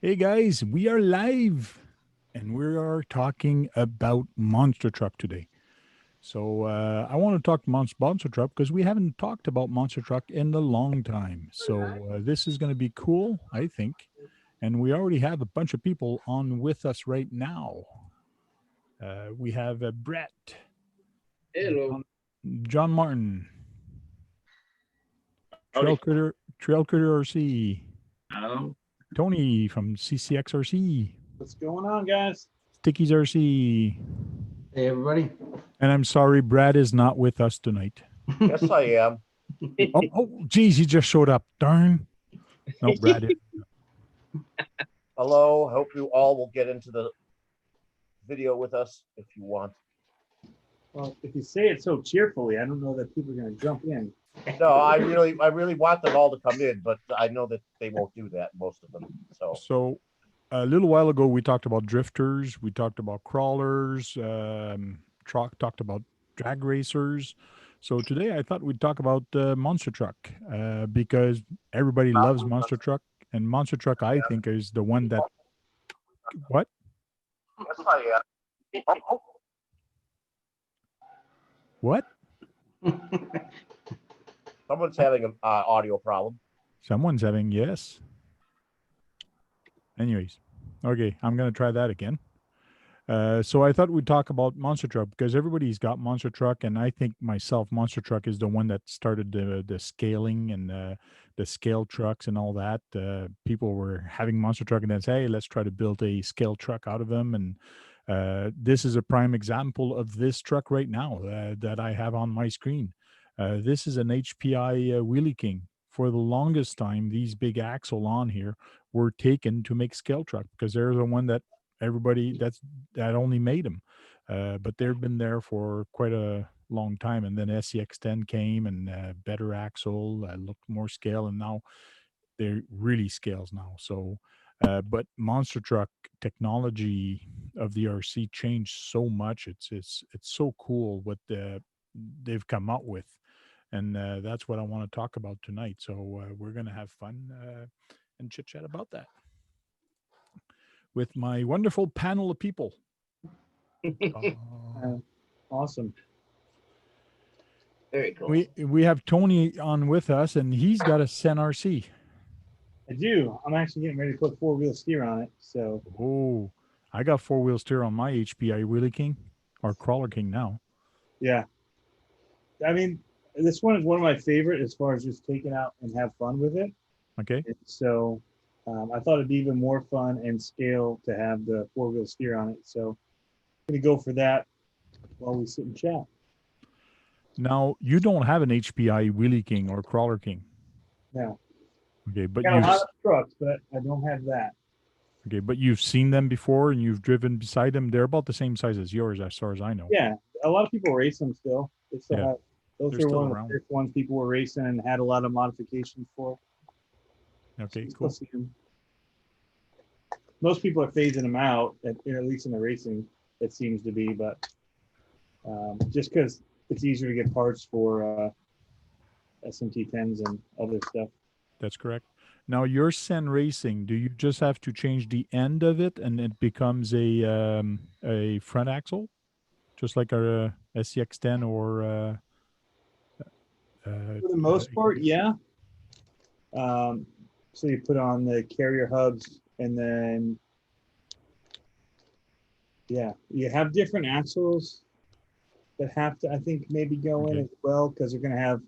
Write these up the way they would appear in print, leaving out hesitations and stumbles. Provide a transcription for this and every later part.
Hey guys, we are live and we are talking about Monster Truck today. So I want to talk Monster Truck because we haven't talked about Monster Truck in a long time. So this is going to be cool, I think. And we already have a bunch of people on with us right now. We have Brett, Hello. John, John Martin, Howdy. Trail Critter RC, Hello. Tony from CCXRC, What's going on, guys? Stickies RC, Hey, everybody. and I'm sorry, Brad is not with us tonight. Yes, I am. Geez, he just showed up. Darn. No, Brad. Hello. Hope you all will get into the video with us if you want. Well, if you say it so cheerfully, I don't know that people are going to jump in. No, I really want them all to come in, but I know that they won't do that, most of them. So a little while ago, we talked about drifters. We talked about crawlers. Talked about drag racers. So today, I thought we'd talk about Monster Truck because everybody loves Monster Truck, and Monster Truck, I think, is the one that. What? Yes, I am. What? Someone's having an audio problem. Someone's having yes. Anyways, okay, I'm gonna try that again. So I thought we'd talk about Monster Truck because everybody's got Monster Truck, and I think myself, Monster Truck is the one that started the scaling and the scale trucks and all that. People were having Monster Truck and then say, hey, let's try to build a scale truck out of them. And this is a prime example of this truck right now that I have on my screen. This is an HPI Wheelie King. For the longest time, these big axle on here were taken to make scale truck because they're the one that everybody that only made them. But they've been there for quite a long time. And then SCX10 came and better axle, looked more scale, and now they're really scales now. So, but Monster Truck technology of the RC changed so much. It's so cool what they've come up with, and that's what I want to talk about tonight. So we're gonna have fun and chit chat about that with my wonderful panel of people. Awesome. Very cool. We have Tony on with us, and he's got a Sen RC. I do. I'm actually getting ready to put four-wheel steer on it. So, Oh, I got four-wheel steer on my HPI Wheelie King or Crawler King now. yeah. I mean, this one is one of my favorite as far as just take it out and have fun with it. Okay. And so, I thought it'd be even more fun and scale to have the four-wheel steer on it. So, I'm going to go for that while we sit and chat. Now, you don't have an HPI Wheelie King or Crawler King. Now, Okay, but got a lot of trucks, but I don't have that. okay, but you've seen them before and you've driven beside them. They're about the same size as yours, as far as I know. Yeah, a lot of people race them still. They still Yeah. have, those They're are still one of around. the first ones people were racing and had a lot of modifications for. Okay, You still cool. see 'em. Most people are phasing them out, at least in the racing, it seems to be, but just because it's easier to get parts for SMT 10s and other stuff. That's correct. Now, your Sen Racing, do you just have to change the end of it and it becomes a front axle, just like a SCX10 or For the most part, yeah. So you put on the carrier hubs and then, yeah, you have different axles that have to, I think, maybe go in Okay. as well because they're going to have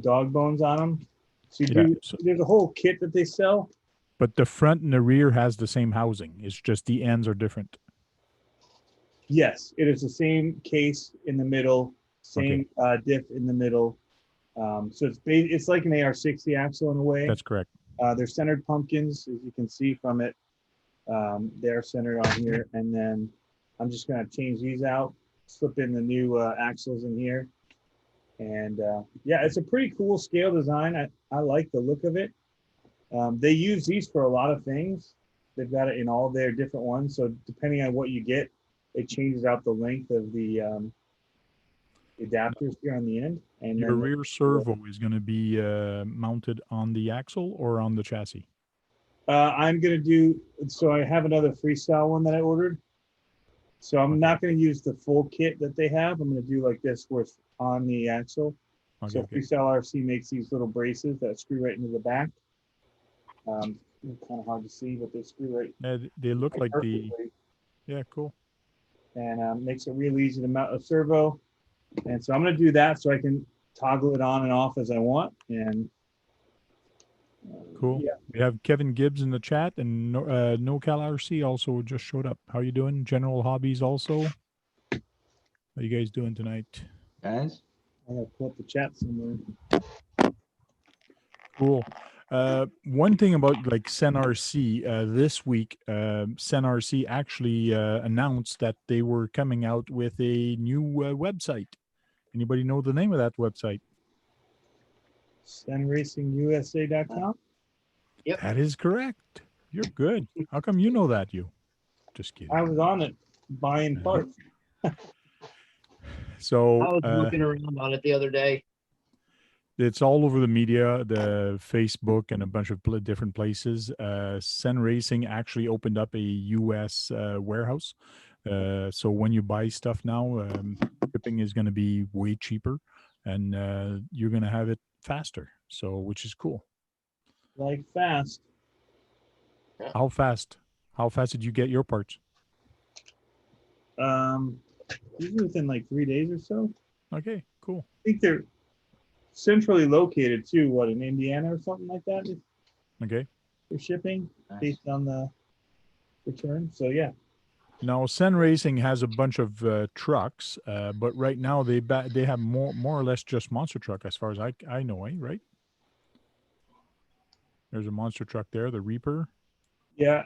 dog bones on them. So you Yeah, do, so- there's a whole kit that they sell. but the front and the rear has the same housing. It's just the ends are different. Yes, it is the same case in the middle, same diff in the middle. So it's like an AR60 axle in a way. That's correct. They're centered pumpkins, as you can see from it. They're centered on here, and then I'm just going to change these out, slip in the new axles in here, and yeah, it's a pretty cool scale design. I like the look of it. They use these for a lot of things. They've got it in all their different ones, so depending on what you get, it changes out the length of the adapters here on the end. And Your then rear servo is going to be mounted on the axle or on the chassis? I'm gonna do, so I have another freestyle one that I ordered. So I'm not gonna use the full kit that they have. I'm gonna do like this where it's on the axle. Okay, So okay. Freestyle RC makes these little braces that screw right into the back. Kind of hard to see, but they screw right Yeah, they look like the. perfectly, Yeah, cool. and makes it real easy to mount a servo. And so I'm gonna do that so I can toggle it on and off as I want. And Cool. yeah, We have Kevin Gibbs in the chat, and NoCal RC also just showed up. How you doing? General Hobbies also. How you guys doing tonight? Guys, I gotta pull up the chat somewhere. Cool. One thing about like SenRC, this week, SenRC actually announced that they were coming out with a new website. Anybody know the name of that website? SenRacingUSA.com. Yep. That is correct. You're good. How come you know that? You? Just kidding. I was on it buying parts. So I was looking around on it the other day. it's all over the media, the Facebook, and a bunch of different places. Sen Racing actually opened up a U.S. Warehouse. So when you buy stuff now, shipping is going to be way cheaper, and you're going to have it faster. So which is cool. Like fast. How fast? How fast did you get your parts? Usually within like 3 days or so. Okay, cool. I think they're centrally located too. What, in Indiana or something like that? Okay. For shipping Nice. based on the return. So yeah. Now, Sen Racing has a bunch of trucks, but right now they have more or less just monster truck, as far as I know, right? There's a monster truck there, the Reaper. Yeah.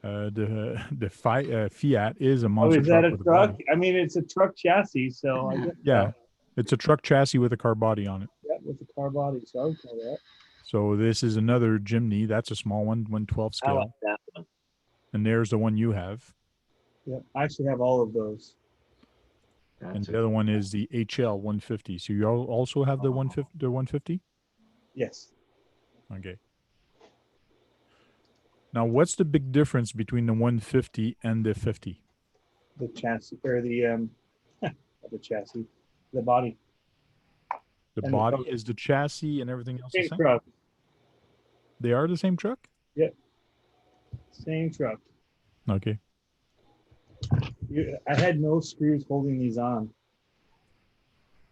The Fiat is a Oh, monster is that truck a with a truck? body. I mean, it's a truck chassis, so I guess Yeah, so. it's a truck chassis with a car body on it. Yeah, with the car body. So I would call that. So this is another Jimny. That's a small one, 112 I like scale, that one. and there's the one you have, Yeah, I actually have all of those. and the other one is the HL 150. So you also have the 150. The 150. Yes. Okay. Now, what's the big difference between the 150 and the 50? The chassis or the the chassis, the body. The And the body truck. is the chassis and everything else the Same same? truck. They are the same truck? Same truck. Okay. I had no screws holding these on.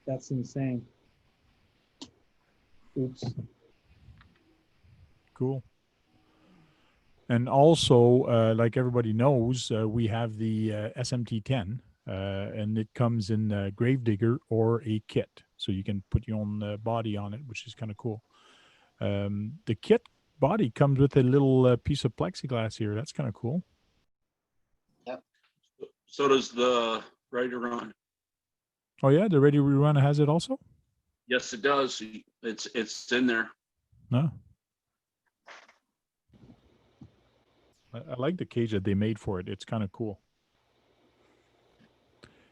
That's insane. Oops. Cool. And also, like everybody knows, we have the SMT10, and it comes in a Gravedigger or a kit. So you can put your own body on it, which is kind of cool. The kit body comes with a little piece of plexiglass here. That's kind of cool. So does the Ready to Run. Oh, yeah? The Ready to Run has it also? Yes, it does. It's in there. No. I like the cage that they made for it. It's kind of cool.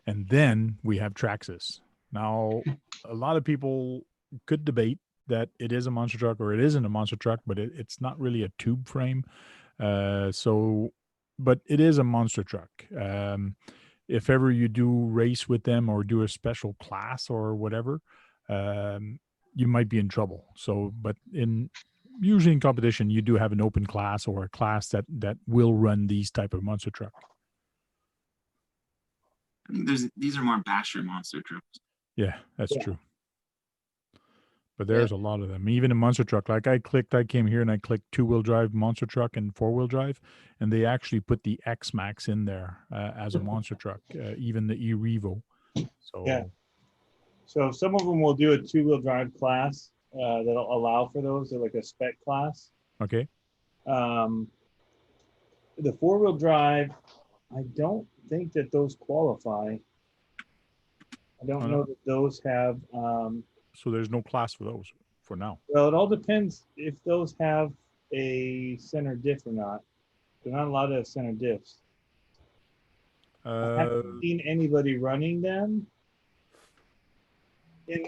And then we have Traxxas. Now, a lot of people could debate that it is a monster truck or it isn't a monster truck, but it's not really a tube frame. But it is a monster truck. If ever you do race with them or do a special class or whatever, you might be in trouble. So, but usually in competition, you do have an open class or a class that will run these type of monster truck. I think these are more basher monster trucks. Yeah, that's Yeah. true. But there's a lot of them. Even a monster truck. Like I came here and I clicked 2-wheel drive monster truck and 4-wheel drive, and they actually put the X Max in there as a monster truck, even the E-Revo. So Yeah. So some of them will do a 2-wheel drive class that'll allow for those. They're like a spec class. okay. The 4-wheel drive, I don't think that those qualify. I don't know that those have. So there's no class for those for now. Well, it all depends if those have a center diff or not. They're not allowed to have center diffs. I haven't seen anybody running them. They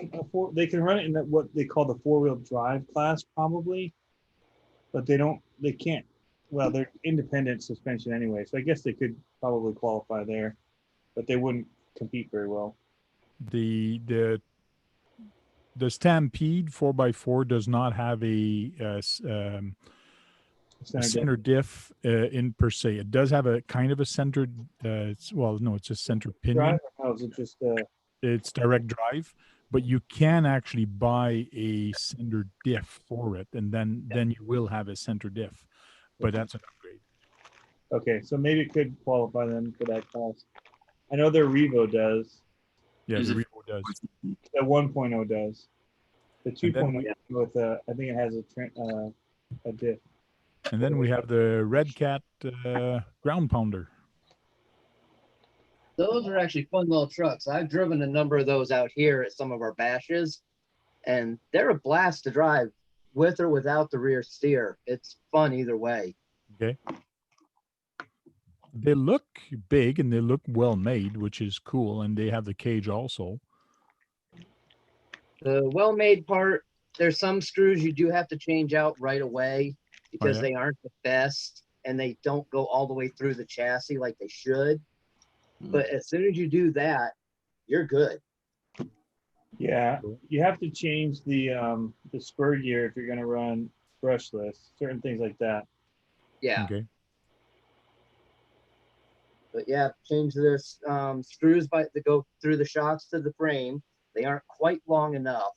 can run it in what they call the 4-wheel drive class, probably. but they can't, well, they're independent suspension anyway, so I guess they could probably qualify there, but they wouldn't compete very well. The Stampede 4x4 does not have a center diff in per se. It does have a kind of a centered, it's a center pinion. Drive, or how is it just It's direct drive, but you can actually buy a center diff for it, and then you will have a center diff. But that's an upgrade. okay, so maybe it could qualify them for that class. I know their Revo does. Yeah, Is the it- Revo does. The 1.0 does. The And then 2.0 with I think it has a diff. And then we have the Redcat ground pounder. Those are actually fun little trucks. I've driven a number of those out here at some of our bashes, and they're a blast to drive with or without the rear steer. It's fun either way. Okay. They look big and they look well made, which is cool. And they have the cage also. The well-made part, there's some screws you do have to change out right away because yeah? they aren't the best and they don't go all the way through the chassis like they should. But as soon as you do that, you're good. Yeah, you have to change the spur gear if you're going to run brushless, certain things like that. Yeah. Okay. But yeah, change this screws that go through the shocks to the frame. They aren't quite long enough.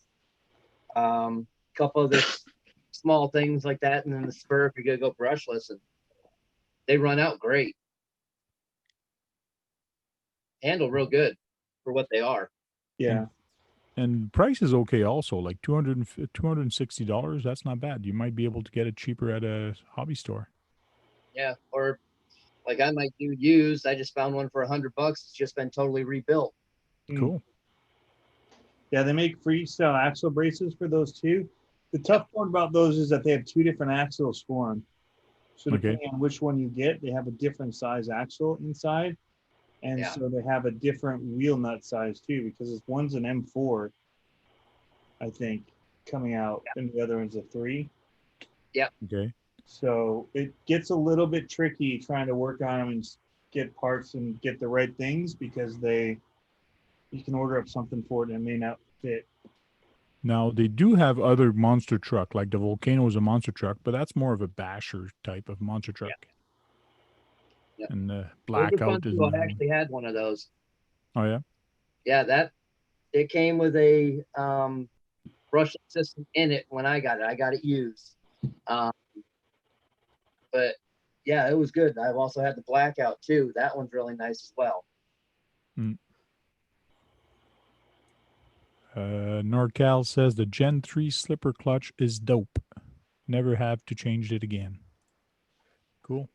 Couple of this small things like that, and then the spur if you're gonna go brushless, and they run out great. Handle real good for what they are. Yeah. And price is okay also, like $260. That's not bad. You might be able to get it cheaper at a hobby store. Yeah, or like I might do used. I just found one for $100. It's just been totally rebuilt. Cool. Yeah, they make freestyle axle braces for those too. The tough part about those is that they have two different axles for them. So depending on which one you get, they have a different size axle inside. And so they have a different wheel nut size too, because one's an M4, I think, coming out, and the other one's a 3. Yeah. Okay. So it gets a little bit tricky trying to work on them and get parts and get the right things because you can order up something for it and it may not fit. Now they do have other monster truck, like the Volcano is a monster truck, but that's more of a basher type of monster truck. Yeah. And the Those are Blackout fun is. too. I actually had one of those. Oh yeah. Yeah, it came with a brush system in it when I got it. I got it used. But yeah, it was good. I've also had the Blackout too. That one's really nice as well. NorCal says the Gen 3 slipper clutch is dope. Never have to change it again. Cool.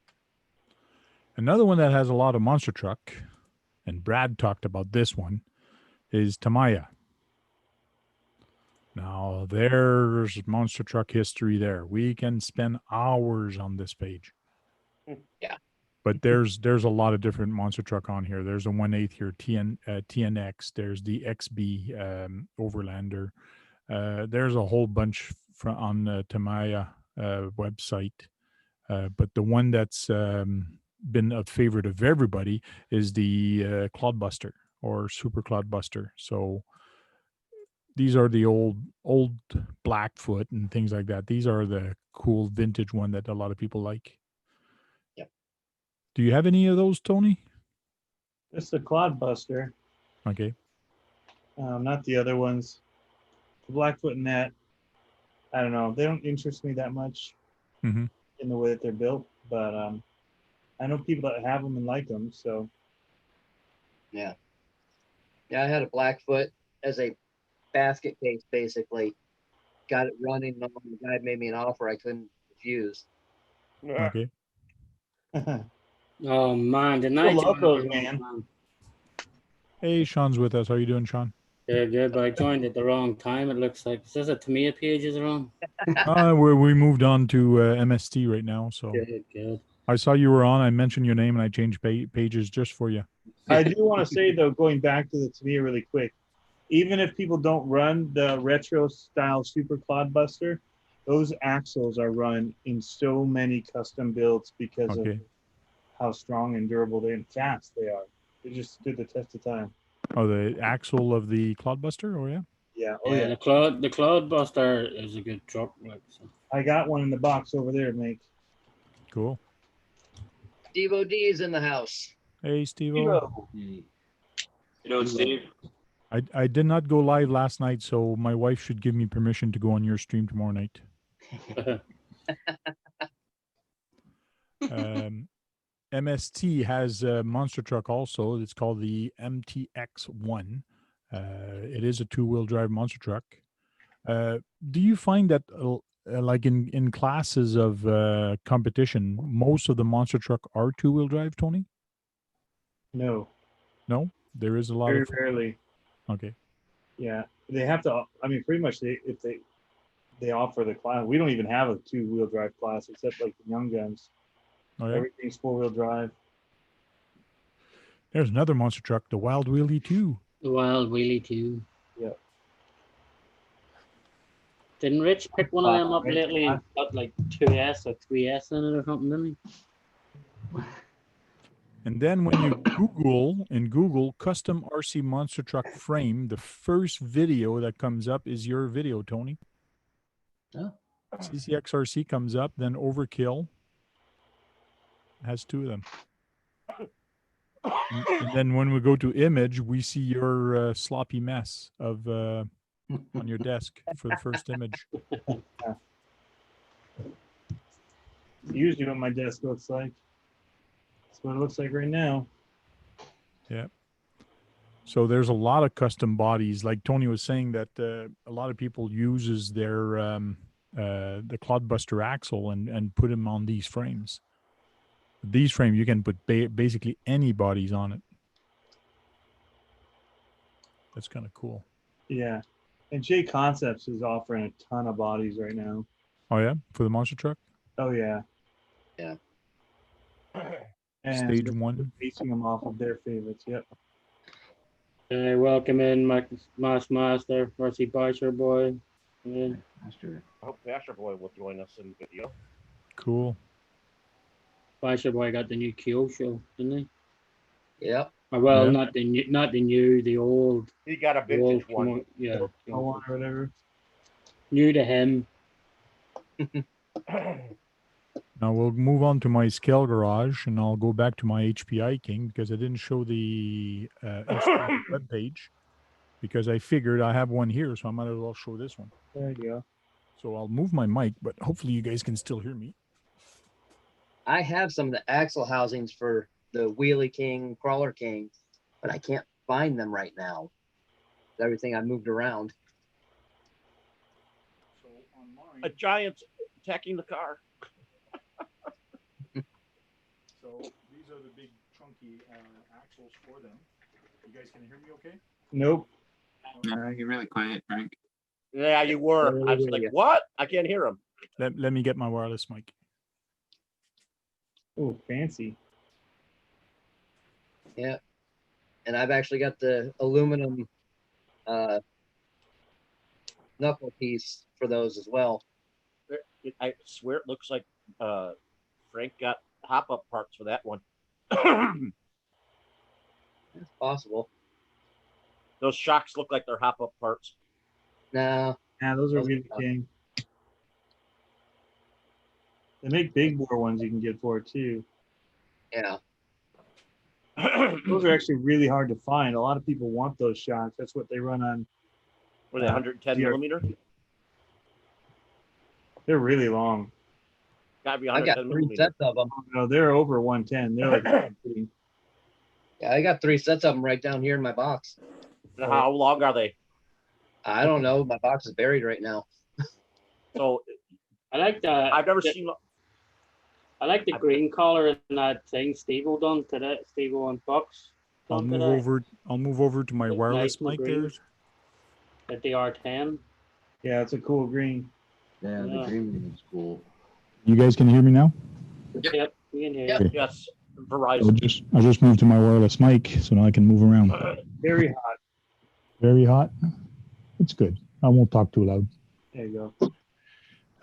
Another one that has a lot of monster truck, and Brad talked about this one, is Tamaya. Now, there's monster truck history there. We can spend hours on this page. Yeah. But there's a lot of different monster truck on here. There's a 1/8 here, TNX. There's the XB Overlander. There's a whole bunch on the Tamaya website. But the one that's been a favorite of everybody is the Clodbuster or Super Clodbuster. So these are the old Blackfoot and things like that. These are the cool vintage one that a lot of people like. Yep. Do you have any of those, Tony? Just the Clodbuster. Okay. Not the other ones. The Blackfoot and that, I don't know. They don't interest me that much in the way that they're built. But I know people that have them and like them. So. Yeah. Yeah, I had a Blackfoot as a basket case, basically. Got it running. And the guy made me an offer I couldn't refuse. Okay. Oh man, the I night. love those, man. Hey, Sean's with us. How you doing, Sean? Good, but I joined at the wrong time. It looks like. Is this a Tamaya page is wrong? We moved on to MST right now. So Good. I saw you were on. I mentioned your name and I changed pages just for you. I do want to say though, going back to the Tamaya really quick, even if people don't run the retro style Super Clodbuster, those axles are run in so many custom builds because of Okay. how strong and durable and fast they are. They just stood the test of time. Oh, the axle of the Cloudbuster. Oh yeah. Yeah. Oh Yeah, yeah. the Cloud Buster is a good truck. Like, so. I got one in the box over there, mate. Cool. Devo D is in the house. Hey, Steve. You know, Steve, I did not go live last night, so my wife should give me permission to go on your stream tomorrow night. MST has a monster truck also. It's called the MTX1. It is a two-wheel drive monster truck. Do you find that like in classes of competition, most of the monster truck are two-wheel drive, Tony? No, No, there is a lot very of. rarely. Okay. Yeah, they have to. I mean, pretty much if they offer the class. We don't even have a two-wheel drive class except like the young guns. Oh, yeah? Everything's four-wheel drive. There's another monster truck, the Wild Wheelie 2. The Wild Wheelie too. Yeah. Didn't Rich pick one of them up Right. lately and got like 2S or 3S in it or something, didn't he? And then when you Google custom RC monster truck frame, the first video that comes up is your video, Tony. Oh. CCXRC comes up, then Overkill has two of them. And then when we go to image, we see your sloppy mess of on your desk for the first image. Usually what my desk looks like. That's what it looks like right now. Yeah. So there's a lot of custom bodies. Like Tony was saying that a lot of people uses their the Cloudbuster axle and put them on these frames. These frames, you can put basically any bodies on it. That's kind of cool. Yeah. And J Concepts is offering a ton of bodies right now. Oh yeah, for the monster truck. Oh yeah. Yeah. And Stage they're 1. basing them off of their favorites. Yep. Welcome in, Master, Mercy Basher Boy. Yeah. I hope Basher Boy will join us in video. Cool. Basher Boy got the new Kyosho, didn't he? Yep. Or, well, Yeah. not the new, the old. He got a The old vintage one. Yeah. I want or whatever. New to him. Now we'll move on to my scale garage, and I'll go back to my HPI King because I didn't show the web page because I figured I have one here, so I might as well show this one. There you go. So I'll move my mic, but hopefully you guys can still hear me. I have some of the axle housings for the Wheelie King, Crawler King, but I can't find them right now. Everything I moved around. So on mine, A giant's attacking the car. so these are the big chunky axles for them. You guys can hear me okay? Nope. No, you're really quiet, Frank. Yeah, you were. I was like, what? I can't hear him. Let me get my wireless mic. Oh, fancy. Yeah. And I've actually got the aluminum knuckle piece for those as well. I swear it looks like Frank got hop-up parts for that one. It's possible. Those shocks look like they're hop-up parts. No. Yeah, those are Those are really tough. king. They make big bore ones you can get for it too. Yeah. Those are actually really hard to find. A lot of people want those shocks. That's what they run on. Were they 110 Yeah. millimeter? They're really long. Gotta be I got 110 3 millimeter. sets of them. Oh, no, they're over 110. They're like Yeah, I got 3 sets of them right down here in my box. And how long are they? I don't know. My box is buried right now. So I like the. I've never seen. I like the green color in that thing Steve-O done today. Steve-O and Fox I'll done move today. over. I'll move over to my Look wireless nice and mic there. green. At the R10. yeah, it's a cool green. Yeah, the Yeah. green is cool. You guys can hear me now? Yep, we can hear Yep. you. Yes, I'll Verizon. just move to my wireless mic so now I can move around. Very hot. Very hot. It's good. I won't talk too loud. There you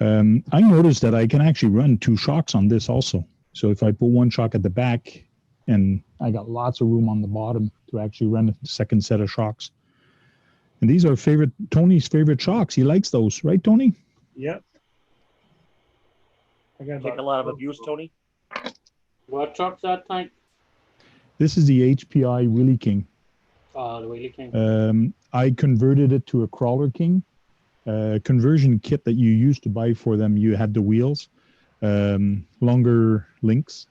I noticed that I can actually run 2 shocks on this also. So if I put 1 shock at the back, and I got lots of room on the bottom to actually run a second set of shocks. And these are Tony's favorite shocks. He likes those, right, Tony? Yep. I got Take about a lot of abuse, Tony. What truck's that tank? This is the HPI Wheelie King. Oh, the Wheelie King. I converted it to a Crawler King. Conversion kit that you used to buy for them, you had the wheels, longer links,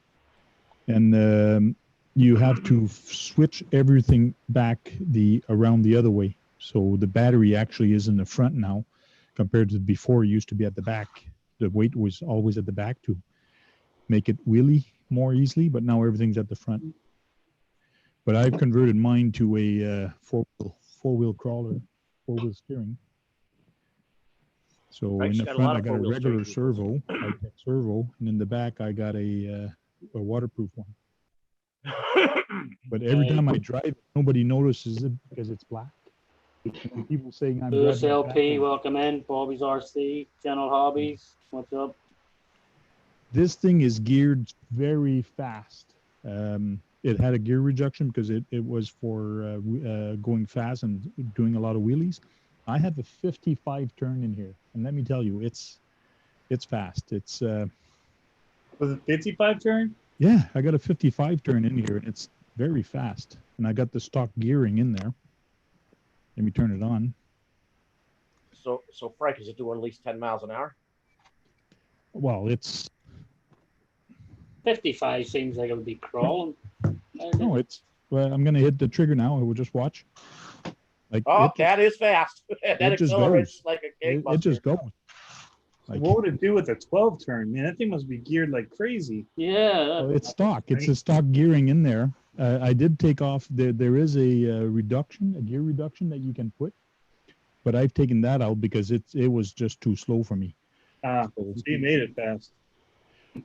and you have to switch everything back around the other way. So the battery actually is in the front now, compared to before. It used to be at the back. The weight was always at the back to make it wheelie more easily, but now everything's at the front. But I've converted mine to a four-wheel crawler, 4-wheel steering. So Right, in you the got a front, lot I of got a 4-wheel regular steering servo, high-tech servo, and in the back, I got a waterproof one. But every time I drive it, nobody notices it because it's black. And people saying I'm Boost driving LP, backwards. welcome in. Bobby's RC, General Hobbies. What's up? This thing is geared very fast. It had a gear reduction because it was for going fast and doing a lot of wheelies. I have a 55 turn in here, and let me tell you, it's fast. It's Was it 55 turn? yeah, I got a 55 turn in here, and it's very fast. And I got the stock gearing in there. Let me turn it on. So Frank, is it doing at least 10 miles an hour? Well, it's 55 seems like it would be crawling. no, it's. Well, I'm gonna hit the trigger now. We'll just watch. Like Oh, it, that is fast. That it just accelerates goes. like a it gangbusters. just goes. Like, What would it do with a 12 turn? Man, that thing must be geared like crazy. Yeah. well, it's stock. It's a stock gearing in there. I did take off. There is a reduction, a gear reduction that you can put, but I've taken that out because it was just too slow for me. So you made it fast.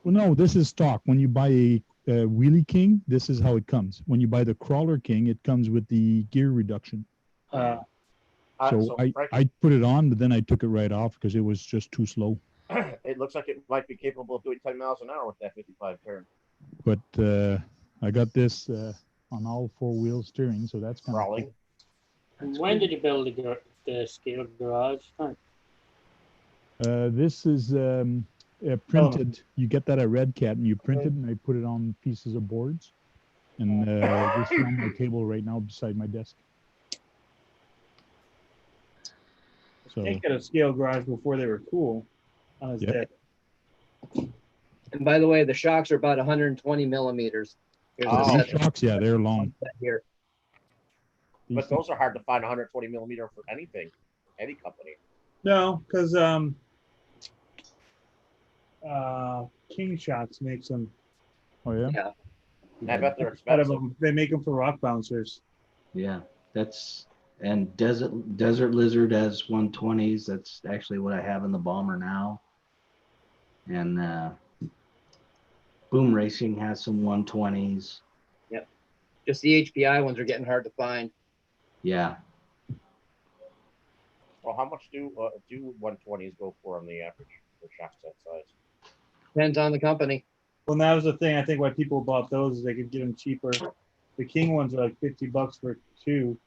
Well, no, this is stock. When you buy a Wheelie King, this is how it comes. When you buy the Crawler King, it comes with the gear reduction. So Frank, I put it on, but then I took it right off because it was just too slow. it looks like it might be capable of doing 10 miles an hour with that 55 turn. But I got this on all 4-wheel steering, so that's kind of Crawling. When did you build the scale garage tank? This is printed. You get that at Redcat, and you print it, and I put it on pieces of boards. And this is on my table right now beside my desk. So Can't get a scale garage before they were cool on his Yep. deck. And by the way, the shocks are about 120 millimeters. Here's Oh. the these set shocks, yeah, they're long. here. But those are hard to find 120 millimeter for anything, any company. No, because King Shots makes them Oh yeah. Yeah. I bet they're out of expensive. them. They make them for rock bouncers. Yeah, and Desert Lizard has 120s. That's actually what I have in the Bomber now. And Boom Racing has some 120s. Just the HPI ones are getting hard to find. Yeah. Well, how much do 120s go for on the average for shocks that size? Depends on the company. Well, that was the thing. I think why people bought those is they could get them cheaper. The King ones are like $50 for 2.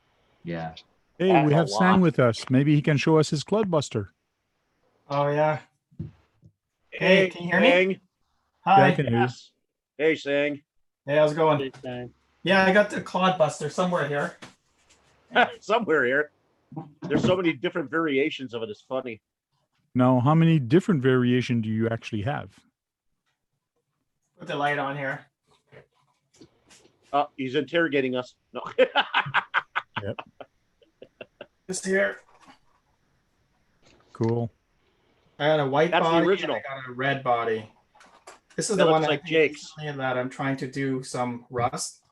Yeah. Hey, That's we a have Sang lot. with us. Maybe he can show us his Clodbuster. Oh yeah. Hey, can you hear me? Sang. Yeah, Hi. I can hear you. Yes. Hey, Sang. Hey, how's it going? Big time. Yeah, I got the Clodbuster somewhere here. Somewhere here. There's so many different variations of it. It's funny. Now, how many different variation do you actually have? Put the light on here. Oh, he's interrogating us. No. This here. Cool. I got a white That's the body original. and I got a red body. This is That the looks one like I Jake's. that I'm trying to do some rust.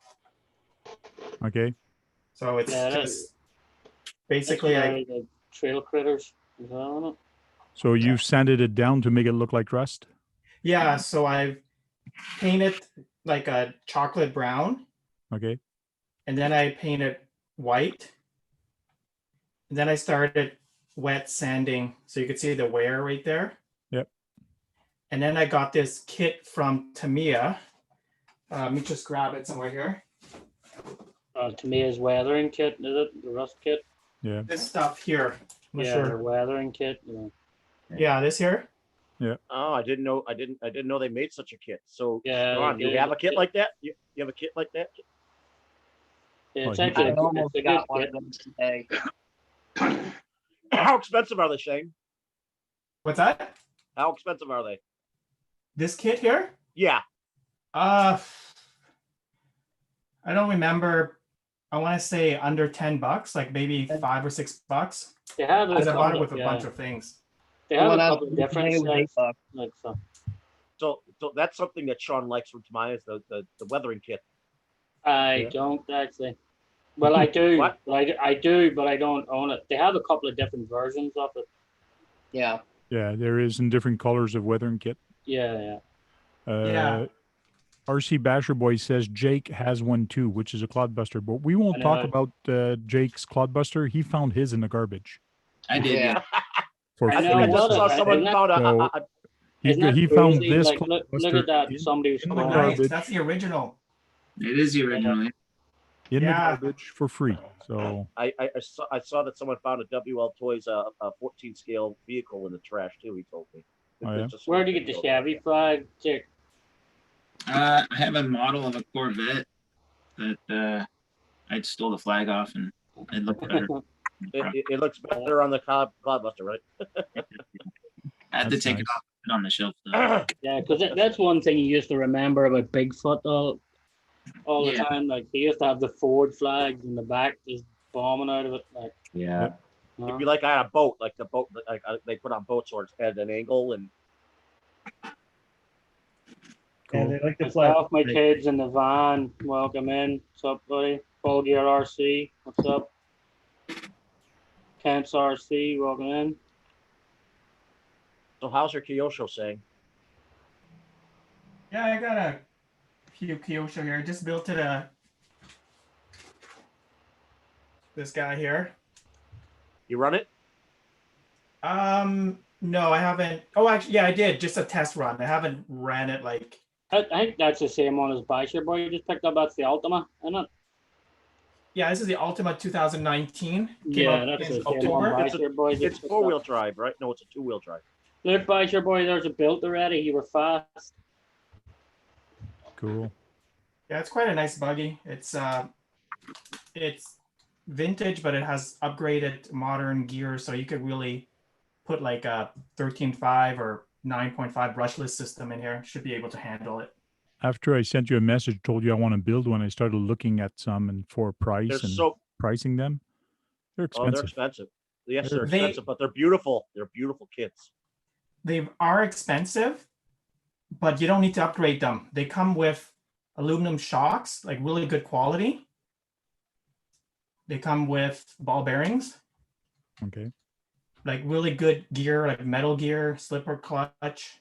Okay. So it's Yeah, just basically The trail critters. Is that on it? So you've sanded it down to make it look like rust? yeah, so I've painted like a chocolate brown Okay. and then I painted white. And then I started wet sanding so you could see the wear right there. Yep. And then I got this kit from Tamaya. Let me just grab it somewhere here. Tamiya's weathering kit, is it? The rust kit? Yeah. This stuff here. I'm not Yeah, sure. their weathering kit. Yeah, this here. Oh, I didn't know they made such a kit. So, Yeah, Sean, they you do. have a kit like that? You have a kit like that? It's Oh, actually I it's almost a good got one kit. of them today. How expensive are they, Shane? What's that? How expensive are they? This kit here? Yeah. I don't remember. I want to say under $10, like maybe $5 or $6. They have a Because I bought it couple with of, a bunch of things. they The have a one I couple of today different was sets. $8. Like so. So that's something that Sean likes from Tamaya is the weathering kit. I Yeah. don't actually. Well, I do. What? But I do, but I don't own it. They have a couple of different versions of it. Yeah. Yeah, there is in different colors of weathering kit. Yeah. Yeah. RC Basher Boy says Jake has one too, which is a clodbuster. But we won't I talk know. about Jake's clodbuster. He found his in the garbage I did. Yeah. for I I free. think I know just what saw a- someone isn't found So- He, Isn't that he found crazy? this Like, look clodbuster at that. in- Somebody was in the Oh, throwing nice. garbage. That's the original. It is the original. Yeah. in Yeah. the garbage for free. So I saw that someone found a WL Toys a 14 scale vehicle in the trash too. He told me. Oh, yeah? There's just Where do you get the Chevy flag? Chick. I have a model of a Corvette that I stole the flag off, and it looked better. It looks better on the clodbuster, right? I had to That's take nice. it off and put it on the shelf. Though. Yeah, because that's one thing you used to remember about Bigfoot all the Yeah. time. Like he used to have the Ford flags in the back, just bombing out of it. Like, Yeah. Yep. It'd be like I had a boat, like the boat, like they put on boats where it's at an angle, and Yeah, cool. they like to fly. myself, my kids in the van. Welcome in. What's up, buddy? Full Gear RC. What's up? Kent's RC. Welcome in. so how's your Kyosho saying? Yeah, I got a few Kyosho here. I just built it this guy here. You run it? No, I haven't. Oh, actually, yeah, I did. Just a test run. I haven't ran it like. I think that's the same one as Bisher Boy you just picked up. That's the Ultima, isn't it? Yeah, this is the Ultima 2019. Came Yeah, out that's in the same one. October. Bisher Boy just It's picked 4-wheel up. drive, right? No, it's a 2-wheel drive. Look, Bisher Boy, there's a built already. You were fast. Cool. Yeah, it's quite a nice buggy. It's vintage, but it has upgraded modern gear, so you could really put like a 13.5 or 9.5 brushless system in here. Should be able to handle it. After I sent you a message, told you I want to build one, I started looking at some and for price They're and so pricing them. They're oh, they're expensive. expensive. Yes, they're They- expensive, but they're beautiful. They're beautiful kits. They are expensive, but you don't need to upgrade them. They come with aluminum shocks, like really good quality. They come with ball bearings, Okay. like really good gear, like metal gear, slipper clutch.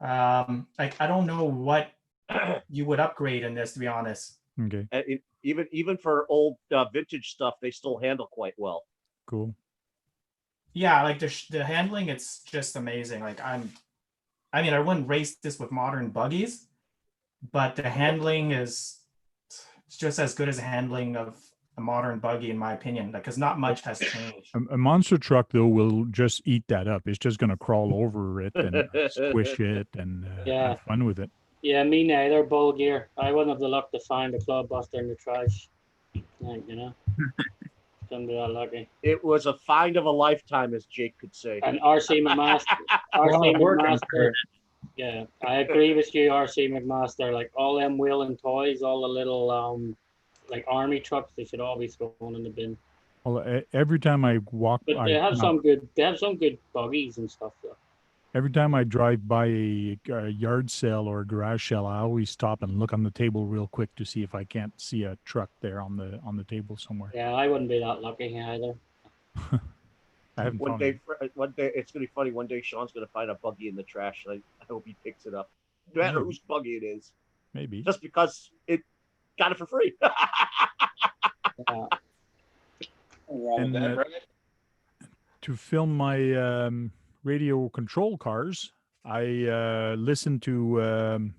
Like I don't know what you would upgrade in this, to be honest. Okay. And even for old vintage stuff, they still handle quite well. Cool. Yeah, like the handling, it's just amazing. Like I mean, I wouldn't race this with modern buggies, but the handling is it's just as good as the handling of a modern buggy, in my opinion. Like, because not much has changed. A monster truck though will just eat that up. It's just gonna crawl over it and squish it and Yeah. have fun with it. Yeah, me neither. Bull Gear. I wouldn't have the luck to find a Clodbuster in the trash. Like, you know, couldn't be that lucky. It was a find of a lifetime, as Jake could say. And RC McMaster. RC McMaster. Yeah, I agree with you, RC McMaster. Like all them wheeling toys, all the little like army trucks, they should all be thrown in the bin. Well, every time I walk, But they have some good. They have some good buggies and stuff though. every time I drive by a yard sale or a garage sale, I always stop and look on the table real quick to see if I can't see a truck there on the table somewhere. Yeah, I wouldn't be that lucky either. I haven't One found day, any. it's gonna be funny. One day, Sean's gonna find a buggy in the trash. I hope he picks it up, no matter whose buggy it is, Maybe. just because it got it for free. Yeah. And to film my radio control cars I listened to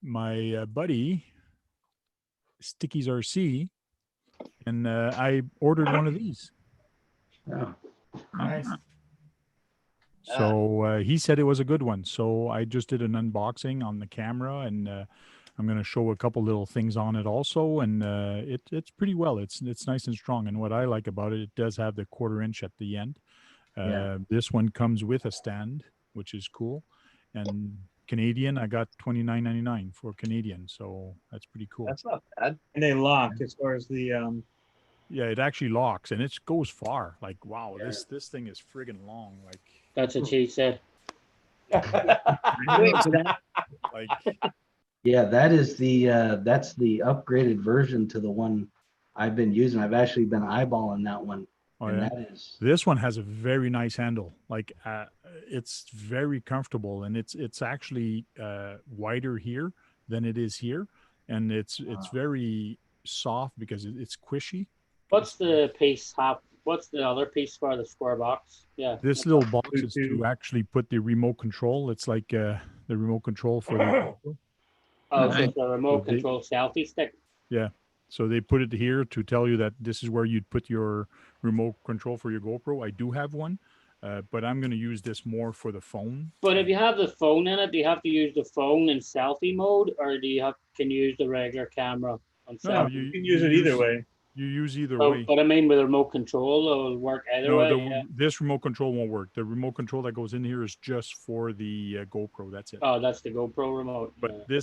my buddy Sticky's RC, and I ordered one of these. Oh, Nice. So he said it was a good one. So I just did an unboxing on the camera, and I'm going to show a couple little things on it also. And it's pretty well. It's nice and strong. And what I like about it, it does have the 1/4 inch at the end. Yeah. This one comes with a stand, which is cool. And Canadian, I got $29.99 for Canadian, so that's pretty cool. That's not bad. And they lock as far as the Yeah, it actually locks and it goes far. Like, wow, this thing is friggin' long. Like, That's what she said. Wait for that. like Yeah, that is that's the upgraded version to the one I've been using. I've actually been eyeballing that one. oh and yeah. that is This one has a very nice handle. Like, it's very comfortable, and it's actually wider here than it is here, and it's very soft because it's squishy. What's the piece half? What's the other piece for the square box? Yeah. This little box is to actually put the remote control. It's like the remote control for the Oh, so Nice. it's a remote So they- control selfie stick. yeah. So they put it here to tell you that this is where you'd put your remote control for your GoPro. I do have one, but I'm going to use this more for the phone. But if you have the phone in it, do you have to use the phone in selfie mode, or do you can you use the regular camera on No, selfie? you can use it either way. You use either Oh, way. but I mean, with a remote control, it'll work either No, way. Yeah. this remote control won't work. The remote control that goes in here is just for the GoPro. That's it. Oh, that's the GoPro remote. But yeah.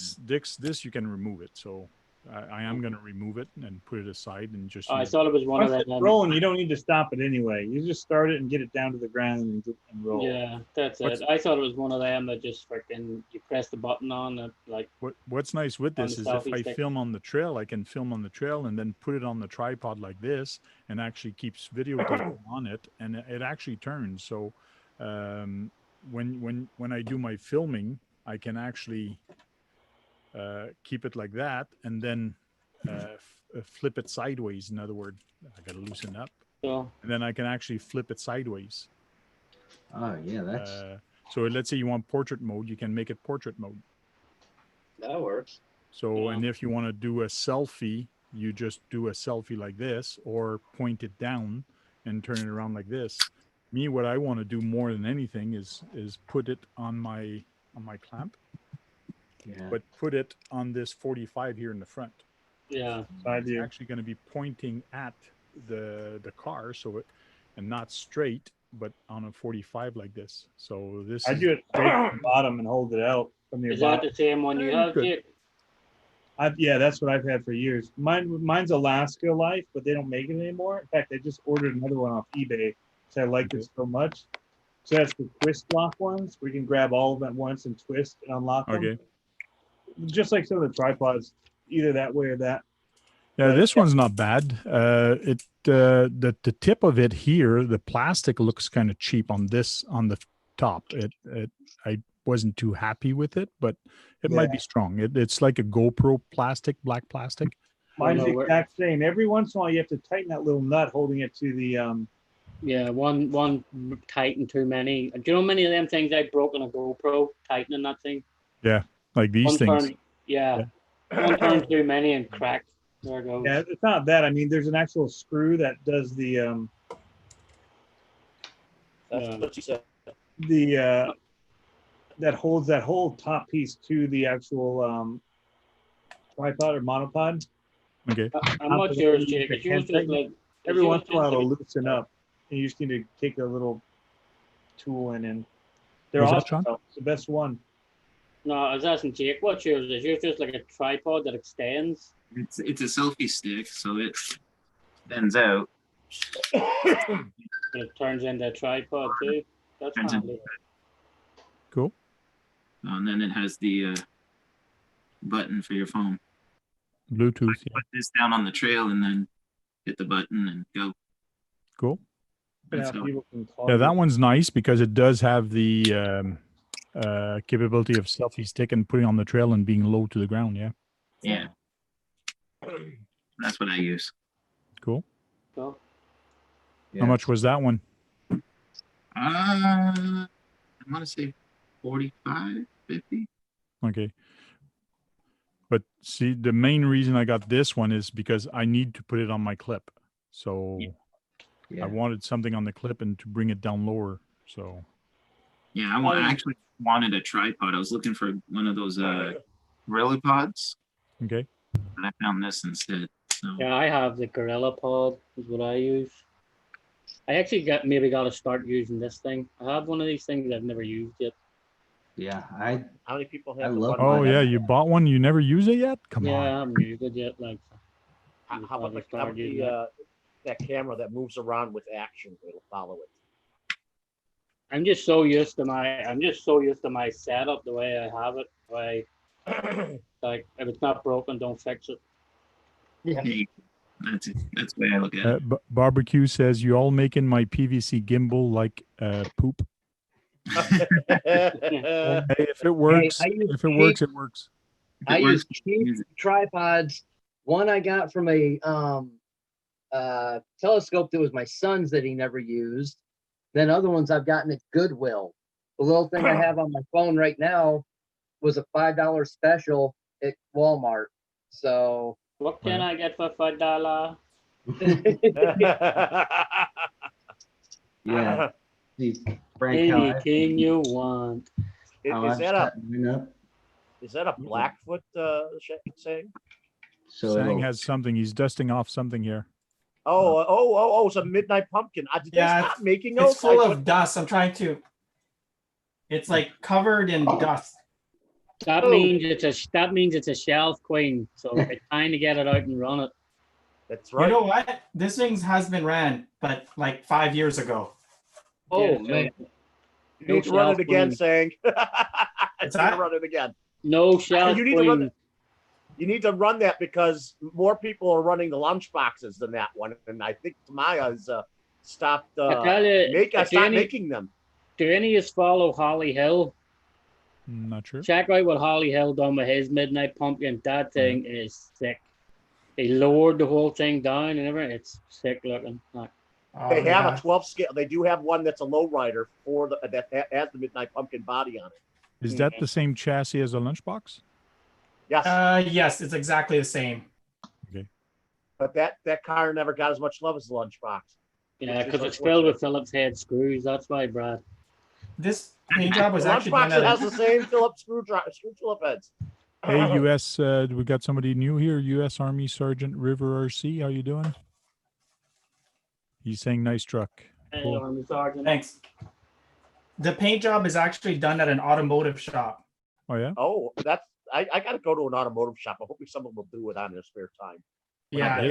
this you can remove it. So I am going to remove it and put it aside and just. Oh, I use thought it was one of Once them. it's rolling, you don't need to stop it anyway. You just start it and get it down to the ground and roll. Yeah, that's What's- it. I thought it was one of them that just freaking you press the button on it, like What's nice with On this the is if selfie I stick. film on the trail, I can film on the trail and then put it on the tripod like this, and actually keeps videotaping on it, and it actually turns. So when I do my filming, I can actually keep it like that, and then flip it sideways. In other words, I got to loosen up, so. and then I can actually flip it sideways. oh yeah, that's So let's say you want portrait mode, you can make it portrait mode. That works. So, Yeah. and if you want to do a selfie, you just do a selfie like this, or point it down and turn it around like this. Me, what I want to do more than anything is put it on my clamp, yeah. but put it on this 45 here in the front. Yeah, I It's do. actually going to be pointing at the car, so it, and not straight, but on a 45 like this. So this I is, do it straight from the bottom and hold it out from the is that bottom. the same one you Yeah, have, good. Jake? Yeah, that's what I've had for years. Mine's Alaska Life, but they don't make it anymore. In fact, I just ordered another one off eBay because I liked it so much. So that's the twist lock ones, where you can grab all of them at once and twist and unlock them. okay. Just like some of the tripods, either that way or that. Yeah, But- this one's not bad. The tip of it here, the plastic looks kind of cheap on the top. I wasn't too happy with it, but it might be strong. It's like a GoPro plastic, black plastic. Mine's no, the we're- exact same. Every once in a while, you have to tighten that little nut holding it to the. Yeah, one tighten too many. Do you know how many of them things I broke on a GoPro tightening that thing? Like these One things. turn, yeah, one turn too many and crack. There it goes. Yeah, it's not that. I mean, there's an actual screw that does the That's what you said. that holds that whole top piece to the actual tripod or monopod. Okay. How much yours, Jake? Is yours just like Every is yours once in a while, just it'll like loosen up, and you just need to take a little tool in, and they're Was that awesome. Sean? Though. It's the best one. No, I was asking Jake, what's yours? Is yours just like a tripod that extends? It's a selfie stick, so it bends out. And it turns into a tripod too. That's Turns handy. Cool. And then it has the button for your phone. Bluetooth. Yeah. Put this down on the trail and then hit the button and go. Cool. That's Now how- people can call Yeah, you. that one's nice because it does have the capability of selfie stick and putting on the trail and being low to the ground. Yeah. Yeah. That's what I use. Cool. So, How much was that one? I want to say 45, 50. Okay. But see, the main reason I got this one is because I need to put it on my clip. So Yeah. I wanted something on the clip and to bring it down lower. So Yeah, I actually wanted a tripod. I was looking for one of those Gorilla Pods, okay. and I found this instead. So Yeah, I have the Gorilla Pod, is what I use. I actually maybe got to start using this thing. I have one of these things I've never used yet. Yeah, How many people I have the love one? Oh mine. yeah, you bought one, you never use it yet? Come Yeah, I on. haven't used it yet. Like, How I'll about probably how start about using it. that camera that moves around with action? It'll follow it. I'm just so used to my setup the way I have it. Like if it's not broken, don't fix it. hey, that's it. That's the way I look at it. Barbecue says you all making my PVC gimbal like poop. Hey, if it works, I use if it cheap- works, it works. I It works, use cheap use it. tripods. One I got from a telescope that was my son's that he never used. Then other ones I've gotten at Goodwill. The little thing I have on my phone right now was a $5 special at Walmart. So What can I get for $5? Yeah. See, Frank, Anything you want. how Is I've that a set mine up. Blackfoot saying? So Sang it'll- has something. He's dusting off something here. Oh, it's a Midnight Pumpkin. Did they Yeah, stop making those? It's full of dust. I'm trying to. It's like covered in dust. That means it's a shelf queen. So it's time to get it out and run it. That's right. You know what? This thing has been ran, but like 5 years ago. oh Yeah, man. You need to run it again, saying. What's You need to that? run it again. No shelf You need to run queen. it. You need to run that because more people are running the lunch boxes than that one, and I think Tamaya has stopped making them. Do any of you follow Holly Hill? Not sure. Check out what Holly Hill done with his Midnight Pumpkin. That thing is sick. He lowered the whole thing down and everything. It's sick looking. Like, They have a 12 scale. They do have one that's a low rider for that has the Midnight Pumpkin body on it. Is that the same chassis as a lunchbox? Yes. Yes, it's exactly the same. Okay. But that car never got as much love as the lunchbox. yeah, because it's filled with Phillips head screws. That's why, Brad. This paint job was The actually lunchbox done that has at the same Phillips screw Phillip heads. Hey, U.S. We got somebody new here. U.S. Army Sergeant River RC. How you doing? He's saying nice truck. Hey, Army Sergeant. Thanks. The paint job is actually done at an automotive shop. Oh yeah. Oh, I got to go to an automotive shop. I hope someone will do it on their spare time. Yeah,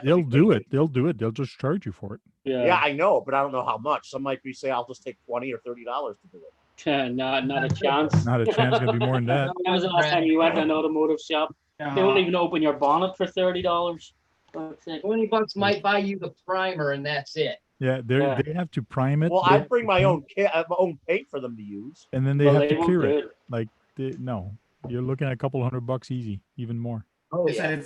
They'll do it. They'll do it. They'll just charge you for it. Yeah, I know, but I don't know how much. Some might say I'll just take $20 or $30 to do it. Not a chance. Not a chance. Gonna be more than that. When was the last time you went to an automotive shop? They don't even open your bonnet for $30. $20 might buy you the primer and that's it. Yeah, they have to prime it. Well, I bring my own paint for them to use, and then they have to clear it. Like no, you're looking at a couple $100 easy, even more. Oh yeah.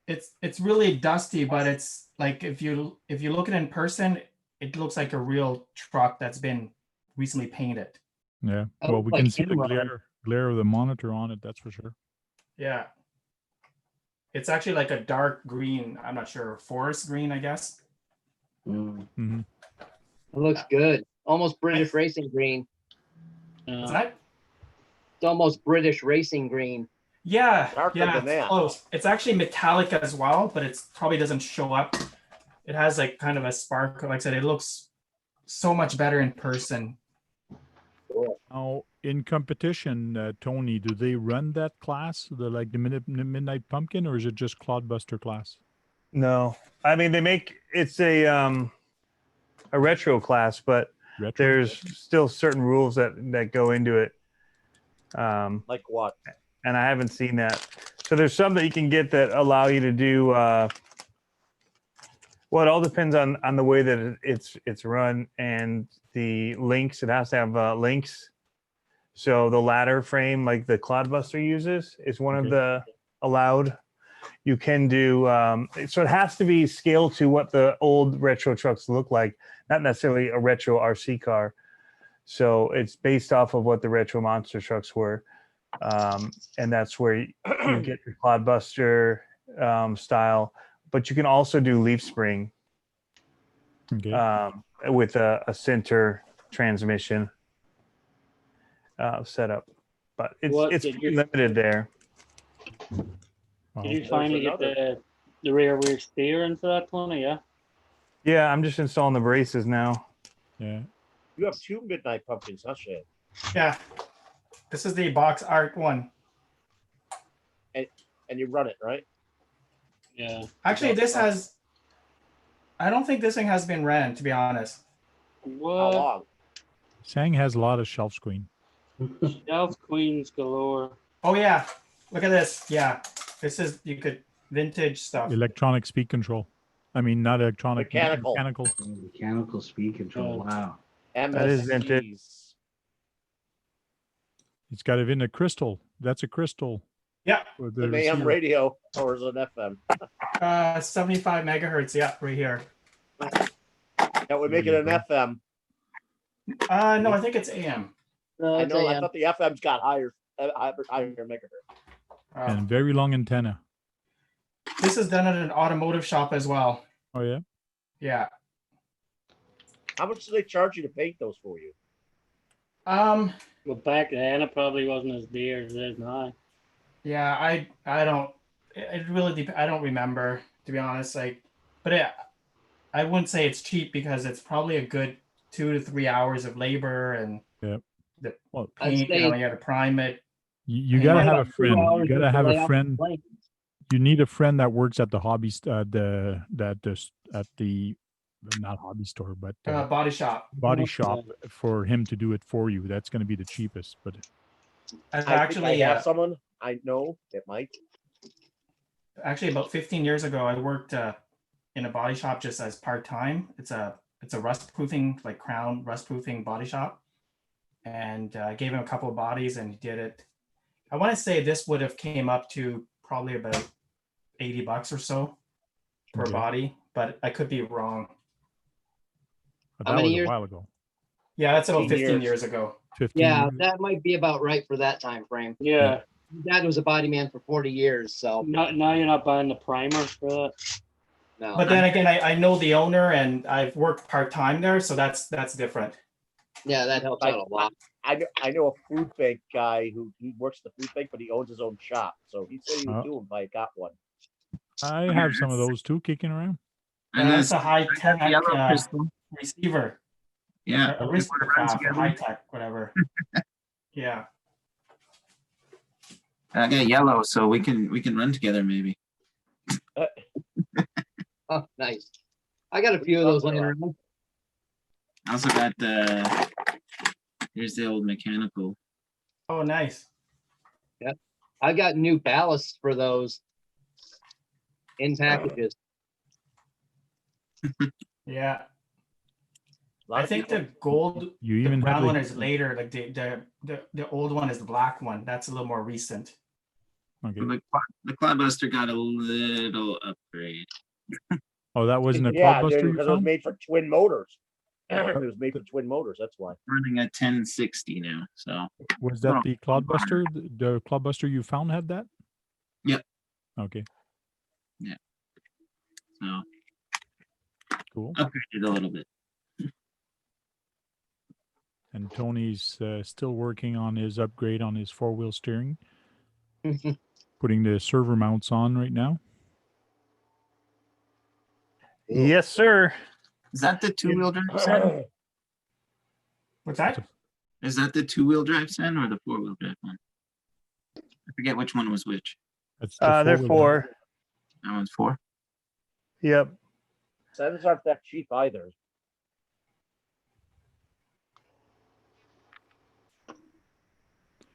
It's really dusty, but it's like if you look at it in person, it looks like a real truck that's been recently painted. Yeah. Well, we can see the glare of the monitor on it. That's for sure. Yeah. It's actually like a dark green. I'm not sure, forest green, I guess. Mm-hmm. It looks good. Almost British racing green. What's that? It's almost British racing green. Yeah, Darker yeah, than that. close. It's actually metallic as well, but it's probably doesn't show up. It has like kind of a spark. Like I said, it looks so much better in person. Now, in competition, Tony, do they run that class, the Midnight Pumpkin, or is it just Cloudbuster class? No, I mean it's a retro class, but there's still certain rules that go into it. Like what? And I haven't seen that. So there's some that you can get that allow you to do. Well, it all depends on the way that it's run and the links. It has to have links. So the ladder frame, like the Cloudbuster uses, is one of the allowed. You can do. So it has to be scaled to what the old retro trucks look like, not necessarily a retro RC car. So it's based off of what the retro monster trucks were. And that's where you get your Clodbuster style, but you can also do leaf spring with a center transmission setup, but it's limited there. Did you finally get the rear wheel steer into that, Tony? Yeah. Yeah, I'm just installing the braces now. Yeah. You have 2 Midnight Pumpkins, huh, Shane? Yeah. This is the box art one. And you run it, right? Yeah. Actually, this has. I don't think this thing has been ran, to be honest. What? How long? Sang has a lot of shelf screen. Shelf queens galore. Oh yeah, look at this. Yeah, this is you could vintage stuff. Electronic speed control. I mean, not electronic. Mechanical. Mechanical speed control. Wow. That is vintage. It's got a vintage crystal. That's a crystal. Yeah. An AM radio or is it an FM? 75 megahertz. Yeah, right here. That would make it an FM. No, I think it's AM. No, I know. I thought the FM's got higher megahertz. And very long antenna. This is done at an automotive shop as well. Oh yeah. Yeah. How much do they charge you to paint those for you? Well, back then it probably wasn't as dear as it is now. Yeah, I don't. It really I don't remember, to be honest. Like, but I wouldn't say it's cheap because it's probably a good 2 to 3 hours of labor and the paint. You know, you got to prime it. You gotta have a friend. You gotta have a friend. You need a friend that works at the hobby not hobby store, but body shop. Body shop for him to do it for you. That's going to be the cheapest. But I have someone I know that might. Actually, about 15 years ago, I worked in a body shop just as part-time. It's a rust proofing, like crown rust proofing body shop, and I gave him a couple of bodies, and he did it. I want to say this would have came up to probably about $80 or so per body, but I could be wrong. But that was a while ago. Yeah, that's about 15 years ago. 15 Yeah, years. that might be about right for that time frame. Yeah. Dad was a body man for 40 years, so. Now you're not buying the primer for that. No. But then again, I know the owner and I've worked part-time there, so that's different. Yeah, that helps out a lot. I know a food bank guy who he works at the food bank, but he owns his own shop. So he said he would do them if I got one. I have some of those too kicking around. And that's a high-tech receiver. Yeah. A receiver craft, high-tech, whatever. Yeah. I got yellow, so we can run together maybe. Oh, nice. I got a few of those laying around. I also got here's the old mechanical. Oh, nice. Yep. I got new ballasts for those in packages. Yeah. I think the gold, You the even brown have one the- is later. Like the old one is the black one. That's a little more recent. Okay. The Clodbuster got a little upgrade. Oh, that wasn't a Yeah, Clodbuster you because it was found? made for twin motors. It was made for twin motors. That's why. Running at 1060 now. So Was that the Clodbuster? The Clodbuster you found had that? Yep. Okay. Yeah. So Cool. upgraded a little bit. And Tony's still working on his upgrade on his four-wheel steering. Putting the server mounts on right now. Yes, sir. Is that the two-wheel drive Sen? What's that? Is that the two-wheel drive Sen or the four-wheel drive one? I forget which one was which. That's They're four-wheel drive. 4. That one's 4. Yep. Sevens aren't that cheap either.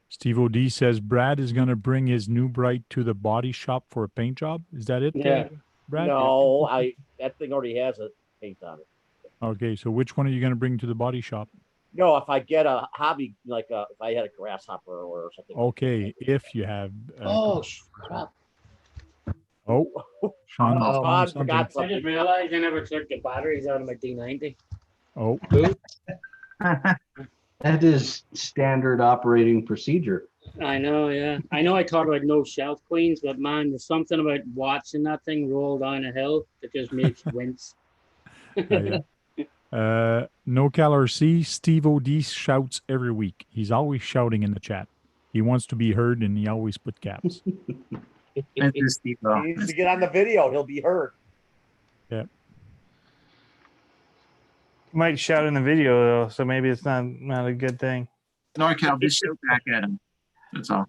Steve OD says Brad is going to bring his new Bright to the body shop for a paint job. Is that it? Yeah. Brad? No, that thing already has a paint on it. Okay, so which one are you going to bring to the body shop? No, if I get a hobby, like if I had a grasshopper or something. Okay, if you have. Oh, crap. Oh, Sean. Oh, I found forgot something. I just realized I never took the batteries out of my D90. Oh, That is standard operating procedure. I know, yeah. I know I talk about no shelf queens, but man, there's something about watching that thing roll down a hill that just makes you wince. No Caller C, Steve OD shouts every week. He's always shouting in the chat. He wants to be heard, and he always put caps. He needs to get on the video. He'll be heard. Yeah. Might shout in the video though, so maybe it's not a good thing. NorCal, just shout back at him. That's all.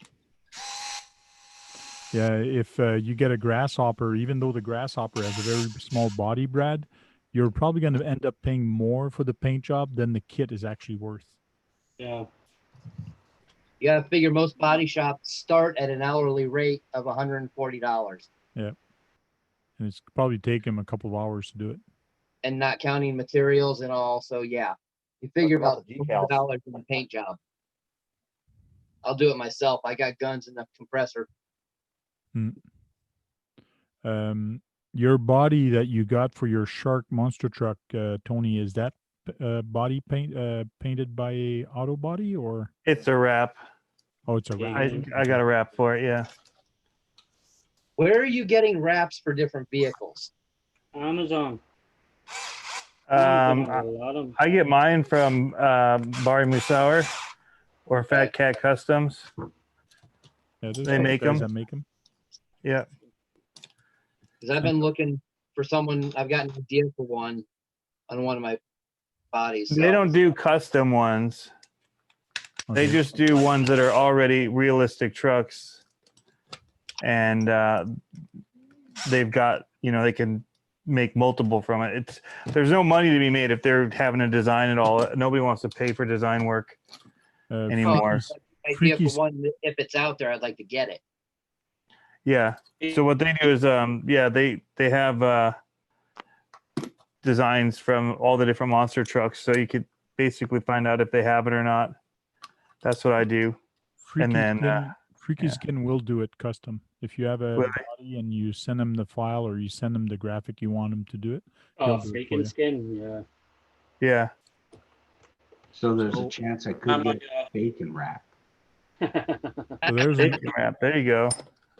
Yeah, if you get a grasshopper, even though the grasshopper has a very small body, Brad, you're probably going to end up paying more for the paint job than the kit is actually worth. Yeah. You got to figure most body shops start at an hourly rate of $140. Yeah. And it's probably take him a couple of hours to do it. And not counting materials and all. So, yeah, you figure about $400 in the paint job. I'll do it myself. I got guns in the compressor. Your body that you got for your Shark monster truck, Tony, is that body painted by Auto Body or? It's a wrap. Oh, it's a wrap. I got a wrap for it. Yeah. Where are you getting wraps for different vehicles? Amazon. I get mine from Barry Musauer or Fat Cat Customs. Yeah, they make them. That make them. Yeah. Because I've been looking for someone. I've got an idea for one on one of my bodies. So. They don't do custom ones. Okay. They just do ones that are already realistic trucks, and they've got, you know, they can make multiple from it. There's no money to be made if they're having to design it all. Nobody wants to pay for design work anymore. Idea for one, if it's out there, I'd like to get it. Yeah. So what they do is, they have designs from all the different monster trucks, so you could basically find out if they have it or not. That's what I do. Freaky Skin will do it custom. If you have a body and you send them the file or you send them the graphic you want them to do it. Oh, Freaky Skin, yeah. Yeah. So there's a chance I could get bacon wrap. So there's bacon wrap. There you go.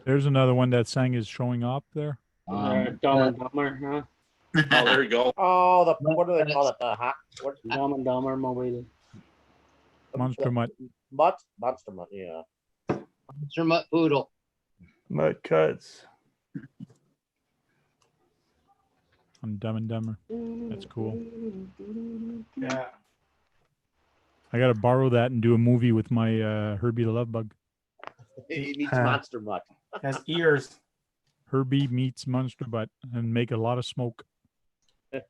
There's another one that sang is showing up there. Dumb and Dumber, huh? Oh, there you go. Oh, what do they call it? Dumb and Dumber mobile. Monster Mutt. Monster Mutt, yeah. Monster Mutt Poodle. Mutt Cuts. On Dumb and Dumber. That's cool. Yeah. I got to borrow that and do a movie with my Herbie the Love Bug. He meets Monster Mutt. Has ears. Herbie meets Monster Butt and make a lot of smoke. Bada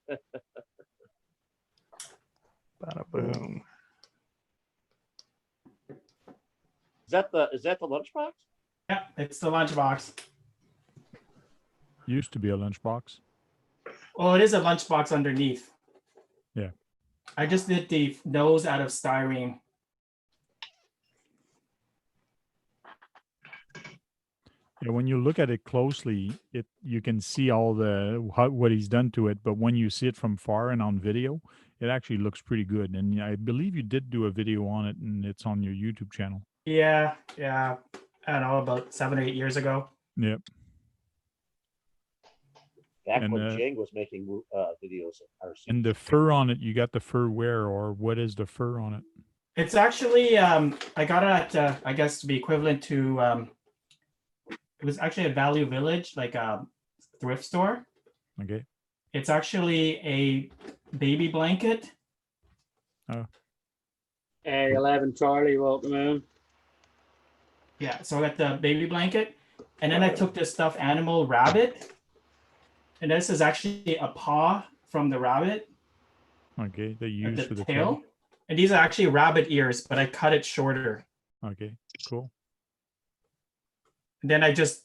boom. Is that the lunchbox? Yeah, it's the lunchbox. Used to be a lunchbox. Well, it is a lunchbox underneath. Yeah. I just did the nose out of styrene. Yeah, when you look at it closely, you can see all what he's done to it. But when you see it from far and on video, it actually looks pretty good. And I believe you did do a video on it, and it's on your YouTube channel. Yeah. I don't know, about 7 or 8 years ago. Yep. Back when Jing was making videos. And the fur on it, you got the fur where, or what is the fur on it? It's actually, I got it at, I guess to be equivalent to, it was actually a Value Village, like a thrift store. Okay. It's actually a baby blanket. Oh. Hey, 11 Charlie, welcome in. Yeah, so I got the baby blanket, and then I took this stuffed animal rabbit, and this is actually a paw from the rabbit. Okay, they use for the tail. And these are actually rabbit ears, but I cut it shorter. Okay, cool. And then I just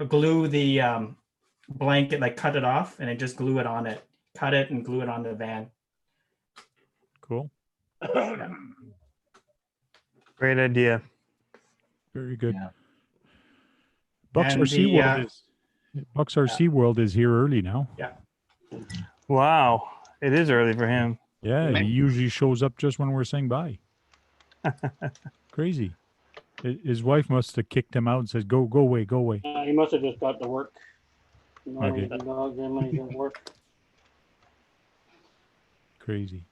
glue the blanket, like cut it off, and I just glue it on it. Cut it and glue it on the van. Cool. Yeah. Great idea. Very good. Yeah. Bucks RC World is here early now. Yeah. Wow, it is early for him. Yeah, he usually shows up just when we're saying bye. Crazy. His wife must have kicked him out and says, "Go away, go away." He must have just got to work. You know, Okay. the dog then when he's at work. Crazy.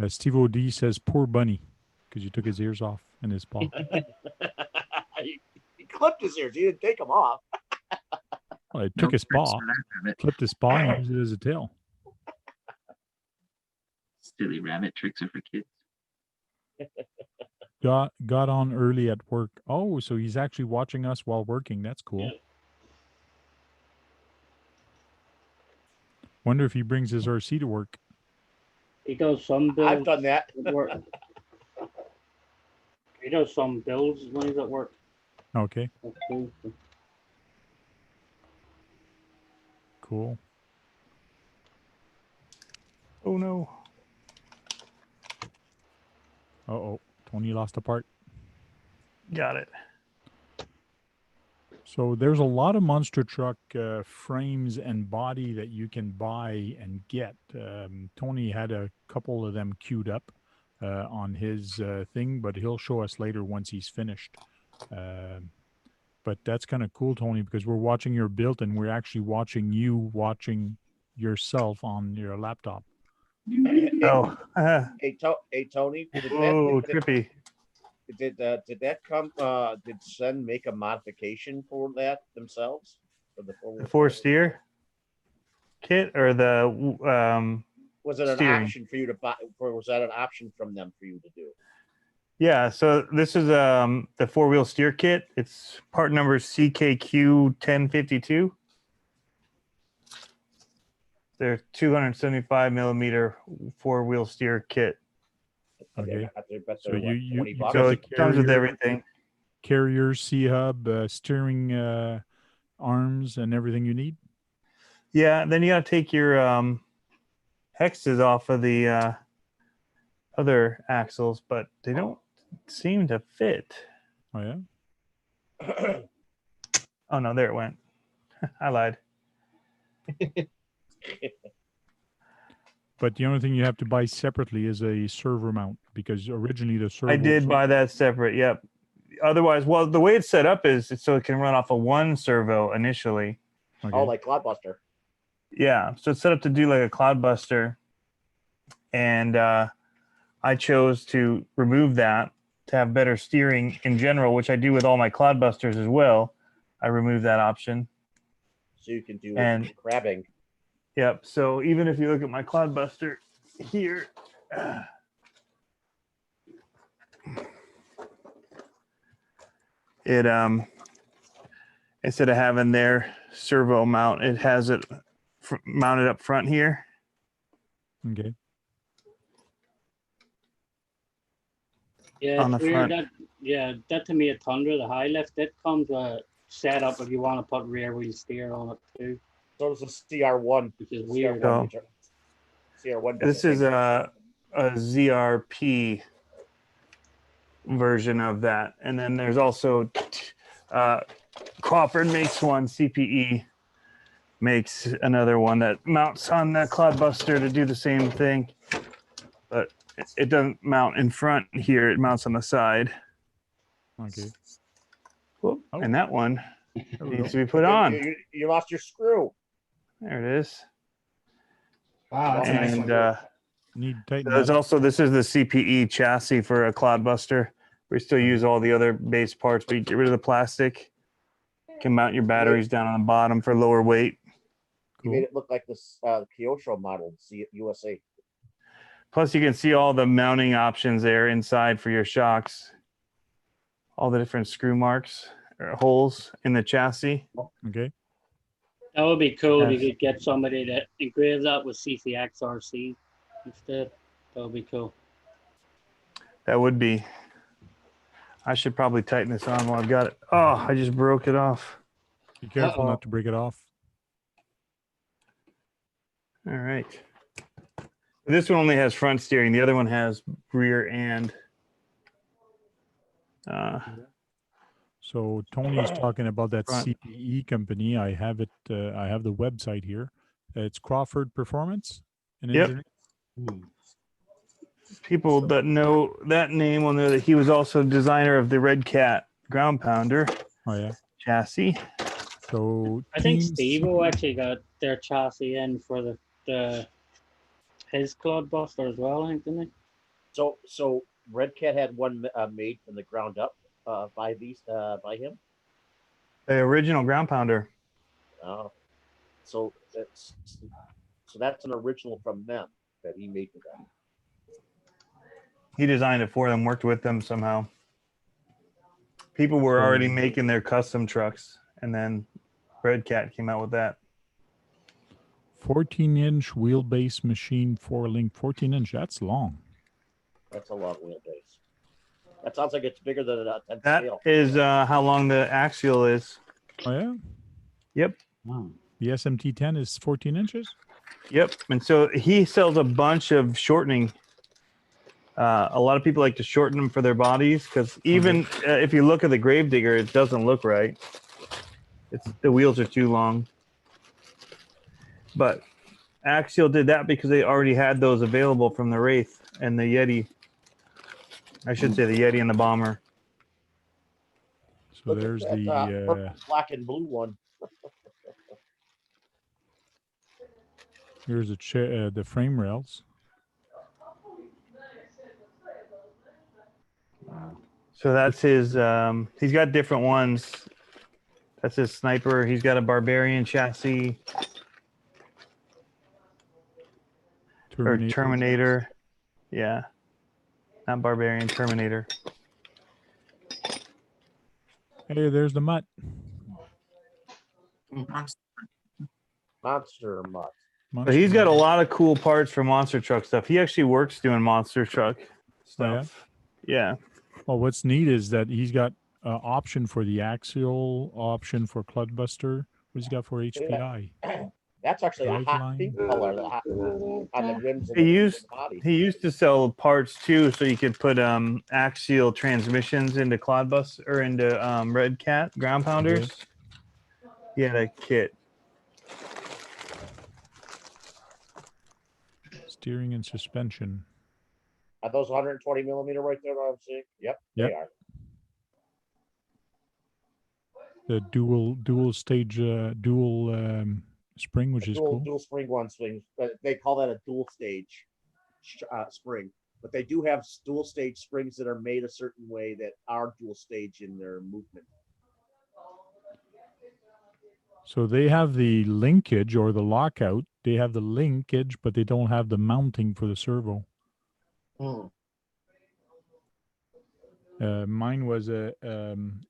Steve O.D. says, "Poor bunny," because you took his ears off and his paw. He clipped his ears. He didn't take them off. Well, it took his paw, clipped his paw, and used it as a tail. Silly rabbit tricks are for kids. Got on early at work. Oh, so he's actually watching us while working. That's cool. Yeah. Wonder if he brings his RC to work. He does some builds. I've done that. At work. He does some builds when he's at work. Okay, That's cool. cool. Oh no. Uh-oh, Tony lost a part. Got it. So there's a lot of monster truck frames and body that you can buy and get. Tony had a couple of them queued up on his thing, but he'll show us later once he's finished. But that's kind of cool, Tony, because we're watching your build and we're actually watching you watching yourself on your laptop. Oh. Hey, Tony. Whoa, trippy. Did that come? Did Sen make a modification for that themselves? For The 4-steer kit or the was it an steering? option for you to buy? Or was that an option from them for you to do? Yeah, so this is the 4-wheel steer kit. It's part number CKQ 1052. They're 275 millimeter 4-wheel steer kit. Okay. So So you bucks? So got it the comes with carrier- everything. Carrier, C-hub, steering arms, and everything you need. Yeah, then you got to take your hexes off of the other axles, but they don't seem to fit. Oh yeah. Oh no, there it went. I lied. But the only thing you have to buy separately is a servo mount because originally the servo. I did buy that separate. Yep. Otherwise, well, the way it's set up is so it can run off of one servo initially. Okay. Oh, like Cloudbuster. Yeah, so it's set up to do like a Cloudbuster, and I chose to remove that to have better steering in general, which I do with all my Cloudbusters as well. I remove that option. So you can do And- crabbing. Yep. So even if you look at my Cloudbuster here, it instead of having their servo mount, it has it mounted up front here. Okay. Yeah, On it's the weird. front. That Tamaya Tundra, the high lift, that comes set up if you want to put rear wheel steer on it too, So does the CR1. which is weird. So- CR1. This is a ZRP version of that, and then there's also Crawford makes one. CPE makes another one that mounts on that Cloudbuster to do the same thing, but it doesn't mount in front here. It mounts on the side. Okay. Whoop, Oh. and that one There we needs go. to be put on. You lost your screw. There it is. Wow, that's a nice And one. Need to tighten there's that. also, this is the CPE chassis for a Cloudbuster. We still use all the other base parts, but you get rid of the plastic. You can mount your batteries down on the bottom for lower weight. You made it look like this Kyosho model USA. Plus, you can see all the mounting options there inside for your shocks. All the different screw marks or holes in the chassis. Okay. That would be cool if Yes. you could get somebody that engraves that with CCX RC instead. That would be cool. That would be. I should probably tighten this on while I've got it. Oh, I just broke it off. Be careful Uh-oh. not to break it off. All right. This one only has front steering. The other one has rear and. So Tony's talking about that Front. CPE company. I have it. I have the website here. It's Crawford Performance. Yep. People that know that name will know that he was also designer of the Redcat ground pounder Oh yeah. chassis. So I think teams- Steve-O actually got their chassis in for his Clodbuster as well, I think, didn't he? So Redcat had one made from the ground up by him. The original ground pounder. Oh, so that's an original from them that he made for them. He designed it for them, worked with them somehow. People were already making their custom trucks, and then Redcat came out with that. 14-inch wheelbase machine 4-link. 14-inch. That's long. That's a long wheelbase. That sounds like it's bigger than a 10 That scale. is how long the axial is. Oh yeah. Yep. Wow. The SMT10 is 14 inches. Yep. And so he sells a bunch of shortening. A lot of people like to shorten them for their bodies because even if you look at the Gravedigger, it doesn't look right. The wheels are too long. But Axial did that because they already had those available from the Wraith and the Yeti. I should say the Yeti and the Bomber. So there's the purple, black and blue one. here's the frame rails. So that's his. He's got different ones. That's his Sniper. He's got a Barbarian chassis. Or Terminator. Yeah. Not Barbarian, Terminator. Hey, there's the mutt. Monster mutt. But he's got a lot of cool parts for monster truck stuff. He actually works doing monster truck stuff. Yeah. Well, what's neat is that he's got option for the axial, option for Clodbuster. What's he got for HPI? That's actually a hot Driveline. pink color on the rims. And He the body. used to sell parts too, so you could put axial transmissions into Clodbus or into Redcat ground pounders. He had a kit. Steering and suspension. Are those 120 millimeter right there? That I'm seeing. Yep, Yep. they are. The dual stage spring, which is cool. Dual spring one swings, but they call that a dual stage spring. But they do have dual stage springs that are made a certain way that are dual stage in their movement. So they have the linkage or the lockout. They have the linkage, but they don't have the mounting for the servo. Mine was a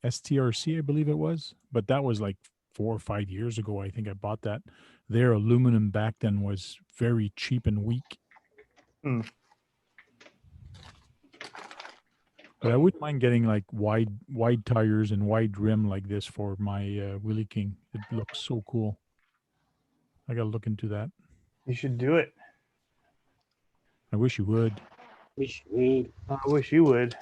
STRC, I believe it was, but that was like 4 or 5 years ago. I think I bought that. Their aluminum back then was very cheap and weak. But I wouldn't mind getting like wide tires and wide rim like this for my Wheelie King. It looks so cool. I gotta look into that. You should do it. I wish you would. I wish you would.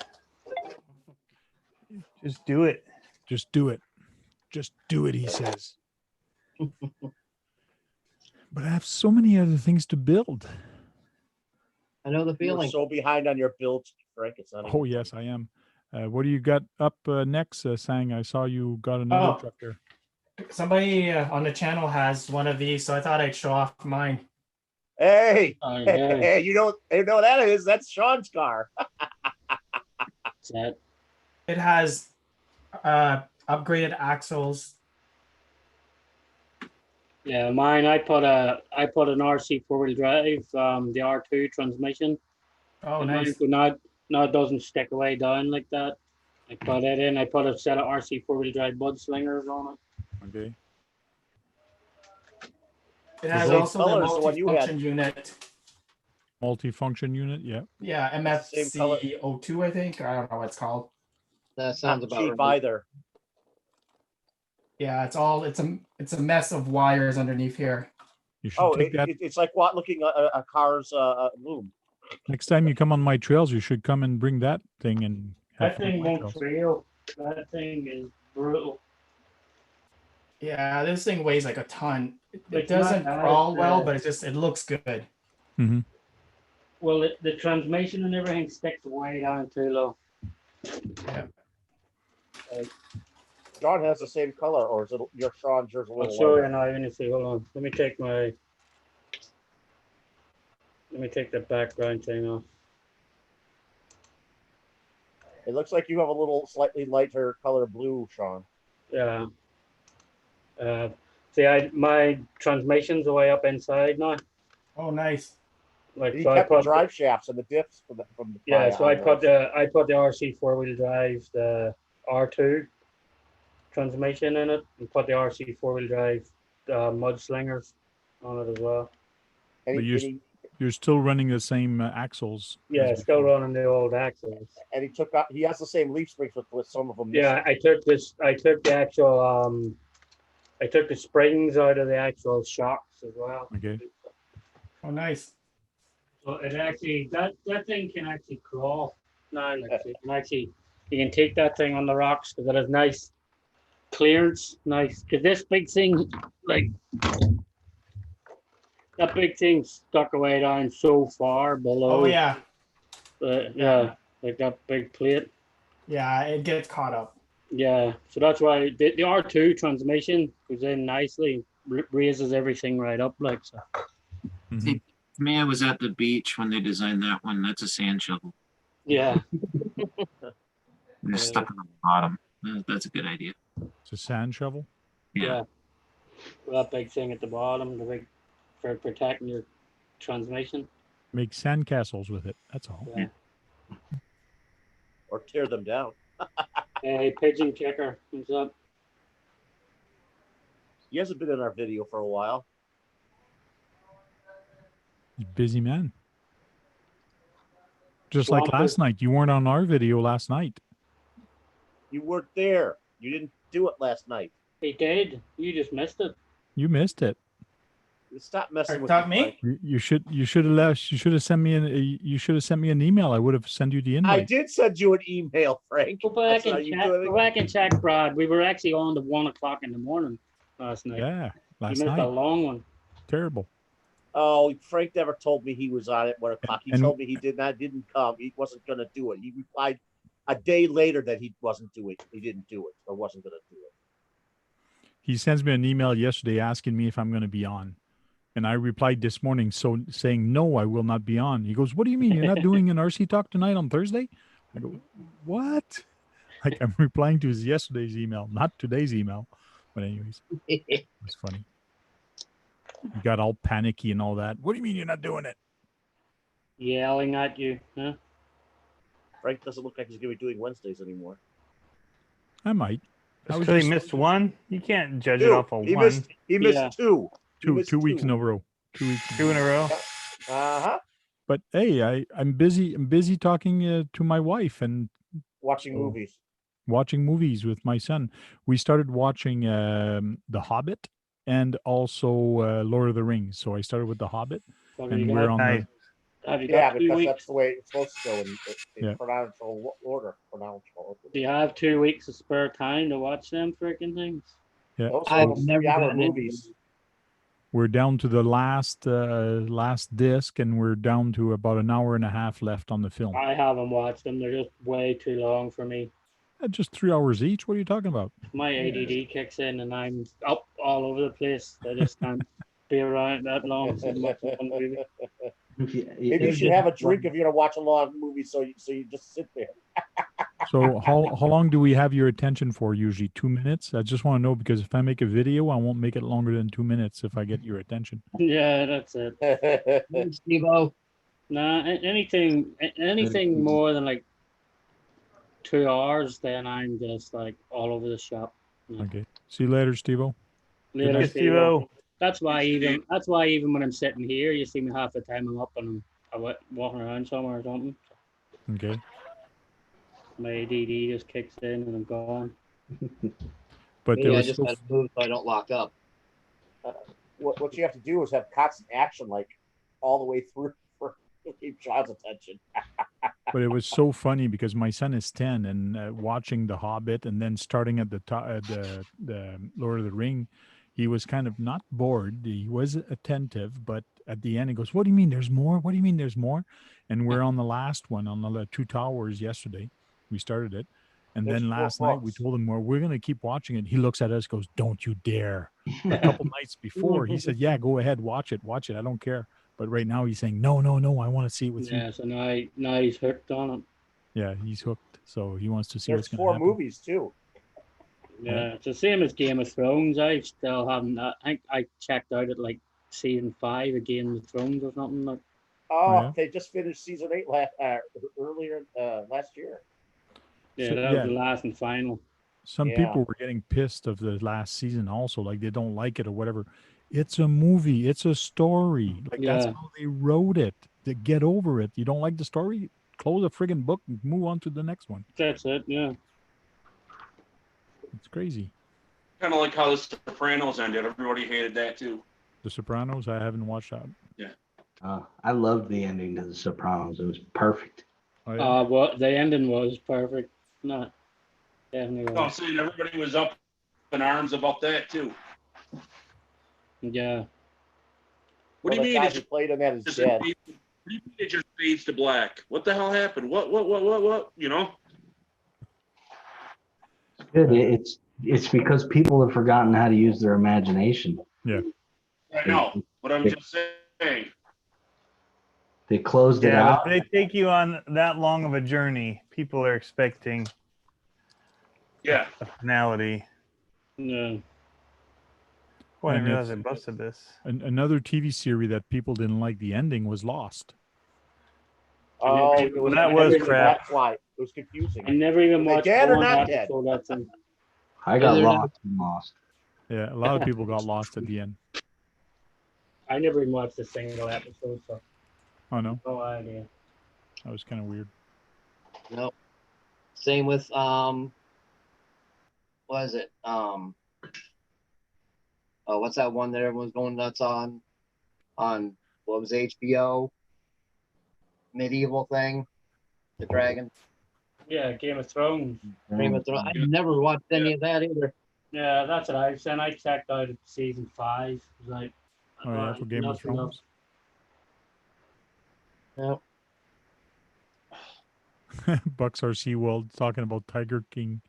Just do it. Just do it. Just do it, he says. But I have so many other things to build. I know the You're feeling. so behind on your builds, Frank. It's not. Oh, yes, I am. What do you got up next, Sang? I saw you got another truck there. Somebody on the channel has one of these, so I thought I'd show off mine. Hey, hey, you know what that is? That's Sean's car. It has upgraded axles. Yeah, mine. I put an RC 4-wheel drive, the R2 transmission. Oh, and nice. Now it doesn't stick away down like that. I put it in. I put a set of RC 4-wheel drive bud slingers on it. Okay. It has also the multi-function unit. Multi-function unit, yeah. Yeah, MFC02, I think. I don't know what it's called. That sounds about cheap right. either. Yeah, it's a mess of wires underneath here. You should take that. It's like looking at a car's loom. Next time you come on my trails, you should come and bring that thing and have That fun on thing my won't trails. trail. That thing is brutal. Yeah, this thing weighs like a ton. It It's doesn't not crawl nice, well, but it looks good. Mm-hmm. Well, the transmission and everything sticks way down too low. Yeah. John has the same color, or is it your Sean's yours a I'll little show you lighter? now. Let me see. Hold on. Let me take the background thing off. It looks like you have a little slightly lighter color blue, Sean. Yeah. See, my transmission's way up inside now. Oh, nice. Like He so, kept the drive shafts and the diffs from the yeah. Tamaya So I put onwards. the RC 4-wheel drive, the R2 transmission in it, and put the RC 4-wheel drive mudslingers on it as well. But you're still running the same axles. Yeah, still running the old axles. And he has the same leaf springs with some of them. Yeah, I took the actual I took the springs out of the actual shocks as well. Okay. Oh, nice. So it actually that thing can actually crawl. No, you can take that thing on the rocks because it has nice clearance, nice. Because this big thing, like that big thing stuck away down so far below. Oh, yeah. Yeah, like that big plate. Yeah, it gets caught up. Yeah, so that's why the R2 transmission goes in nicely, raises everything right up like so. See, Tamaya was at the beach when they designed that one. That's a sand shovel. Yeah. They're stuck on the bottom. That's a good idea. It's a sand shovel? Yeah. That big thing at the bottom, the big for protecting your transmission. Make sandcastles with it. That's all. Yeah. Or tear them down. Hey, pigeon kicker, what's up? He hasn't been in our video for a while. Busy man. Just like last night. You weren't on our video last night. You weren't there. You didn't do it last night. He did. You just missed it. You missed it. Stop messing with me. You should have sent me an email. I would have sent you the invite. I did send you an email, Frank. Go back and check, Brad. We were actually on to 1 o'clock in the morning last night. Yeah, last you missed night. a long one. Terrible. Oh, Frank never told me he was on at 1 o'clock. He told me he didn't come. He wasn't going to do it. He replied a day later that he wasn't doing it. He didn't do it or wasn't going to do it. He sends me an email yesterday asking me if I'm going to be on. And I replied this morning saying, no, I will not be on. He goes, what do you mean? You're not doing an RC talk tonight on Thursday? I go, what? Like I'm replying to his yesterday's email, not today's email. But anyways, it was funny. He got all panicky and all that. What do you mean you're not doing it? Yelling at you, huh? Frank doesn't look like he's going to be doing Wednesdays anymore. I might. Because he missed one? You can't judge it off of one. He missed two. Two weeks in a row. 2 weeks. Two in a row. Uh-huh. But hey, I'm busy. I'm busy talking to my wife and watching movies. Watching movies with my son. We started watching The Hobbit and also Lord of the Rings. So I started with The Hobbit, and we're on the. Yeah, because that's the way it's supposed to go in chronological order. Do you have 2 weeks of spare time to watch them freaking things? Yeah, I've never gotten movies. We're down to the last disc, and we're down to about an hour and a half left on the film. I haven't watched them. They're just way too long for me. Just 3 hours each. What are you talking about? My ADD kicks in, and I'm up all over the place. I just can't be around that long. Maybe you should have a drink if you're gonna watch a long movie, so you just sit there. So how long do we have your attention for usually? 2 minutes? I just want to know, because if I make a video, I won't make it longer than 2 minutes if I get your attention. Yeah, that's it. Steve-O. Nah, anything more than like 2 hours, then I'm just like all over the shop. Yeah. Okay. See you later, Steve-O. Later, Steve-O. That's why even when I'm sitting here, you see me half the time I'm up and I'm walking around somewhere or something. Okay. My ADD just kicks in and I'm gone. But I just gotta move so I don't lock up. What you have to do is have constant action, like all the way through for keep child's attention. But it was so funny because my son is 10 and watching The Hobbit and then starting at the Lord of the Ring, he was kind of not bored. He was attentive, but at the end, he goes, "What do you mean there's more? What do you mean there's more?" And we're on the last one on the Two Towers yesterday. We started it. And There's then 4 last night we books. told him, well, we're going to keep watching it. He looks at us, goes, "Don't you dare." A couple nights before, he said, "Yeah, go ahead, watch it. I don't care." But right now he's saying, no, I want to see it with you. Yeah, so now he's hooked on it. Yeah, he's hooked. So he wants to see There's what's going to 4 happen. movies too. Yeah, it's the same as Game of Thrones. I still haven't. I think I checked out at like season 5 of Game of Thrones or something. Like, Oh, yeah? they just finished season 8 earlier last year. yeah, So, that was the last and final. Some Yeah. people were getting pissed of the last season also, like they don't like it or whatever. It's a movie. It's a story. Like that's Yeah. how they wrote it. To get over it. You don't like the story? Close the friggin' book and move on to the next one. That's it. Yeah. It's crazy. Kind of like how The Sopranos ended. Everybody hated that too. The Sopranos, I haven't watched that. I loved the ending to The Sopranos. It was perfect. Oh, yeah. What the ending was perfect. Not definitely No, I'm was. saying everybody was up in arms about that too. Yeah. What do you the mean? guy It who just, played in that is just dead. what do you mean it just fades to black? What the hell happened? What? You know? Good. It's because people have forgotten how to use their imagination. Yeah. I know, but I'm just saying. They closed it Yeah, out. but they take you on that long of a journey. People are expecting Yeah. a finality. Yeah. Oh, I didn't And realize I it's- busted this. Another TV series that people didn't like the ending was Lost. Oh, I it was, That was crap. That's why it was confusing. I never even Were they watched dead or one not dead? episode. That's in. I got Either that- lost and lost. Yeah, a lot of people got lost at the end. I never even watched a single episode, so Oh no, no idea. that was kind of weird. Nope. Same with what is it? Oh, what's that one that everyone's going nuts on? On what was HBO? Medieval thing, the dragon. Yeah, Game of Thrones. Game of Thrones. I never watched any of that either. Yeah, that's what I said. I checked out at season 5. It was like, Oh yeah, for Game of nothing Thrones. Yep. Bucks RC World talking about Tiger King.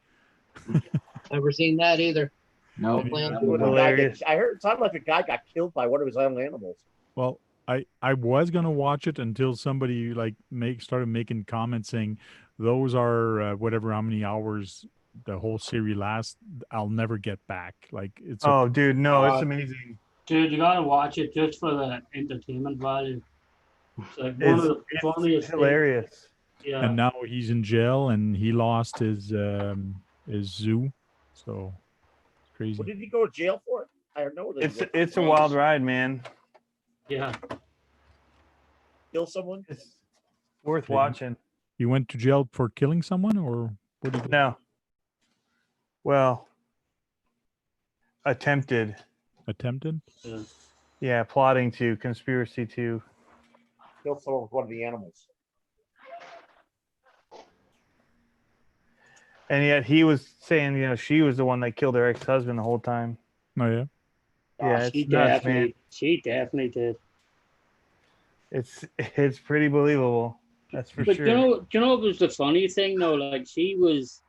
Never seen that either. No. No plan That's to. when the guy Hilarious. I heard it sounded like a guy got killed by one of his own animals. Well, I was gonna watch it until somebody like started making comments saying those are whatever how many hours the whole series lasts. I'll never get back. Like it's Oh, dude, no, it's Uh, amazing. Dude, you gotta watch it just for the entertainment value. It's like one It's, of the funniest it's hilarious. things. Yeah. and now he's in jail and he lost his zoo, so it's crazy. What did he go to jail for? I don't know. It's a wild ride, man. Yeah. Kill someone. It's worth Yeah. watching. You went to jail for killing someone, or what did you No. Well, attempted. attempted? Yeah, plotting to, conspiracy to. Kill someone with one of the animals. And yet he was saying, she was the one that killed her ex-husband the whole time. Oh yeah. Yeah, she it's nuts, man. definitely did. It's pretty believable. That's for But sure. do you know what was the funny thing though? Like she was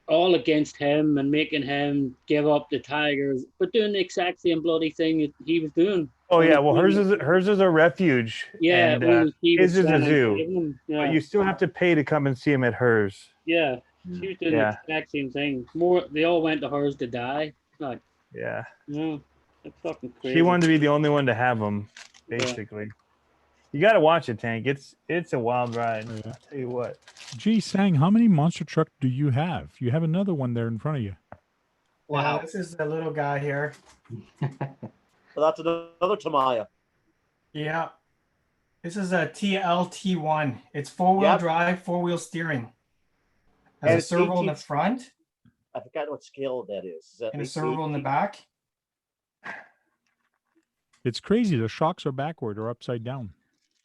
all against him and making him give up the tigers, but doing the exact same bloody thing that he was doing. Oh yeah, well hers is a refuge. Yeah, and, when he was his is a trying to zoo. give him- yeah, But you still have to pay to come and see him at hers. yeah. She was doing Yeah. the exact same thing. They all went to hers to die. Like, Yeah. no, that's fucking crazy. She wanted to be the only one to have them, basically. You got to watch it, Tank. It's a wild ride. Yeah. I'll tell you what. Gee, Sang, how many monster truck do you have? You have another one there in front of you. Wow. This is the little guy here. So that's another Tamaya. Yeah. This is a TLT1. It's four-wheel Yep. drive, four-wheel steering. And Has a it's servo in the 18 front I forgot what scale that is. Is that and a 18? servo in the back. It's crazy. The shocks are backward or upside down.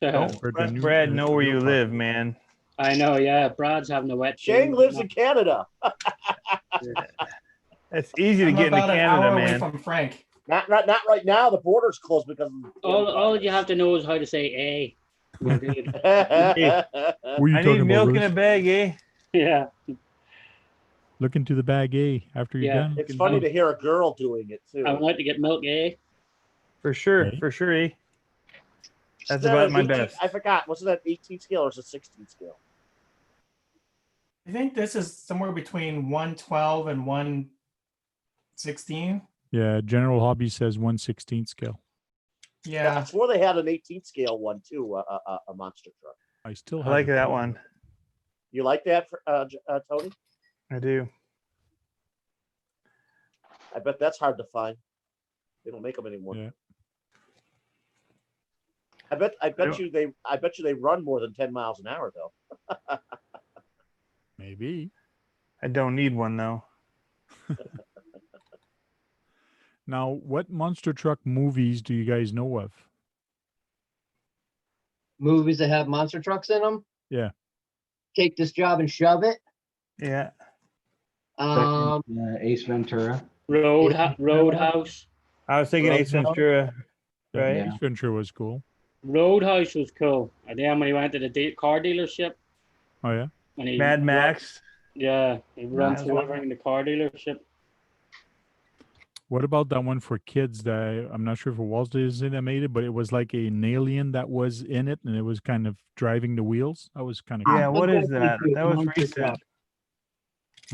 Compared to new- Brad, know where you live, man. I know, yeah. Brad's having a wet Shane dream. lives in Canada. It's easy to I'm get into about an Canada, hour away man. from Frank. Not right now. The border's closed because of the All you have to know is how to say A. You're good. What are you I talking need about, milk in Bruce? a bag, eh? Yeah. Look into the bag, eh? After you're Yeah. done. It's funny to hear a girl doing it too. I would like to get milk A. For sure, Okay. for sure, eh? That's Is that about an my 18 best. I forgot. Was it an 18 scale or is it a 16 scale? I think this is somewhere between 112 and 116. Yeah, General Hobby says 1/16 scale. Yeah. I swore they had an 18 scale one too, a monster truck. I still I have like it. that one. You like that, Tony? I do. I bet that's hard to find. They don't make them anymore. Yeah. I bet you they run more than 10 miles an hour though. Maybe. I don't need one though. Now, what monster truck movies do you guys know of? Movies that have monster trucks in them. Yeah. Take This Job and Shove It. Yeah. Ace Ventura. Roadhouse. I was thinking Ace Roadhouse. Ventura. Yeah, Right. Ace Ventura was cool. Roadhouse was cool. And then when he went to the car dealership, Oh yeah. and he Mad Max. Yeah, he runs Nice. through everything in the car dealership. What about that one for kids that I'm not sure if it was Disney that made it, but it was like an alien that was in it and it was kind of driving the wheels. That was kind of Yeah, cool. what is that? Monster That was truck. recent. Sounds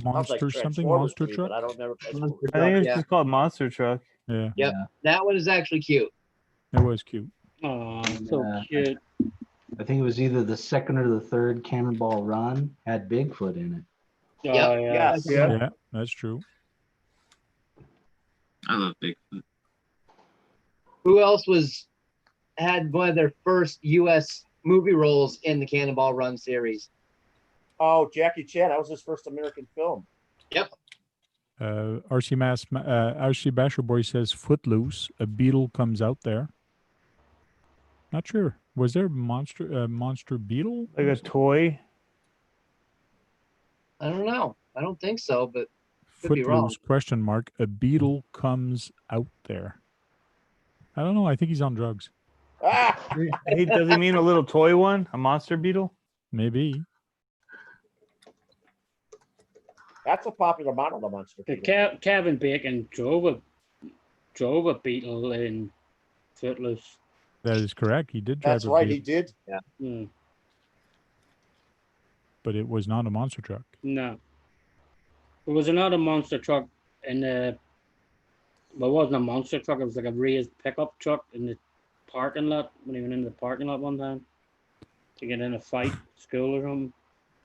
like Monster something, Transformers monster to me, truck. but I don't never. Monster I think it was yeah. just called Monster Truck. Yeah, Yep. That one is actually cute. it was cute. Oh, so Yeah. cute. I think it was either the second or the third Cannonball Run had Bigfoot in it. Oh, Yep. yeah. Yes. Yeah. Yeah, that's true. I love Bigfoot. Who else had one of their first U.S. movie roles in the Cannonball Run series? Oh, Jackie Chan. That was his first American film. RC Basher Boy says Footloose. A beetle comes out there. Not sure. Was there monster beetle? Like a toy. I don't know. I don't think so, but could be wrong. Footloose question mark. A beetle comes out there. I don't know. I think he's on drugs. Ah, Does he mean a little toy one? A monster beetle? Maybe. that's a popular model of monster. The Beetle. Kevin Bacon drove a beetle in Footloose. That is correct. He did drive That's a right. beetle, He did. Hmm. but it was not a monster truck. No. There was another monster truck in the. Well, it wasn't a monster truck. It was like a raised pickup truck in the parking lot when he went into the parking lot one time to get in a fight, school or something.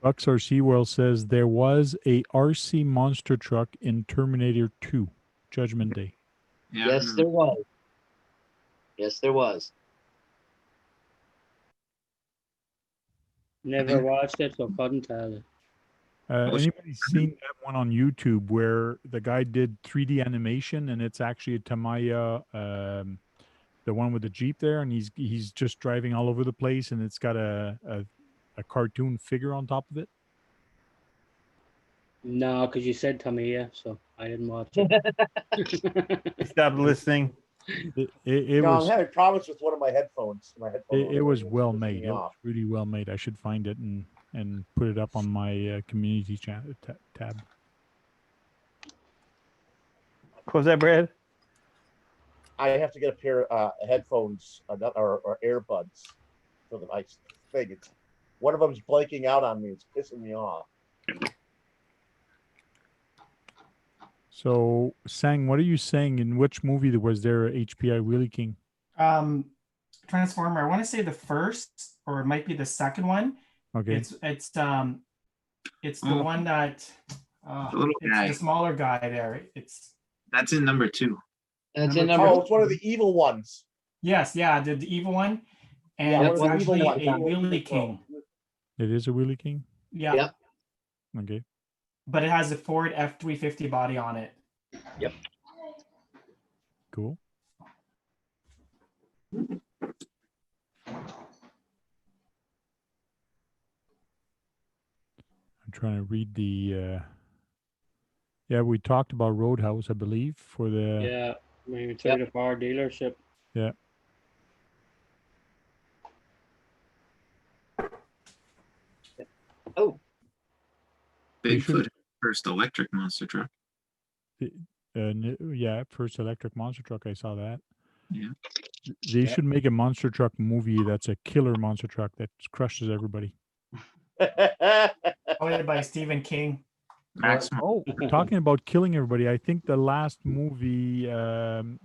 Bucks or SeaWorld says there was a RC monster truck in Terminator 2, Judgment Day. Yeah. Yes, there was. Yes, there was. Never watched it, so couldn't tell you. Anybody seen that one on YouTube where the guy did 3D animation and it's actually a Tamaya, the one with the Jeep there, and he's just driving all over the place and it's got a cartoon figure on top of it? No, because you said Tamaya, so I didn't watch it. Stop listening. It No, was I'm having problems with one of my headphones. it was well It's made. pissing me It was off. really well made. I should find it and put it up on my community tab. What was that, Brad? I have to get a pair of headphones or earbuds for the nice thing. It's one of them's blanking out on me. It's pissing me off. So, Sang, what are you saying? In which movie was there a HPI Wheelie King? Transformer. I want to say the first, or it might be the second one. Okay. It's the one that The little it's guy. the smaller guy there. It's That's in number 2. That's in Number number. Oh, it's one of the evil ones. yes, yeah, the evil one, and Yeah, it's one of the evil actually a ones. Wheelie King. It is a Wheelie King? Yeah, Yep. Okay. but it has a Ford F-350 body on it. Cool. I'm trying to read the yeah, we talked about Roadhouse, I believe, for the Yeah. Maybe to the car dealership. Yeah. Oh, They should- Bigfoot first electric monster truck. Yeah, first electric monster truck. I saw that. Yeah. They Yeah. should make a monster truck movie that's a killer monster truck that crushes everybody. Played by Stephen King. Maximum. Oh, talking about killing everybody, I think the last movie, the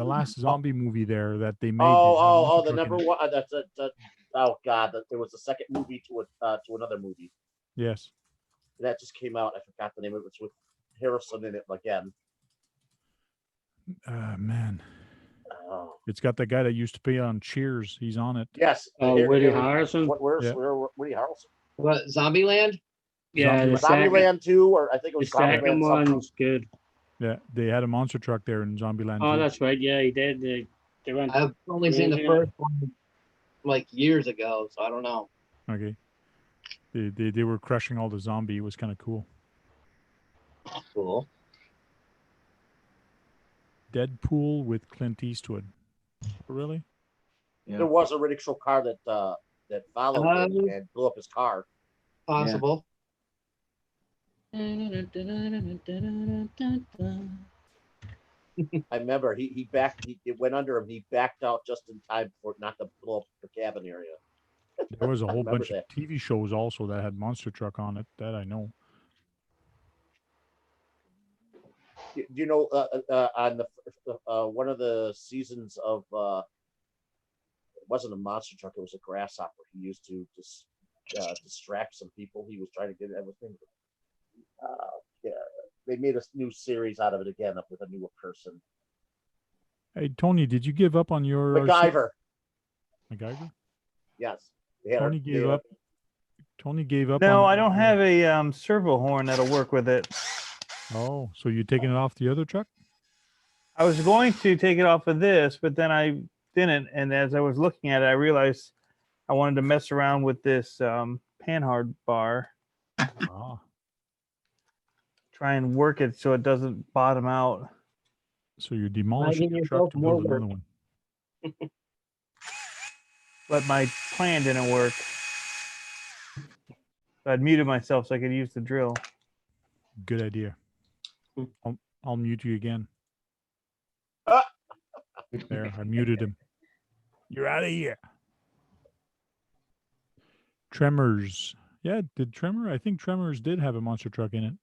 last zombie movie there that they made. they had a Oh, monster the truck in number it. one. Oh God, there was a second movie to another movie Yes. that just came out. I forgot the name of it. It's with Harrison in it again. Man, Oh. it's got the guy that used to be on Cheers. He's on it. Yes. Woody Harrelson. Where's Yeah. Woody Harrelson? what, Zombieland? Yeah, the second, Zombieland 2, or I think it the was second Zombieland something. one's good. Yeah, they had a monster truck there in Zombieland. Oh, too. that's right. Yeah, he did. They went. I've only seen the crazy. first one like years ago, so I don't know. Okay. They were crushing all the zombie. It was kind of cool. Cool. Deadpool with Clint Eastwood. Really? Yeah. There was a rickshaw car that followed him and blew up his car. Possible. I remember it went under him. He backed out just in time for it not to blow up the cabin area. There was a whole remember bunch of TV shows also that had monster truck on it. That I know. You know, on the one of the seasons of it wasn't a monster truck; it was a grasshopper. He used to just distract some people. He was trying to get everything. Yeah, they made a new series out of it again, with a newer person. Hey Tony, did you give up on your MacGyver? MacGyver? Yes. Tony gave up. Tony gave up. No, on I don't have a servo horn that'll work with it. Oh, so you're taking it off the other truck? I was going to take it off of this, but then I didn't. And as I was looking at it, I realized I wanted to mess around with this panhard bar. Ah. Try and work it so it doesn't bottom out. So you're demolishing your truck to build another one. But my plan didn't work. So I'd muted myself so I could use the drill. Good idea. I'll mute you again. There, I muted him. You're out of here. Tremors. Yeah, I think Tremors did have a monster truck in it.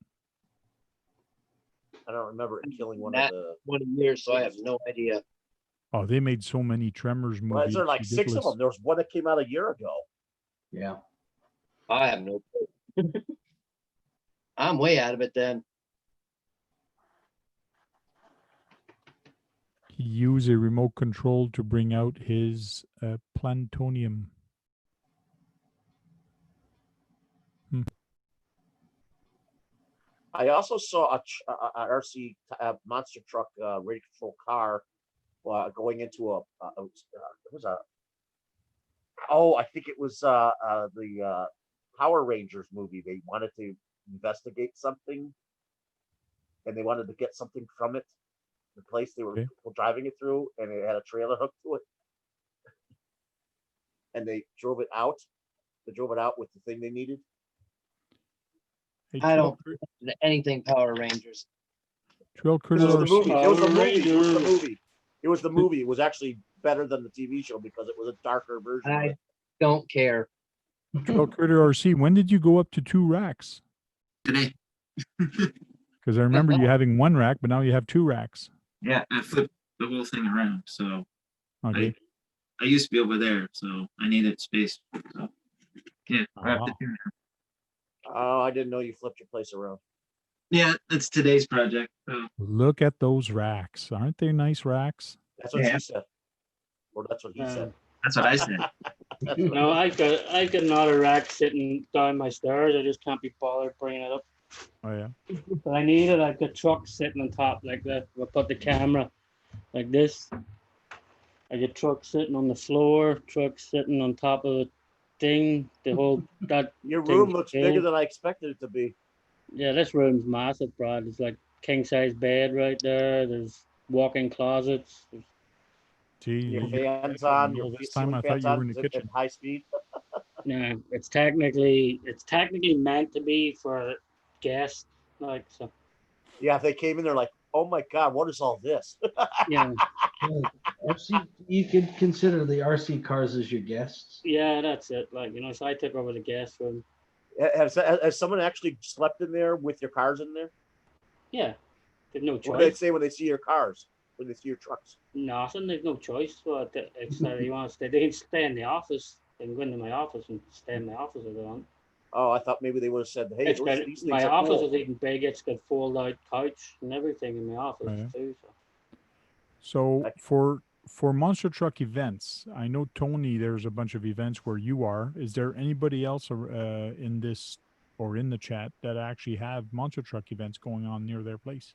I don't remember it killing one That of the. 20 years, so I have no idea. Oh, they made so many Tremors movies. Well, is there like it's 6 of ridiculous. them? There was one that came out a year ago. Yeah. I have no clue. I'm way out of it then. He used a remote control to bring out his plantonium. I also saw a RC monster truck radio control car going into it was a. Oh, I think it was the Power Rangers movie. They wanted to investigate something, and they wanted to get something from it, the place they were driving it through, and it had a trailer hooked to it, and they drove it out. They drove it out with the thing they needed. Hey, I don't anything Power Rangers. Trail It Critter. was the movie. It was the Power movie. It was the Rangers. movie. It was the movie. It was actually better than the TV show because it was a darker version of I it. don't care. Trail Critter RC. When did you go up to 2 racks? Today. Because I remember you having 1 rack, but now you have 2 racks. Yeah, I flipped the whole thing around. So Okay. I used to be over there, so I needed space. So yeah, Oh, I have wow. to do now. Oh, I didn't know you flipped your place around. Yeah, that's today's project. So Look at those racks. Aren't they nice racks? That's what Yeah. she said, or that's what he said. that's what I said. No, I got another rack sitting down my stairs. I just can't be bothered bringing it up. Oh, yeah. But I need it. I've got trucks sitting on top like that. I put the camera like this. I get trucks sitting on the floor, trucks sitting on top of the thing. The whole that Your thing room looks filled. bigger than I expected it to be. Yeah, this room's massive, Brad. It's like king size bed right there. There's walk-in closets. Gee, Your you're fans ahead of on, me. your All this time ceiling I thought fans you were on in the at kitchen. high speed. No, it's technically meant to be for guests, like so. Yeah, if they came in, they're like, "Oh my god, what is all this?" Yeah, Well, RC, you could consider the RC cars as your guests. yeah, that's it. Like so I took over the guest room. Has someone actually slept in there with your cars in there? Yeah, there's no What do they choice. say when they see your cars? When they see your trucks? Nothing. There's no choice. But it's you want to stay. They can stay in the office. They can go into my office and stay in my office if they want. Oh, I thought maybe they would have said, "Hey, It's got, these my things are office cool." is even big. It's got fold-out couch and everything in my office Oh, yeah. too. So. So for monster truck events, I know Tony. There's a bunch of events where you are. Is there anybody else in this or in the chat that actually have monster truck events going on near their place?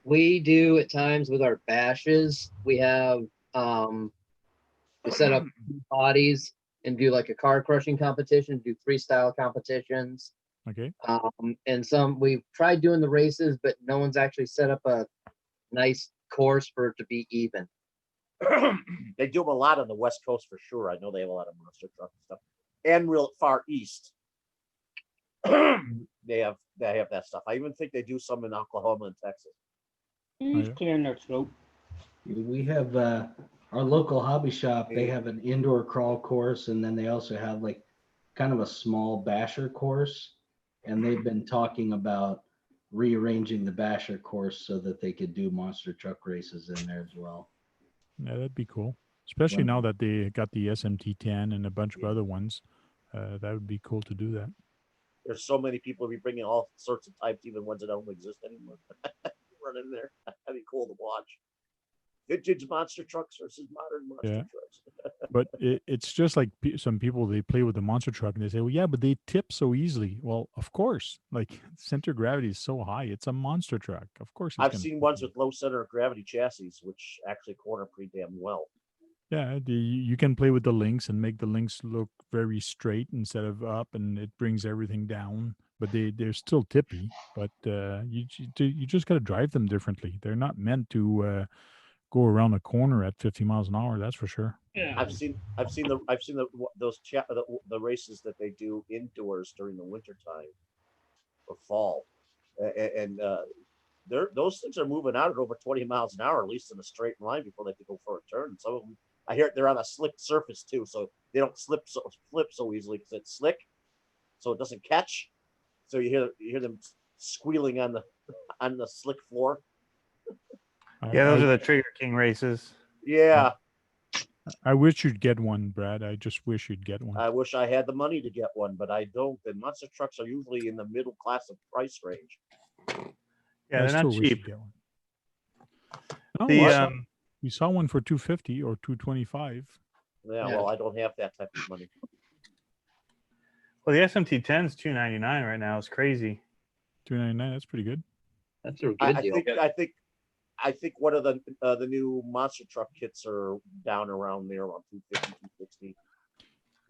We do at times with our bashes. We have we set up bodies and do like a car crushing competition, do freestyle competitions. Okay. And we've tried doing the races, but no one's actually set up a nice course for it to be even. They do them a lot on the West Coast for sure. I know they have a lot of monster truck stuff, and real far east. they have that stuff. I even think they do some in Oklahoma and Texas. He's yeah. clearing their throat. We have our local hobby shop. They have an indoor crawl course, and then they also have like kind of a small basher course. And they've been talking about rearranging the basher course so that they could do monster truck races in there as well. Yeah, that'd be cool. Especially Well- now that they got the SMT10 and a bunch of other ones. That would be cool to do that. There's so many people be bringing all sorts of types, even ones that don't exist anymore. Run in there. That'd be cool to watch. Vintage monster trucks versus modern monster Yeah. trucks. But it's just like some people, they play with the monster truck and they say, well, yeah, but they tip so easily. Well, of course, like center of gravity is so high. It's a monster truck. Of course. I've seen ones with low center of gravity chassis, which actually corner pretty damn well. Yeah, you can play with the links and make the links look very straight instead of up, and it brings everything down. But they're still tippy. But you just got to drive them differently. They're not meant to go around a corner at 50 miles an hour. That's for sure. Yeah. I've seen the races that they do indoors during the winter time or fall, and those things are moving out at over 20 miles an hour, at least in a straight line before they can go for a turn. And some of them, I hear they're on a slick surface too, so they don't flip so easily because it's slick, so it doesn't catch. So you hear them squealing on the slick floor. Yeah, those are the Trigger King races. Yeah, I wish you'd get one, Brad. I just wish you'd get one. I wish I had the money to get one, but I don't. And monster trucks are usually in the middle class of price range. Yeah, I they're still not wish you'd cheap. get one. No, The we saw one for 250 or 225. Yeah, well, I don't have that type of money. well, the SMT10 is $299 right now. It's crazy. 299. That's pretty good. That's a good deal. I think one of the new monster truck kits are down around there around 250, 260.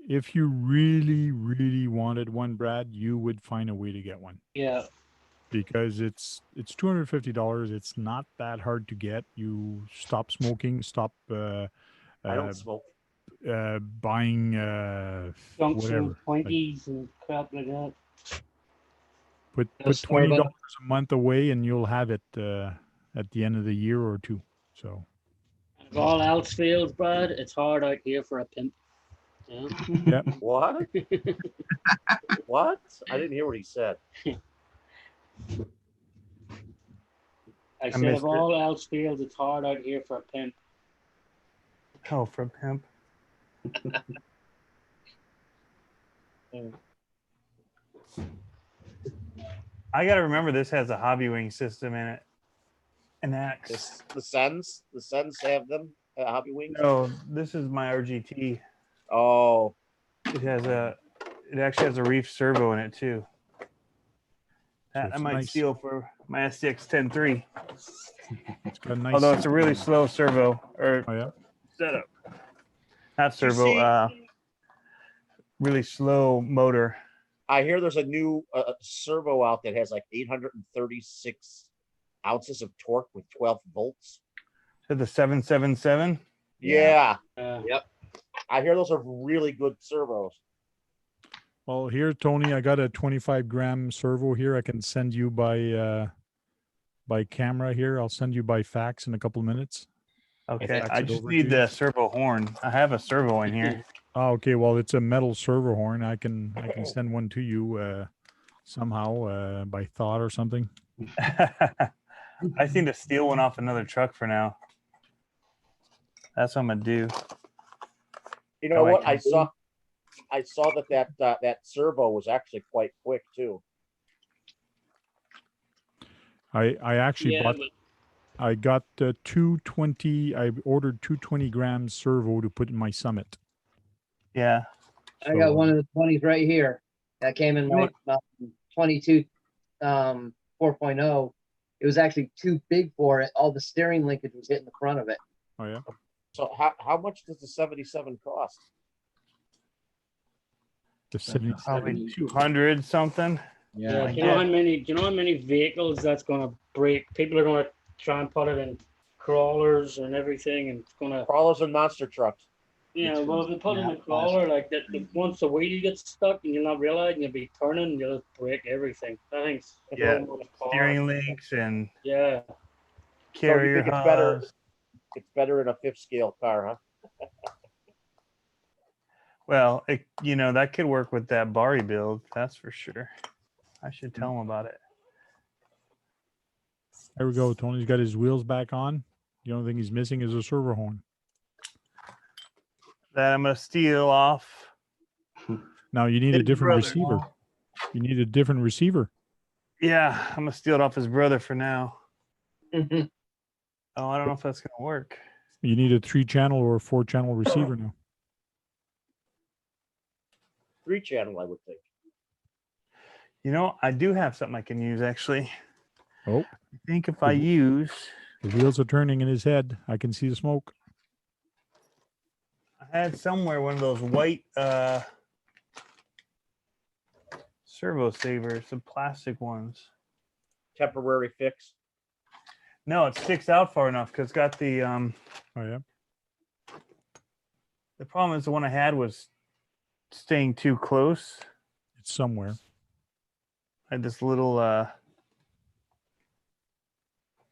If you really, really wanted one, Brad, you would find a way to get one. Yeah. Because it's $250. It's not that hard to get. You stop smoking, stop I don't smoke. Buying Junks whatever. and Twinkies and crap like that. Put Those $20 Starbucks. a month away, and you'll have it at the end of the year or two. So If all else fails, Brad, it's hard out here for a pimp. Yeah. yeah, What? What? I didn't hear what he said. I said missed if it. all else fails, it's hard out here for a pimp. Oh, for a pimp. I got to remember this has a hobby wing system in it. An axe. The Sens have them at Hobby Wings. No, this is my RGT. Oh, It actually has a reef servo in it too. That it's I might nice. steal for my STX 10.3. it's got a nice. Although it's a really slow servo or Oh yeah. setup. Not servo, really slow motor. I hear there's a new servo out that has like 836 ounces of torque with 12 volts. So the 777. Yeah. Yep. I hear those are really good servos. Well, here, Tony, I got a 25-gram servo here. I can send you by camera here. I'll send you by fax in a couple of minutes. Okay, fax I it just over need to you. the servo horn. I have a servo in here. Oh, okay. Well, it's a metal servo horn. I can send one to you somehow by thought or something. I just need to steal one off another truck for now. That's what I'm gonna do. You know Oh, what? I I saw that servo was actually quite quick too. I actually Yeah, bought. but I got 220. I ordered 220-gram servo to put in my Summit. Yeah. I got one of the 20s right here. That came in You my 22 4.0. It was actually too big for it. All the steering linkage was hitting the front of it. Oh yeah. So how much does the 77 cost? The Probably 77. 200 something. yeah, Yeah. do you know how many vehicles that's gonna break? People are gonna try and put it in crawlers and everything, and it's gonna. Crawlers and monster trucks. Yeah, well, if you put it in a Snap crawler plastic. like that, once the wheel gets stuck and you're not realizing, you'll be turning, you'll just break everything. That thing's Yeah, so much power. Steering links and Yeah. carrier think it's better- hubs. It's better in a fifth scale car, huh? Well, that could work with that Bari build. That's for sure. I should tell him about it. There we go. Tony's got his wheels back on. The only thing he's missing is a servo horn. That I'm gonna steal off. Now you need a His different brother. receiver. You need a different receiver. Yeah, I'm gonna steal it off his brother for now. Mhm. Oh, I don't know if that's gonna work. You need a 3-channel or a 4-channel receiver now. 3-channel, I would think. I do have something I can use actually. Oh, I think if I use, the wheels are turning in his head. I can see the smoke. I had somewhere one of those white servo savers, the plastic ones. Temporary fix. No, it sticks out far enough because it's got the Oh yeah. the problem is the one I had was staying too close. It's somewhere. I had this little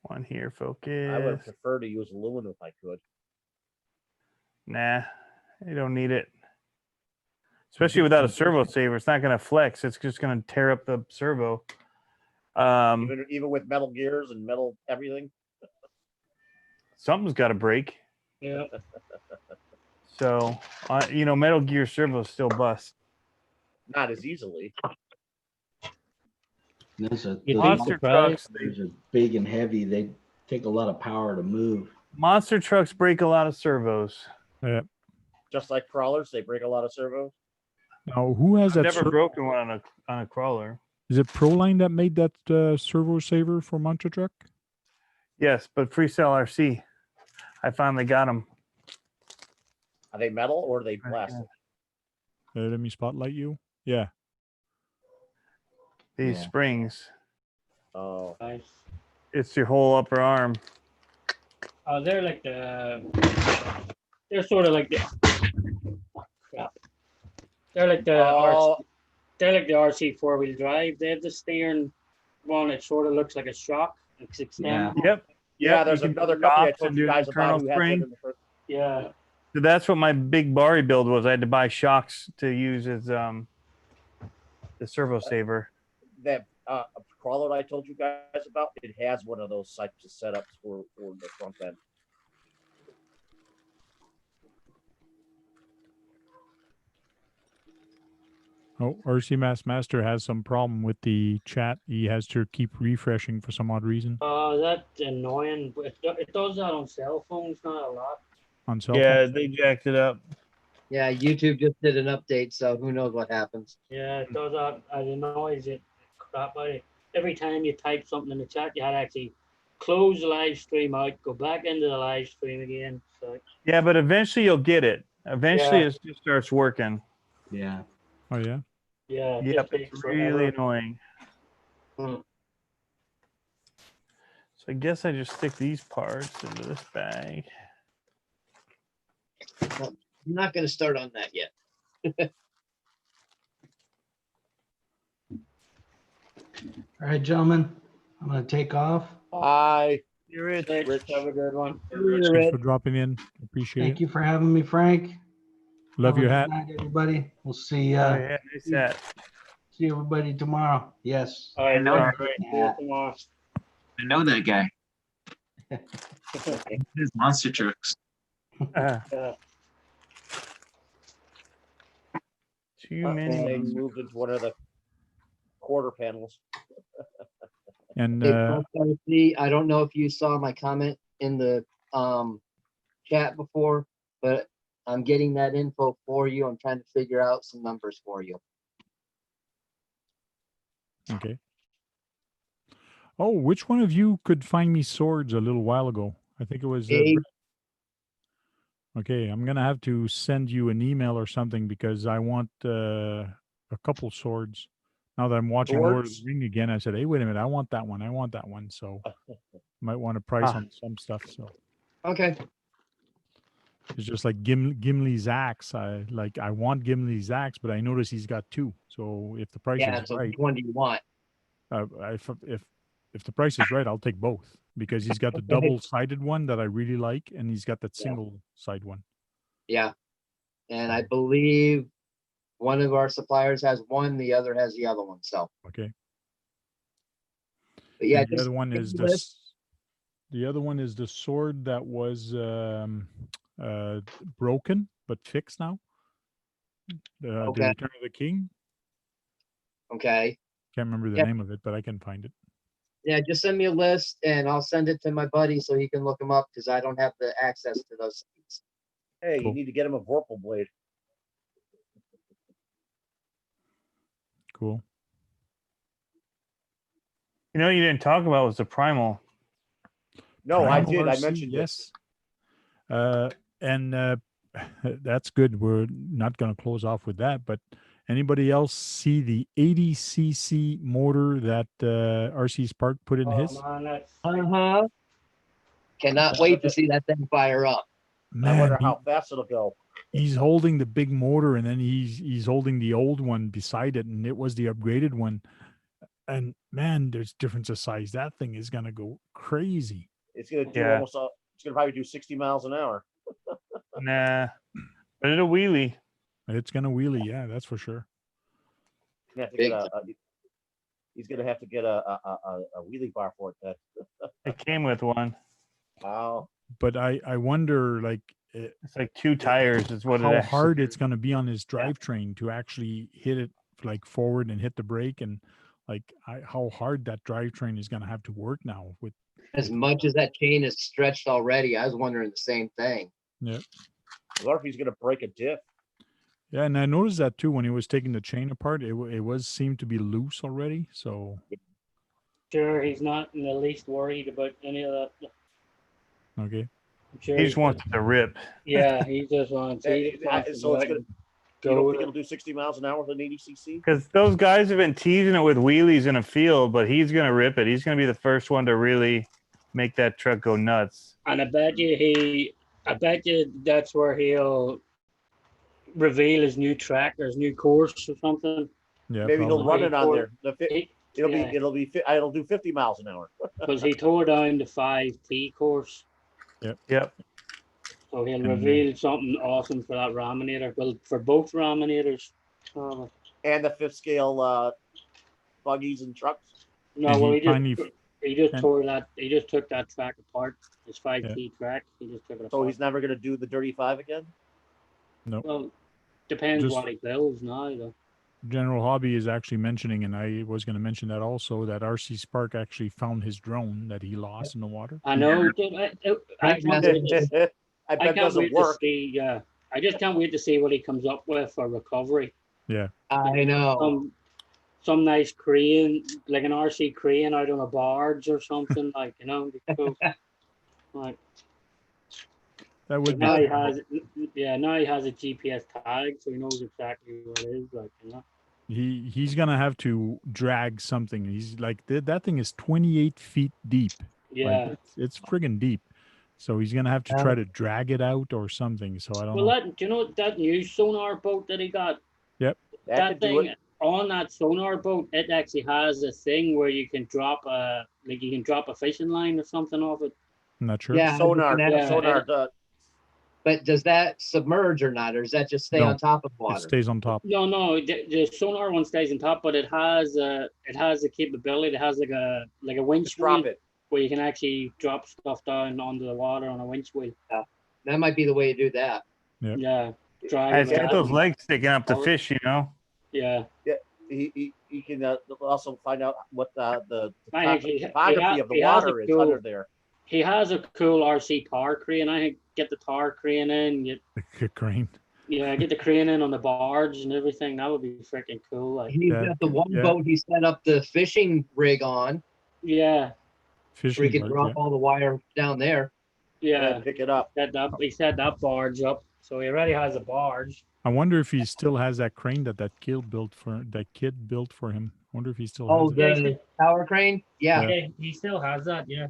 one here, I would focus. prefer to use aluminum if I could. Nah, you don't need it. Especially without a servo saver, it's not going to flex. It's just going to tear up the servo. Even with metal gears and metal everything. Something's got to break. Yeah. So, Metal Gear servos still bust. Not as easily. Those You think Monster trucks, those are big and heavy. They take a lot of power to move. monster trucks break a lot of servos. Yeah. Just like crawlers, they break a lot of servos. Now who has I've that? never broken one on a crawler. Is it Proline that made that servo saver for Monster Truck? Yes, but Freestyle RC, I finally got them. Are they metal or are they plastic? Let me spotlight you. Yeah. These Yeah. springs. Oh, Nice. It's your whole upper arm. They're like they're sort of like crap. They're like the Oh. they're like the RC 4-wheel drive. They have the steering one. It sort of looks like a shock. It's extended. Yep. yeah. Yep, There's you can another do company I ops told and you do guys internal about who had spring. that in the first. Yeah. So that's what my big Bari build was. I had to buy shocks to use as the servo saver. That crawler I told you guys about, it has one of those types of setups for the front end. Oh, RC Master has some problem with the chat. He has to keep refreshing for some odd reason That's annoying. It does that on cell phones, not a lot. on cell Yeah, phone. they jacked it up. Yeah, YouTube just did an update, so who knows what happens. Yeah, it does that. It annoys it crap out of it. Every time you type something in the chat, you had to actually close the live stream out, go back into the live stream again. So Yeah, but eventually you'll get it. Eventually Yeah. it just starts working. Yeah. Oh yeah. yeah, it Yep, just it's takes really forever. annoying. Hmm. So I guess I just stick these parts into this bag. I'm not going to start on that yet. All right, gentlemen, I'm gonna take off. Bye. You're it. Rich, have a good one. Thanks for dropping in. Appreciate Thank it. you for having me, Frank. Love Have a your good hat. night, everybody. We'll see. Oh yeah, nice hat. See everybody tomorrow. Yes. All right, know Rich, that. see you tomorrow. I know that guy. His monster trucks. Uh, Yeah. too many. Thing moved into one of the quarter panels. And Hey, Buck RC, I don't know if you saw my comment in the chat before, but I'm getting that info for you. I'm trying to figure out some numbers for you. okay. Oh, which one of you could find me swords a little while ago? I think it was. Hey, Okay, I'm gonna have to send you an email or something because I want a couple swords. Now that I'm watching Lord of Swords? the Ring again, I said, "Hey, wait a minute! I want that one. I want that one." So might want a price Ah. on some stuff. So okay. it's just like Gimli's axe. I want Gimli's axe, but I notice he's got two. So if the price Yeah, is so right, which one do you want? if the price is right, I'll take both because he's got the double-sided one that I really like, and he's got that Yeah. single-side one. Yeah. And I believe one of our suppliers has one, the other has the other one. So, Okay. but yeah, And the just other one take is the this. list. The other one is the sword that was broken but fixed now. The Okay. Return of the King. Okay. Can't remember the Yeah. name of it, but I can find it. Yeah, just send me a list and I'll send it to my buddy so he can look them up because I don't have the access to those things. Hey, Cool. you need to get him a Vorpal blade. Cool. You know, you didn't talk about was the primal. No, I Primal did. I RC, mentioned it. yes. And that's good. We're not going to close off with that, but anybody else see the 80cc motor that RC Spark put in his? Man, that's Uh-huh. Cannot wait to see that thing fire up. I wonder Man, how fast it'll go. he's holding the big motor and then he's holding the old one beside it, and it was the upgraded one. And man, there's difference of size. That thing is gonna go crazy. It's gonna do Yeah. almost. It's gonna probably do 60 miles an hour. Nah, but it'll wheelie. It's gonna wheelie, yeah, that's for sure. Big He's gonna have to get a wheelie bar for it. Then. It came with one. Wow. But I wonder, like, It's like two tires is what it how actually hard is. it's gonna be on his drivetrain to actually hit it like forward and hit the brake, and like how hard that drivetrain is gonna have to work now with. As much as that chain is stretched already, I was wondering the same thing. Yeah. What if he's gonna break a diff? Yeah, and I noticed that too when he was taking the chain apart. It was seemed to be loose already. So sure he's not in the least worried about any of that. okay. I'm sure He just wants it to rip. Yeah, he just wants. He just wants to So it's gonna. go You don't with think it. it'll do 60 miles an hour with an 80cc? Because those guys have been teasing it with wheelies in a field, but he's gonna rip it. He's gonna be the first one to really make that truck go nuts. And I bet you that's where he'll reveal his new track or his new course or something. Yeah. Maybe he'll probably. run it on there. It'll Yeah. it'll do 50 miles an hour. Because he tore down the 5T course. Yep. So he'll And, reveal something awesome for that Raminator. Well, for both Raminators. And the fifth scale buggies and trucks. No, And well, he he finally just and- tore that. He just took that track apart. His 5T track. He just took it apart. So he's never gonna do the Dirty Five again. No. Well, depends Just- what he builds now, though. General Hobby is actually mentioning, and I was going to mention that also, that RC Spark actually found his drone that he lost in the water. I know. I can't wait to, I I bet can't doesn't wait work. to see. I just can't wait to see what he comes up with for recovery. Yeah. I know. Some nice crane, like an RC crane out on a barge or something, like, you know. Because, like, That would be now he cool. now he has a GPS tag, so he knows exactly what it is, like, you know. He's gonna have to drag something. He's like that thing is 28 feet deep. Yeah. It's friggin' deep. So he's gonna have to try to drag it out or something. So I don't Well, know. that do you know that new sonar boat that he got? Yep. That could do thing it. on that sonar boat, it actually has a thing where you can drop a fishing line or something off it. I'm not sure. Yeah, Sonar, Yeah, sonar. but does that submerge or not, or does that just stay No, on top of It water? stays on top. No, the sonar one stays on top, but it has the capability. It has like a winch Drop wheel it. where you can actually drop stuff down onto the water on a winch wheel. That might be the way to do that. Yep. Yeah, drag Hey, it it's got out. those legs sticking up to fish, you know. Yeah. He can also find out what the I think topography of the he has a water is cool- under there. He has a cool RC tar crane. I think get the tar crane in. The crane. Yeah, get the crane in on the barge and everything. That would be freaking cool. Like, He's got the one boat he set up the fishing rig on, yeah, where he Fishing could barge, drop yeah. all the wire down there. yeah. Pick it up. He set that barge up, so he already has a barge. I wonder if he still has that crane that kid built for him. I wonder if he still Oh, has it. the tower crane? Yeah. Yeah, he still has that. Yeah.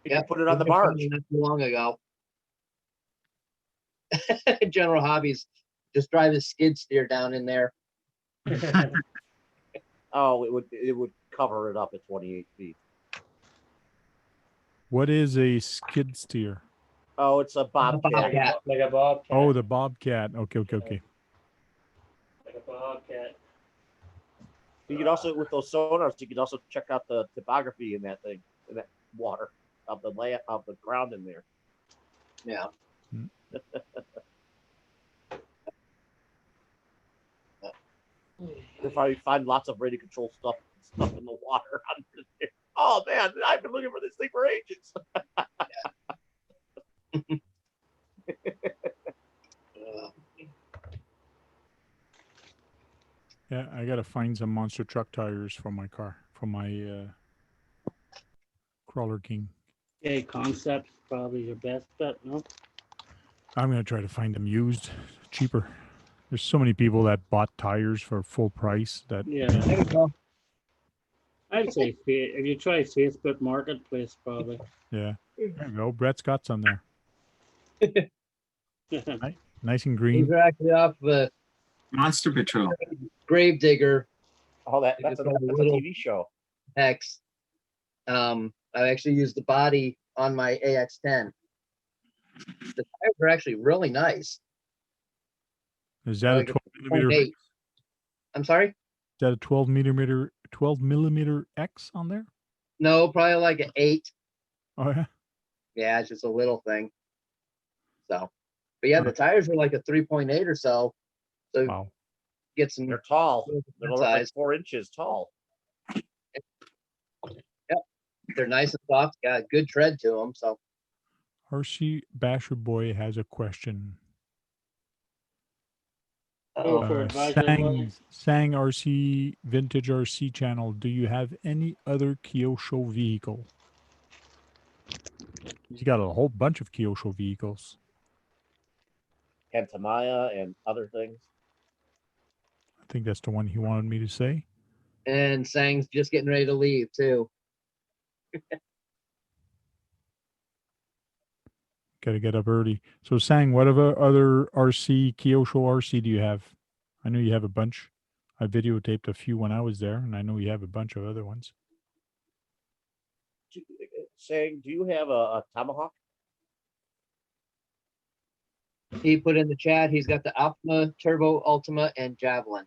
You can put it on the barge. Not too long ago. General Hobbies, just drive a skid steer down in there. Oh, it would cover it up at 28 feet. What is a skid steer? Oh, it's a bobcat. Like a bobcat. Oh, the bobcat. Okay. Like a bobcat. You can also, with those sonars, you can also check out the topography in that thing, in that water of the ground in there. Yeah. You'll probably find lots of radio control stuff in the water under there. Oh man, I've been looking for this thing for ages. Yeah, I gotta find some monster truck tires for my car, for my Crawler King. Yeah, concept probably your best bet, no? I'm gonna try to find them used, cheaper. There's so many people that bought tires for full price that. Yeah. There you go. I'd say if you try Facebook Marketplace, probably. Yeah. There you go. Brett's got some there. Nice and green. These are actually off the Monster Patrol. Gravedigger. Oh, that's a TV show. X. I actually used the body on my AX10. The tires are actually really nice. Is that Like a 12 millimeter? 0.8. I'm sorry? Is that a 12 millimeter X on there? No, probably like an 8. Oh yeah. Yeah, it's just a little thing. So, but yeah, the tires are like a 3.8 or so. So wow. Get some. They're tall. They're like 4 inches tall. Yep, they're nice and soft. Got good tread to them. So. RC Basher Boy has a question. Sang RC Vintage RC channel. Do you have any other Kyosho vehicle? He's got a whole bunch of Kyosho vehicles. And Tamaya and other things. I think that's the one he wanted me to say. And Sang's just getting ready to leave too. Got to get up early. So Sang, what other RC, Kyosho RC do you have? I know you have a bunch. I videotaped a few when I was there, and I know you have a bunch of other ones. Saying, do you have a Tomahawk? He put in the chat, he's got the Optima, Turbo, Ultima, and Javelin.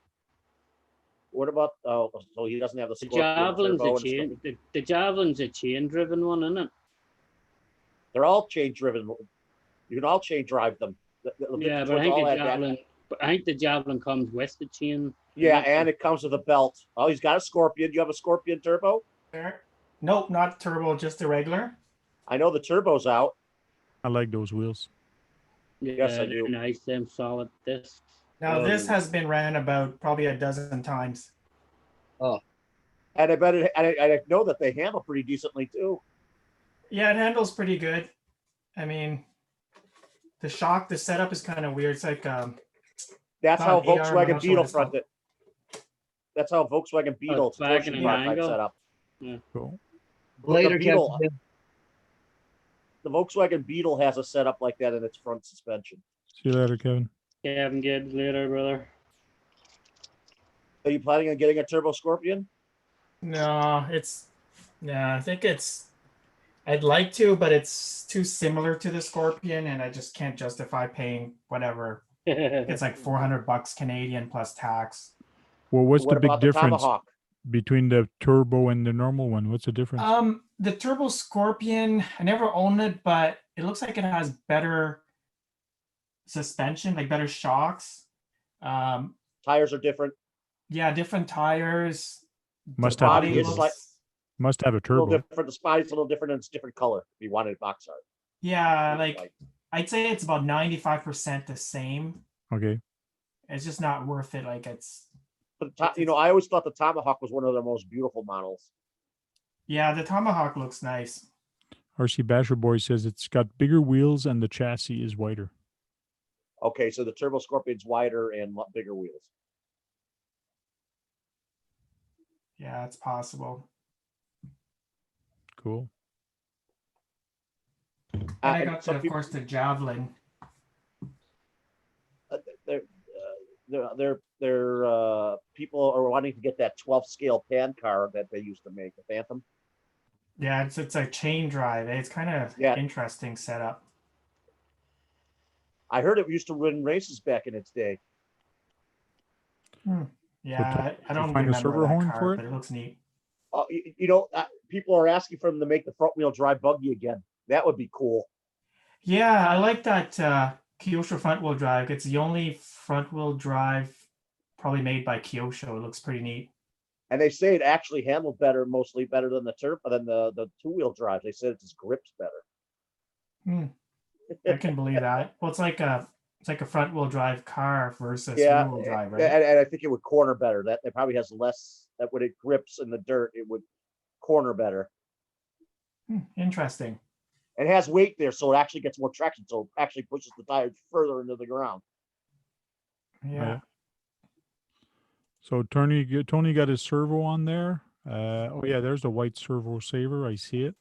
What about, so he doesn't have the Scorpion, Javelin's Turbo a and chain. stuff? The Javelin's a chain-driven one, isn't it? They're all chain driven. You can all chain drive them. Yeah, but I think the Javelin. But I think the Javelin comes with the chain. Yeah, and it comes with a belt. Oh, he's got a Scorpion. You have a Scorpion Turbo? Nope, not turbo, just the regular. I know the turbo's out. I like those wheels. Yeah, Yes, I do. Nice, them solid discs. Now this has been ran about probably a dozen times. Oh, and I bet it. I know that they handle pretty decently too. Yeah, it handles pretty good. I mean, the setup is kind of weird. It's like that's how Volkswagen Beetle front fronted. That's how Volkswagen Beetle back in an angle. set up. Yeah. Cool. Later, Beetle, the Volkswagen Beetle has a setup like that in its front suspension. See you later, Kevin. Kevin Gibbs later, brother. Are you planning on getting a Turbo Scorpion? No, I think I'd like to, but it's too similar to the Scorpion, and I just can't justify paying whatever. It's like $400 Canadian plus tax. Well, what's What the big about the difference Tomahawk? between the turbo and the normal one? What's the difference? The Turbo Scorpion, I never owned it, but it looks like it has better suspension, like better shocks. Tires are different. Yeah, different tires. Must The have body is looks- like- Must have a A little turbo. different. The body's a little different, and it's different color. If you wanted box art. Yeah, like I'd say it's about 95% the same. Okay. It's just not worth it. Like But I always thought the Tomahawk was one of their most beautiful models. yeah, the Tomahawk looks nice. RC Basher Boy says it's got bigger wheels and the chassis is wider. Okay, so the Turbo Scorpion's wider and bigger wheels. Yeah, it's possible. Cool. And I and got, some of people- course, the Javelin. People are wanting to get that 12 scale pan car that they used to make, the Phantom. Yeah, it's a chain drive. It's kind of Yeah. interesting setup. I heard it used to win races back in its day. Yeah, I don't find a remember servo that horn car, for it? but it looks neat. People are asking for them to make the front wheel drive buggy again. That would be cool. Yeah, I like that Kyosho front wheel drive. It's the only front wheel drive probably made by Kyosho. It looks pretty neat. And they say it actually handled better, mostly better than the the two-wheel drive. They said it just grips better. I can believe that. Well, it's like a front wheel drive car versus Yeah, rear wheel drive, right? and I think it would corner better. That it probably has less. That when it grips in the dirt, it would corner better. Interesting. It has weight there, so it actually gets more traction. So it actually pushes the tires further into the ground. Yeah. So Tony got his servo on there. Oh yeah, there's the white servo saver. I see it.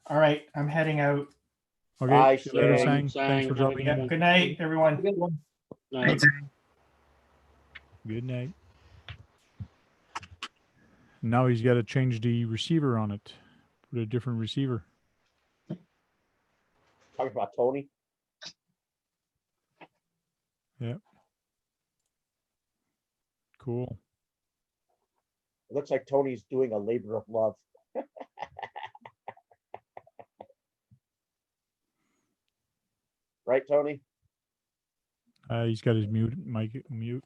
All right, I'm heading out. Okay. Bye, See you later, Sang. Sang. Thanks for Sang, have a dropping good in. one. Good night, everyone. Good one. Nice. Good night. Now he's got to change the receiver on it. Put a different receiver. Talking about Tony. Cool. It looks like Tony's doing a labor of love. Right, Tony? He's got his mic muted.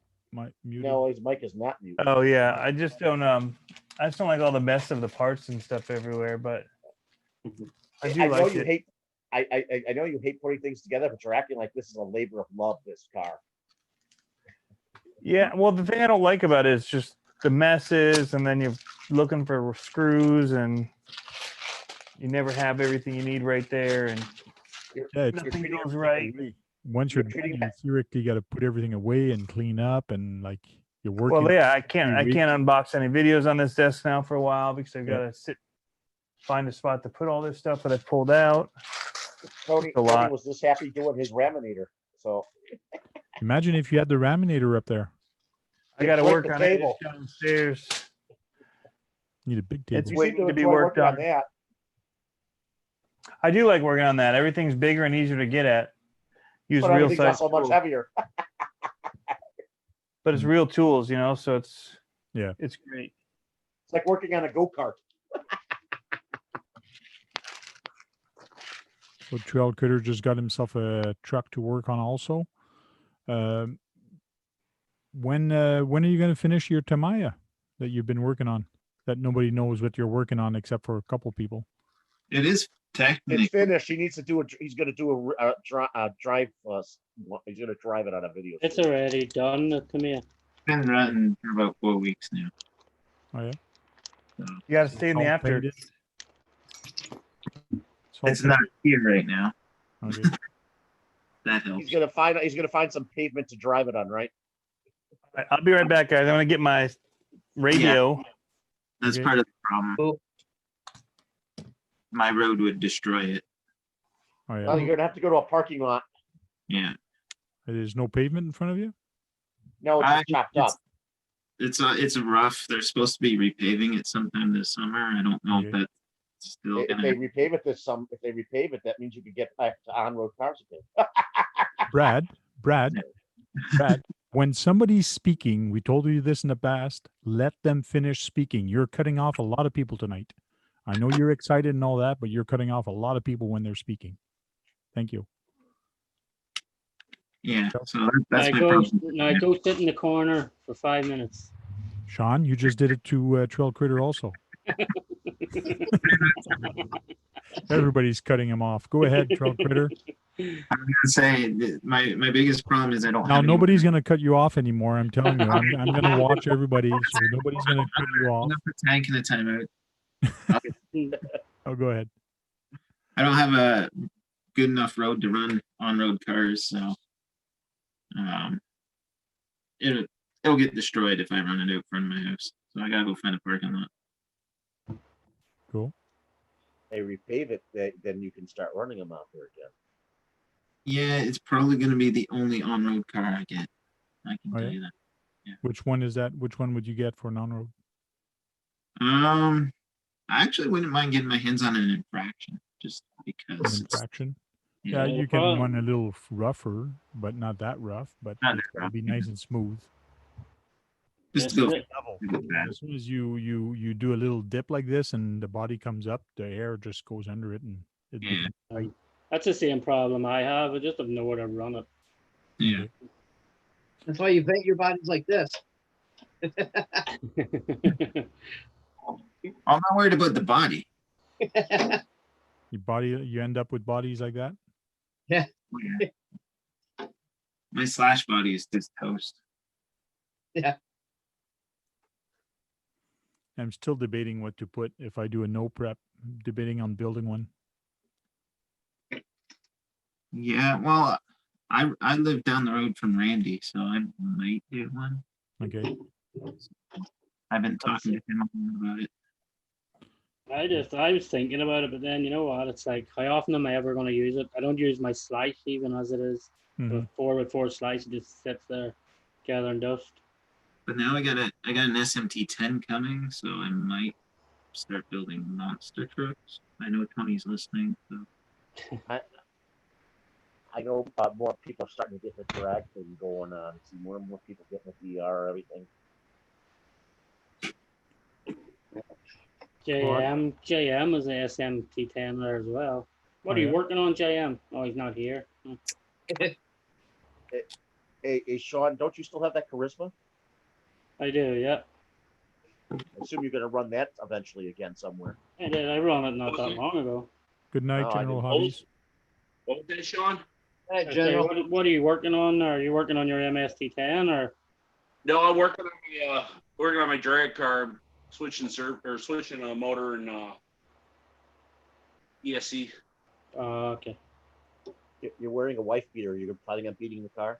No, his mic is not mute. Oh yeah, I just don't like all the mess of the parts and stuff everywhere, but I do I know like you it. hate. I know you hate putting things together, but you're acting like this is a labor of love. This car. Yeah, well, the thing I don't like about it is just the messes, and then you're looking for screws, and you never have everything you need right there, and Yeah, it's nothing treating goes it right. once you're you're done, treating you that- theoretically got to put everything away and clean up and like you're working. Well, yeah, I 3 can't weeks. unbox any videos on this desk now for a while because I've Yeah. got to find a spot to put all this stuff that I pulled out. Tony, a lot. Tony was this happy doing his raminator. So Imagine if you had the raminator up there. I got to break work the on it table. downstairs. Need a big table. It's you seem waiting to be enjoy worked working on. that. I do like working on that. Everything's bigger and easier to get at. Use But real everything's size also much tools. heavier. But it's real tools, so it's Yeah. it's great. It's like working on a go-kart. So Trail Critter just got himself a truck to work on also. When are you going to finish your Tamaya that you've been working on? That nobody knows what you're working on except for a couple people. It is technically. It's finished. He needs to do He's going to do a drive. He's going to drive it on a video. It's stream. already done to me. Been running for about 4 weeks now. Oh yeah. You got to stay in the All after. painted? all It's not here right now. painted? Okay. That helps. He's going to find some pavement to drive it on, right? I'll be right back, guys. I'm gonna get my radio. That's Okay. part of the problem. my road would destroy it. Oh yeah. Well, you're gonna have to go to a parking lot. Yeah. There's no pavement in front of you. No, it's just chopped up. It's rough. They're supposed to be repaving it sometime this summer. I don't know if Okay. that's still If gonna. they repave it if they repave it, that means you could get back to on-road cars again. Brad, when somebody's speaking, we told you this in the past, let them finish speaking. You're cutting off a lot of people tonight. I know you're excited and all that, but you're cutting off a lot of people when they're speaking. Thank you. Yeah. So that's I my go, problem. I go sit in the corner for 5 minutes. Sean, you just did it to Trail Critter also. Everybody's cutting him off. Go ahead, Trail Critter. I'm gonna say that my biggest problem is I don't Now have nobody's gonna cut you off anymore. I'm telling you, I'm gonna watch everybody, so nobody's gonna cut you off. enough for tank and a timeout. Oh, go ahead. I don't have a good enough road to run on-road cars, so it'll get destroyed if I run it out front of my house. So I gotta go find a parking lot. Cool. They repave it, then you can start running them out there again. Yeah, it's probably gonna be the only on-road car I get. I can Oh, tell yeah? you that. Which one is that? Which one would you get for non-road? I actually wouldn't mind getting my hands on an infraction, just An because. infraction? Yeah, Yeah, no you can problem. run a little rougher, but not that rough. But Not it's that gotta be rough, nice and smooth. just to Yes, go it- And as soon as you do a little dip like this and the body comes up, the air just goes under it and it Yeah. becomes tight. That's the same problem I have. I just have nowhere to run it. Yeah. Okay. That's why you paint your bodies like this. I'm not worried about the body. You end up with bodies like that. Yeah. My slash body is just toast. I'm still debating what to put if I do a no prep. Debating on building one. Yeah, well, I live down the road from Randy, so I might do one. Okay. I've been talking to him about it. I was thinking about it, but then you know what? It's like, how often am I ever going to use it? I don't use my slice even as it is. Mhm. The 4x4 slice, it just sits there gathering dust. But now I got an SMT10 coming, so I might start building monster trucks. I know Tony's listening, so I know more people are starting to get the drag thing going on. See more and more people getting the DR, everything. JM is an SMT10 there as well. What Oh, are you yeah? working on, JM? Oh, he's not here. Hey, Sean, don't you still have that charisma? I do, yeah. I assume you're gonna run that eventually again somewhere. I did. I run it not that long ago. Good night, Oh, I General didn't- Hobbies. What was that, Sean? Hey, I say, General. what are you working on? Are you working on your MST10 or? No, I'm working on my drag car, switching a motor and ESC. Okay. You're wearing a wife beater. You're planning on beating the car?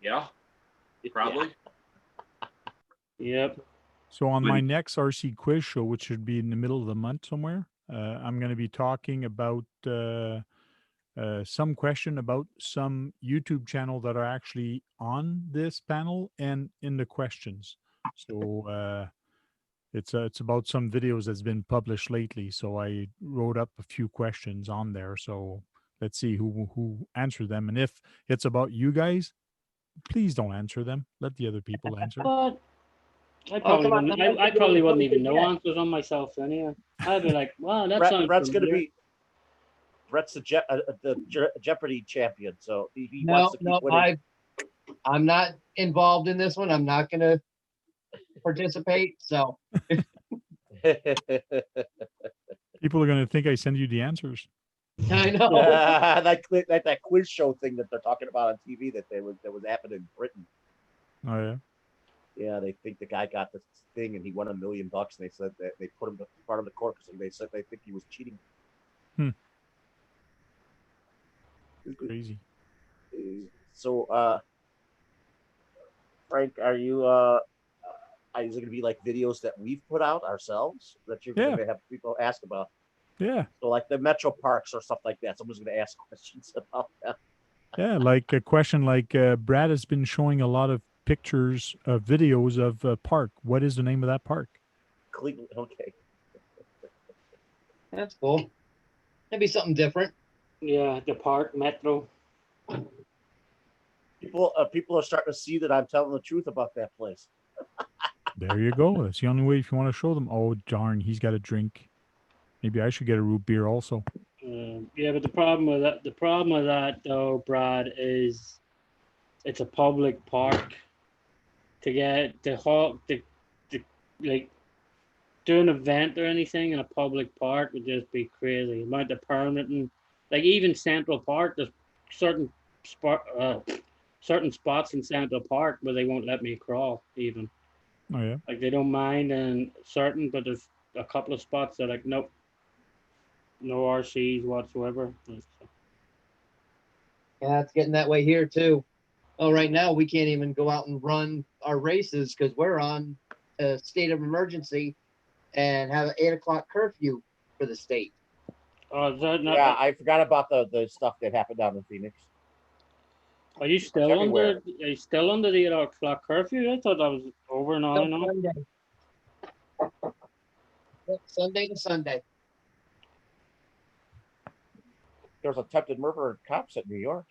Yeah, probably. Yep. So on my next RC quiz show, which should be in the middle of the month somewhere, I'm going to be talking about some question about some YouTube channel that are actually on this panel and in the questions. So it's about some videos that's been published lately. So I wrote up a few questions on there. So let's see who answered them. And if it's about you guys, please don't answer them. Let the other people answer. But I probably wouldn't even know answers on myself anyway. I'd be like, wow, that sounds Brett's familiar. gonna be. Brett's the Jeopardy champion, so he No, wants to keep no, winning. I'm not involved in this one. I'm not going to participate. So People are going to think I send you the answers. I know. that quiz show thing that they're talking about on TV that was happening in Britain. Oh, yeah. Yeah, they think the guy got this thing and he won $1 million. And they said that they put him in front of the court because they said they think he was cheating. Crazy. So, Frank, are you is it going to be like videos that we've put out ourselves that you're going to have people ask about? Yeah. So like the metro parks or stuff like that. Someone's going to ask questions about that. Yeah, like a question like Brad has been showing a lot of pictures, videos of a park. What is the name of that park? Cleveland. Okay. That's cool. That'd be something different. Yeah, the park metro. People are starting to see that I'm telling the truth about that place. There you go. That's the only way if you want to show them. Oh, darn, he's got a drink. Maybe I should get a root beer also. Yeah, but the problem with that though, Brad, is it's a public park. To get the like do an event or anything in a public park would just be crazy. The amount of permitting, like even Central Park, there's certain spots in Central Park where they won't let me crawl even. Oh yeah. Like they don't mind and certain, but there's a couple of spots that are like nope, no RCs whatsoever. Yeah, it's getting that way here too. Oh, right now we can't even go out and run our races because we're on a state of emergency and have an 8 o'clock curfew for the state. Oh, is that not? Yeah, I forgot about the stuff that happened down in Phoenix. Are you still under? Are you still under the 8 o'clock curfew? I thought that was over and on and on. Sunday to Sunday. There was attempted murder of cops at New York.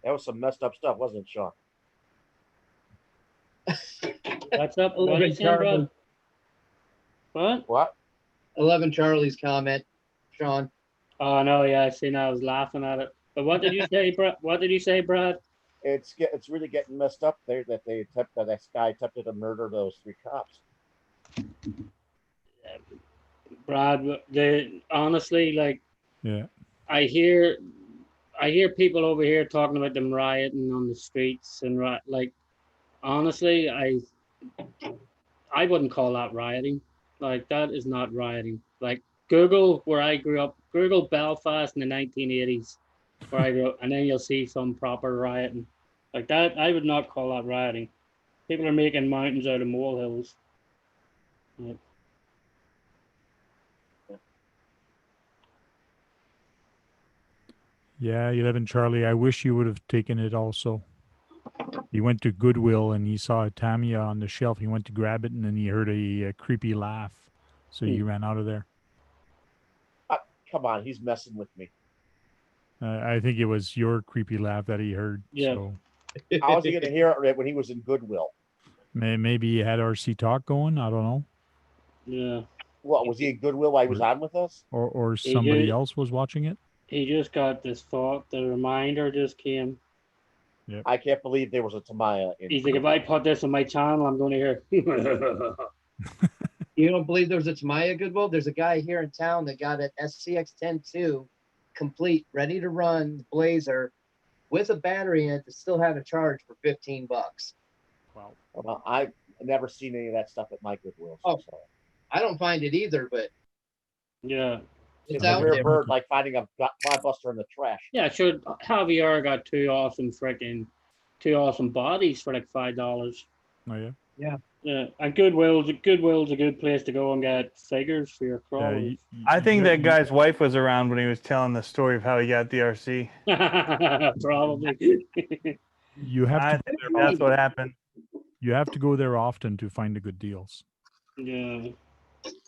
That was some messed up stuff, wasn't it, Sean? What's up? What is Charlie? What? What? 11 Charlie's comment, Sean. Oh no, yeah, I seen. I was laughing at it. But what did you say, Brad? What did you say, Brad? It's really getting messed up there that that guy attempted to murder those 3 cops. Brad, honestly, like, yeah, I hear people over here talking about them rioting on the streets and like, honestly, I wouldn't call that rioting. Like that is not rioting. Like Google where I grew up. Google Belfast in the 1980s, where I grew up, and then you'll see some proper rioting. Like that, I would not call that rioting. People are making mountains out of molehills. Like, yeah, 11 Charlie. I wish you would have taken it also. He went to Goodwill and he saw a Tamaya on the shelf. He went to grab it and then he heard a creepy laugh. So he ran out of there. Come on, he's messing with me. I think it was your creepy laugh that he heard. Yeah. So How was he going to hear it when he was in Goodwill? maybe he had RC Talk going. I don't know. yeah. What, was he in Goodwill while he was on with us? Or somebody else was watching it. He just got this thought. The reminder just came. Yep. I can't believe there was a Tamaya in. He's like, if I put this on my channel, I'm going to hear. You don't believe there was a Tamaya Goodwill? There's a guy here in town that got an SCX-10-2 complete, ready to run Blazer with a battery in it to still have a charge for $15. Wow. Well, I've never seen any of that stuff at my Goodwill. Oh, I don't find it either, but yeah. it's It's a out rare there. bird, like finding a clodbuster in the trash. Yeah, sure. Javier got two awesome bodies for like $5. Oh yeah. Yeah, and Goodwill's a good place to go and get figures for your crawlers. I think that guy's wife was around when he was telling the story of how he got the RC. Probably. You have I to. think that's what happened. You have to go there often to find the good deals. Yeah,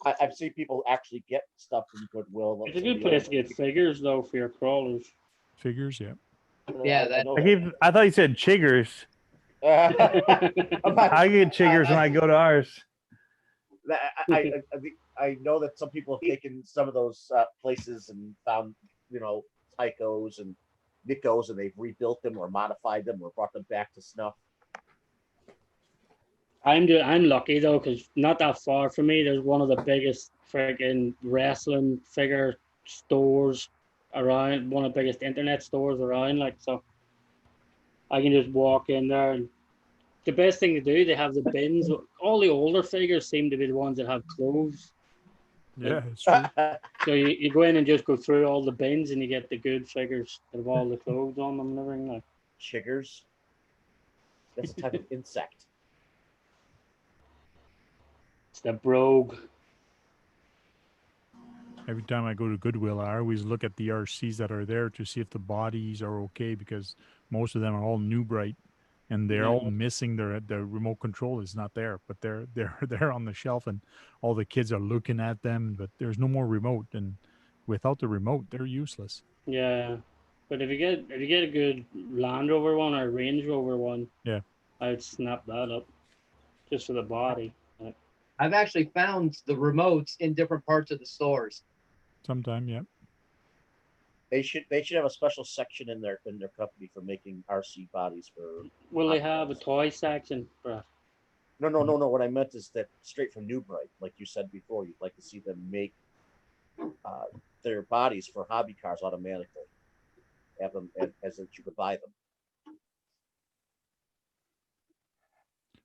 I've seen people actually get stuff from Goodwill. it's a good place to get figures though for your crawlers. Figures, yeah. Yeah, that- I thought you said chiggers. I get chiggers when I go to ours. I know that some people have taken some of those places and found, Tychos and Nikos, and they've rebuilt them or modified them or brought them back to snuff. I'm lucky though, because not that far from me, there's one of the biggest freaking wrestling figure stores around, one of the biggest internet stores around. Like, so I can just walk in there, and the best thing to do, they have the bins. All the older figures seem to be the ones that have clothes. Yeah, it's true. So you go in and just go through all the bins, and you get the good figures that have all the clothes on them and everything. Like Chiggers. That's a type of insect. It's the brogue. Every time I go to Goodwill, I always look at the RCs that are there to see if the bodies are okay, because most of them are all new bright, and they're all missing the remote control is not there, but they're there on the shelf, and all the kids are looking at them, but there's no more remote, and without the remote, they're useless. Yeah, but if you get a good Land Rover one or Range Rover one, Yeah, I'd snap that up just for the body. I've actually found the remotes in different parts of the stores. sometime, yeah. They should have a special section in their company for making RC bodies for. Will they have a toy section? Bruh? No. What I meant is that straight from New Bright, like you said before, you'd like to see them make their bodies for hobby cars automatically. Have them as that you could buy them.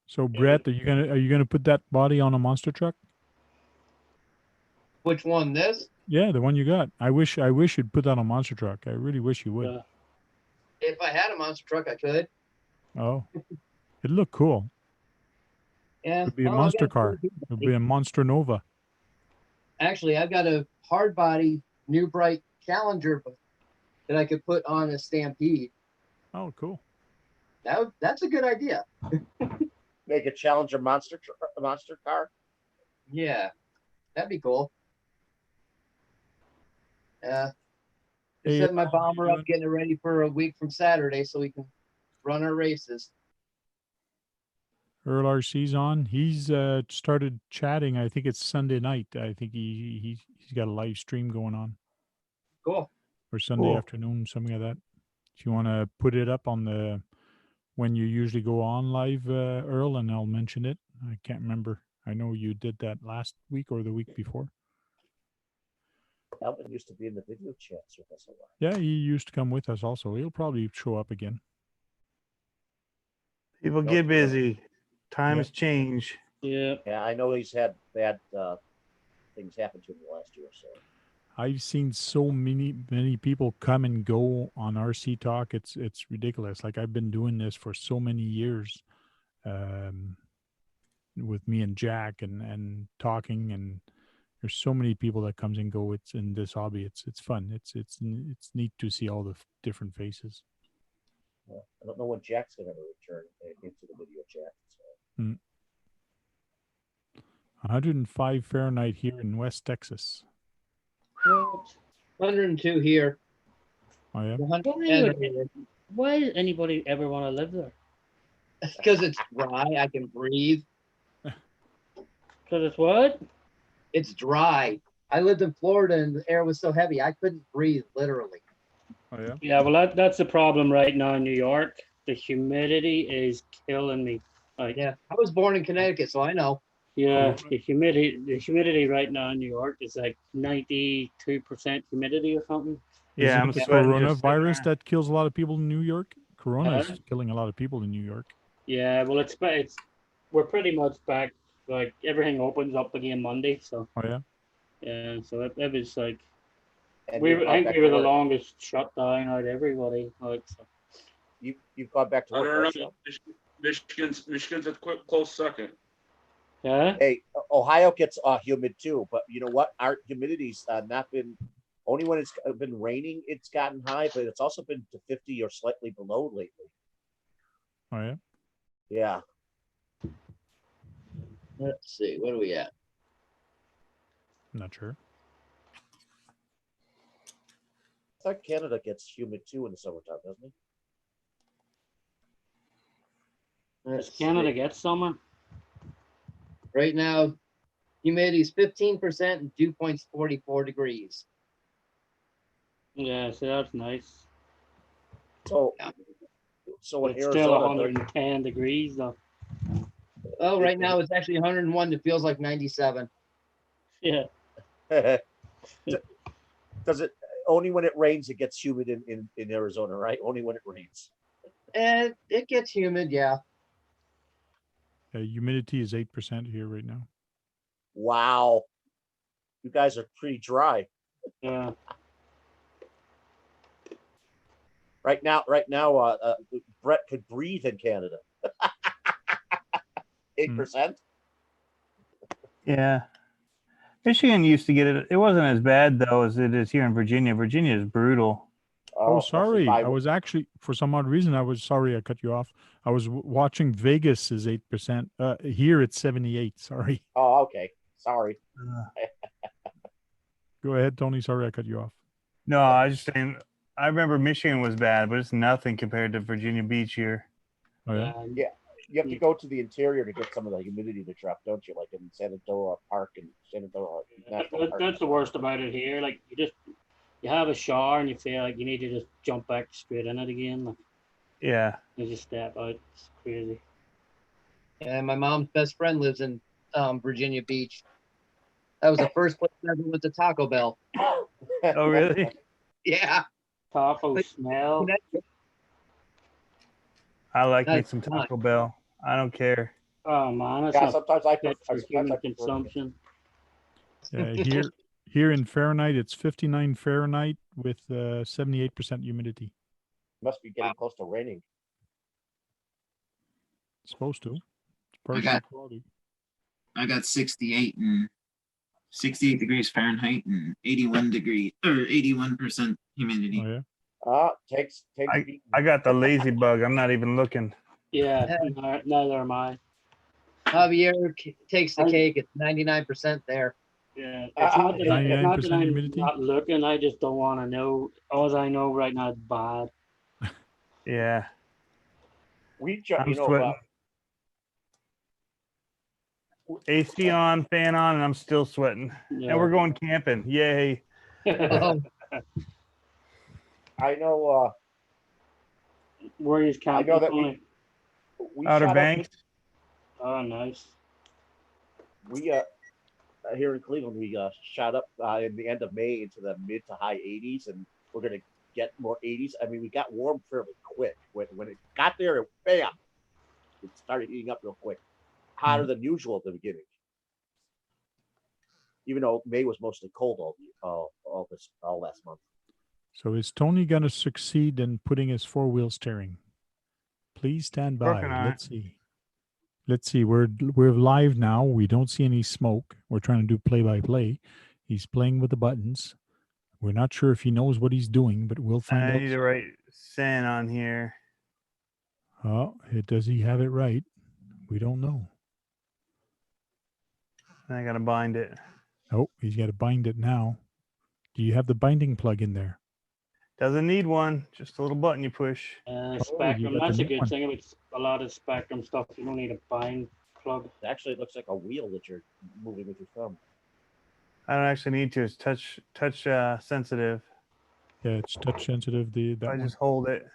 So Brett, are you gonna put that body on a monster truck? Which one? This? Yeah, the one you got. I wish you'd put that on a monster truck. I really wish you would. Yeah. If I had a monster truck, I could. Oh, it'd look cool. Yeah. It'd be a Oh, I monster got car. It'd be a Monster Nova. Actually, I've got a hard body New Bright Challenger that I could put on a Stampede. Oh, cool. That's a good idea. Make a Challenger monster car. Yeah, that'd be cool. Just Hey, setting my how you bomber up, doing? getting it ready for a week from Saturday so we can run our races. Earl RC's on. He's started chatting. I think it's Sunday night. I think he's got a live stream going on, Cool. or Sunday Cool. afternoon, something like that. If you want to put it up on the when you usually go on live, Earl, and I'll mention it. I can't remember. I know you did that last week or the week before. Alvin used to be in the video chats with us a lot. Yeah, he used to come with us also. He'll probably show up again. People get busy. Times Yeah. change. Yeah. Yeah, I know he's had bad things happen to him the last year or so. I've seen so many people come and go on RC Talk. It's ridiculous. Like, I've been doing this for so many years, with me and Jack and talking, and there's so many people that comes and go. It's in this hobby. It's fun. It's neat to see all the different faces. Yeah. I don't know when Jack's going to return into the video chat. So. 105 Fahrenheit here in West Texas. 102 here. Oh yeah. 110 Why does anybody ever want to live there? because it's dry. I can breathe. Because it's what? It's dry. I lived in Florida and the air was so heavy I couldn't breathe, literally. Oh yeah. Yeah, well, that's the problem right now in New York. The humidity is killing me. Like, Yeah, I was born in Connecticut, so I know. yeah, the humidity right now in New York is like 92% humidity or something. Yeah, I'm Isn't the sweating just sitting coronavirus there. that kills a lot of people in New York? Corona is Huh? killing a lot of people in New York. Yeah, well, we're pretty much back. Like, everything opens up again Monday, so Oh yeah. yeah, so it was like And I you've gone think back we to were the work. longest shutdown out of everybody. Like, so. You've gone back to I work. don't Right, know. Sean? Michigan's a close second. Yeah. Hey, Ohio gets humid too, but you know what? Our humidity's not been only when it's been raining. It's gotten high, but it's also been to 50 or slightly below lately. Oh yeah. Yeah, Let's see, what are we at? Not sure. I thought Canada gets humid too in the summertime, doesn't it? Does Canada get summer? Right now, humidity is 15% and dew point's 44 degrees. Yeah, so that's nice. So, Yeah. so in It's still Arizona, 110 degrees though. Oh, right now it's actually 101. It feels like 97. Yeah. does it only when it rains it gets humid in Arizona, right? Only when it rains. And it gets humid, yeah. Humidity is 8% here right now. Wow, you guys are pretty dry. Yeah. Right now, Brett could breathe in Canada. 8%. Yeah. Michigan used to get it. It wasn't as bad though as it is here in Virginia. Virginia is brutal. Oh, especially sorry. by- I was actually, for some odd reason, I was sorry I cut you off. I was watching Vegas is 8%. Here it's 78. Sorry. Oh, okay. Sorry. Go ahead, Tony. Sorry I cut you off. No, I was just saying. I remember Michigan was bad, but it's nothing compared to Virginia Beach here. Oh, yeah. Yeah. You have to go to the interior to get some of the humidity to drop, don't you? Like in Shenandoah Park and Shenandoah National Park. That's the worst about it here. Like you have a shower and you feel like you need to just jump back straight in it again. Like, Yeah. you just step out. It's crazy. And my mom's best friend lives in Virginia Beach. That was the first place I ever went to Taco Bell. Oh, really? Yeah. Taco smell. I like me Nice. some Taco Bell. I don't care. Oh man, it's Yeah, not sometimes I fit prefer, for human consumption. Here in Fahrenheit, it's 59 Fahrenheit with 78% humidity. Must be getting close to raining. It's supposed to. It's I partially got- cloudy. I got 68 degrees Fahrenheit and 81% humidity. Oh, yeah. Takes I got the lazy bug. I'm not even looking. Yeah, neither am I. Javier takes the cake. It's 99% there. Yeah, it's not that, it's not that 99% I'm humidity? not looking. I just don't want to know. All I know right now is bad. Yeah. We I'm you know sweating. AC on, fan on, and I'm still sweating. Yeah. And we're going camping. Yay. Oh, I know Where is I camping? know that Tony? we Outer shot up Banks. Oh, nice. we here in Cleveland we shot up in the end of May into the mid to high 80s, and we're gonna get more 80s. I mean, we got warm fairly quick. When it got there, bam, it started heating up real quick, hotter than usual at the beginning. Even though May was mostly cold all last month. So is Tony going to succeed in putting his four-wheel steering? Please stand by. Working on Let's see. Let's see. We're live now. We don't see any smoke. We're trying to do play-by-play. He's playing with the buttons. We're not sure if he knows what he's doing, but we'll find I out. need to write San on here. Oh, does he have it right? We don't know. I got to bind it. Oh, he's got to bind it now. Do you have the binding plug in there? Doesn't need one. Just a little button you push. Spectrum. got the That's a new good one. thing about a lot of Spectrum stuff. You don't need a bind plug. Actually, it looks like a wheel that you're moving with your thumb. I don't actually need to. It's touch sensitive. Yeah, it's touch sensitive. I just hold it.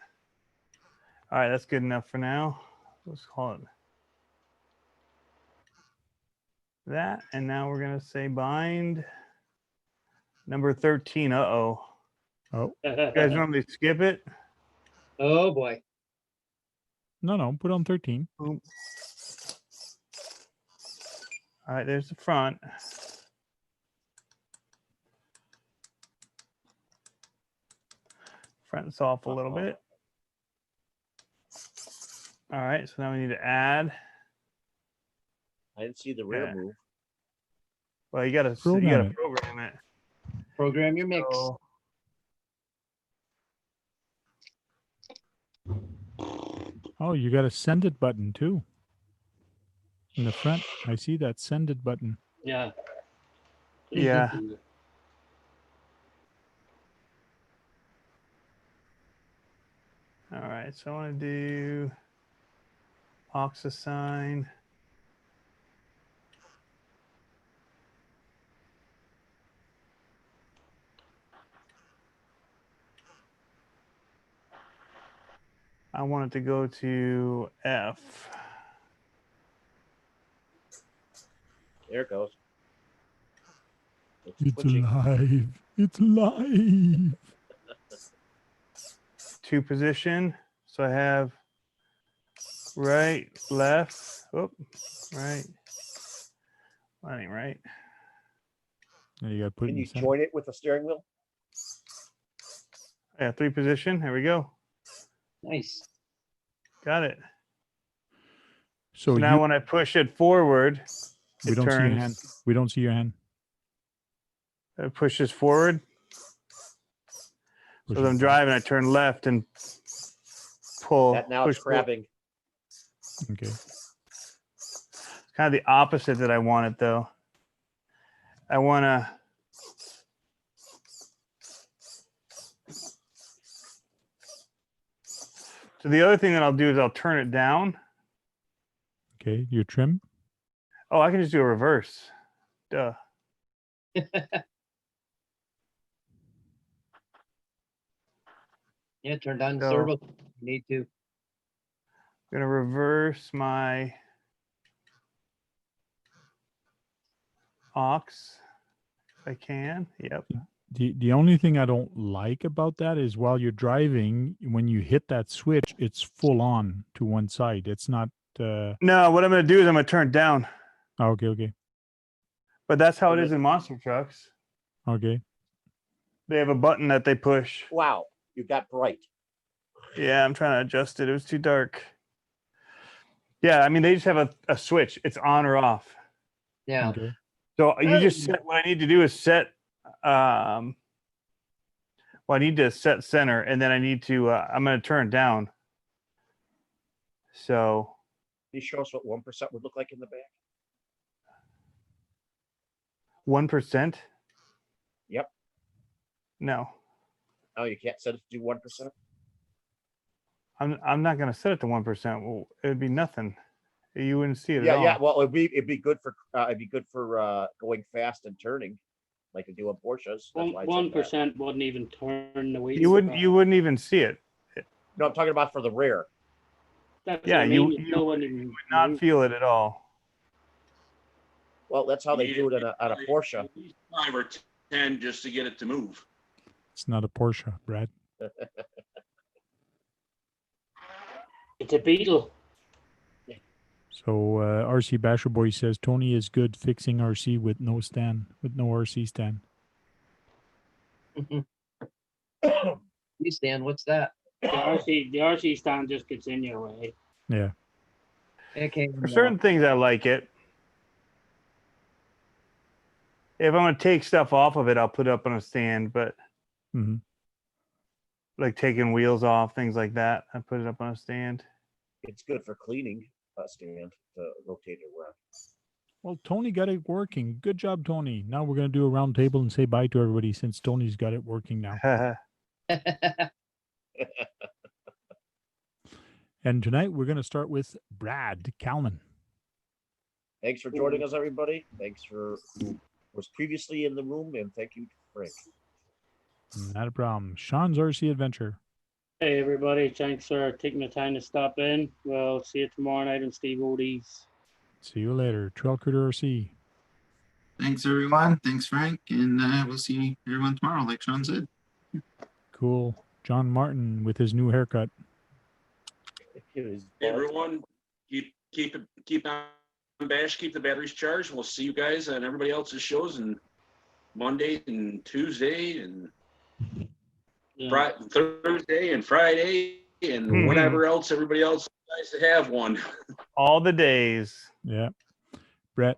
All right, that's good enough for now. Let's call it that. And now we're going to say bind number 13. Uh-oh. Oh, You guys normally skip it? oh boy. no, put on 13. Boom. All right, there's the front. Front's off a little bit. All right, so now we need to add. I didn't see the rear Yeah. move. Well, you got to Program it. program it. Program your mix. So, Oh, you got a send it button too. In the front, I see that send it button. Yeah. yeah. All right, so I want to do box assign. I want it to go to F. There it goes. It's switching. live. It's live. 2 position. So I have right, left, right. That ain't right. Now you got to put it Can in you center. join it with the steering wheel? Yeah, 3 position. There we go. Nice. Got it. So So now you, when I push it forward, we it don't see your hand. turns. We don't see your hand. It pushes forward. So as I'm driving, I turn left and pull. That now push it's forward. crabbing. Okay. It's kind of the opposite that I want it though. I want to. So the other thing that I'll do is I'll turn it down. Okay. You trim. Oh, I can just do a reverse. Duh. Yeah, turn down the So- servo. You need to. I'm gonna reverse my aux if I can. Yep. The only thing I don't like about that is while you're driving, when you hit that switch, it's full on to one side. It's not. No, what I'm gonna do is I'm gonna turn it down. Okay. Okay. But that's how it is in monster trucks. Okay. They have a button that they push. Wow, you got bright. Yeah, I'm trying to adjust it. It was too dark. Yeah, I mean they just have a switch. It's on or off. Yeah. Okay. So you just set. What I need to do is set. Well, I need to set center, and then I need to. I'm going to turn it down. So Can you show us what 1% would look like in the back? 1%. Yep. No, Oh, you can't set it to do 1%? I'm not going to set it to 1%. Well, it'd be nothing. You wouldn't see it Yeah, at all. yeah. Well, it'd be good for going fast and turning, like you do on Porsches. That's why I said that. 1% wouldn't even turn the wheels. You wouldn't even see it. No, I'm talking about for the rear. That's Yeah, what I you mean, still wouldn't even would not move. feel it at all. Well, that's how they do it on a Porsche. 5 or 10 just to get it to move. It's not a Porsche, Brad. It's a Beetle. So RC Basher Boy says Tony is good fixing RC with no stand, with no RC stand. C-stand, what's that? The RC stand just gets in your way. Yeah. Okay. For certain things, I like it. If I'm going to take stuff off of it, I'll put it up on a stand. But Mm-hmm. like taking wheels off, things like that, I put it up on a stand. It's good for cleaning a stand to rotate it around. Well, Tony got it working. Good job, Tony. Now we're going to do a round table and say bye to everybody since Tony's got it working now. And tonight we're going to start with Brad Kalman. Thanks for joining us, everybody. Thanks for who was previously in the room, and thank you, Frank. Not a problem. Sean's RC Adventure. Hey everybody, thanks for taking the time to stop in. We'll see you tomorrow night in Steve Odie's. See you later. Trail Critter RC. Thanks, everyone. Thanks, Frank. And we'll see everyone tomorrow, like Sean said. Cool. John Martin with his new haircut. Everyone, keep on bash, keep the batteries charged. We'll see you guys on everybody else's shows and Monday and Tuesday and Thursday and Friday and whatever else everybody else decides to have one. All the days. Yeah. Brett.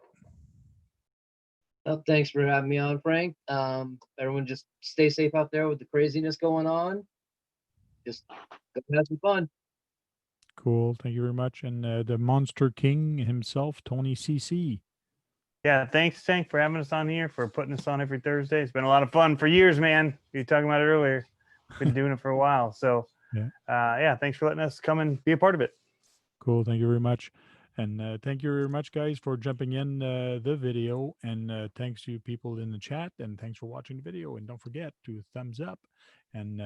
Well, thanks for having me on, Frank. Everyone just stay safe out there with the craziness going on. Just go have some fun. Cool. Thank you very much. And the Monster King himself, Tony CC. Yeah, thanks, Tank, for having us on here, for putting us on every Thursday. It's been a lot of fun for years, man. You were talking about it earlier. Been doing it for a while. So, yeah, thanks for letting us come and be a part of it. Cool. Thank you very much. And thank you very much, guys, for jumping in the video. And thanks to people in the chat. And thanks for watching the video. And don't forget to thumbs up and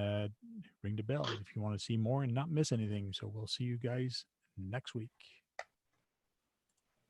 ring the bell if you want to see more and not miss anything. So we'll see you guys next week.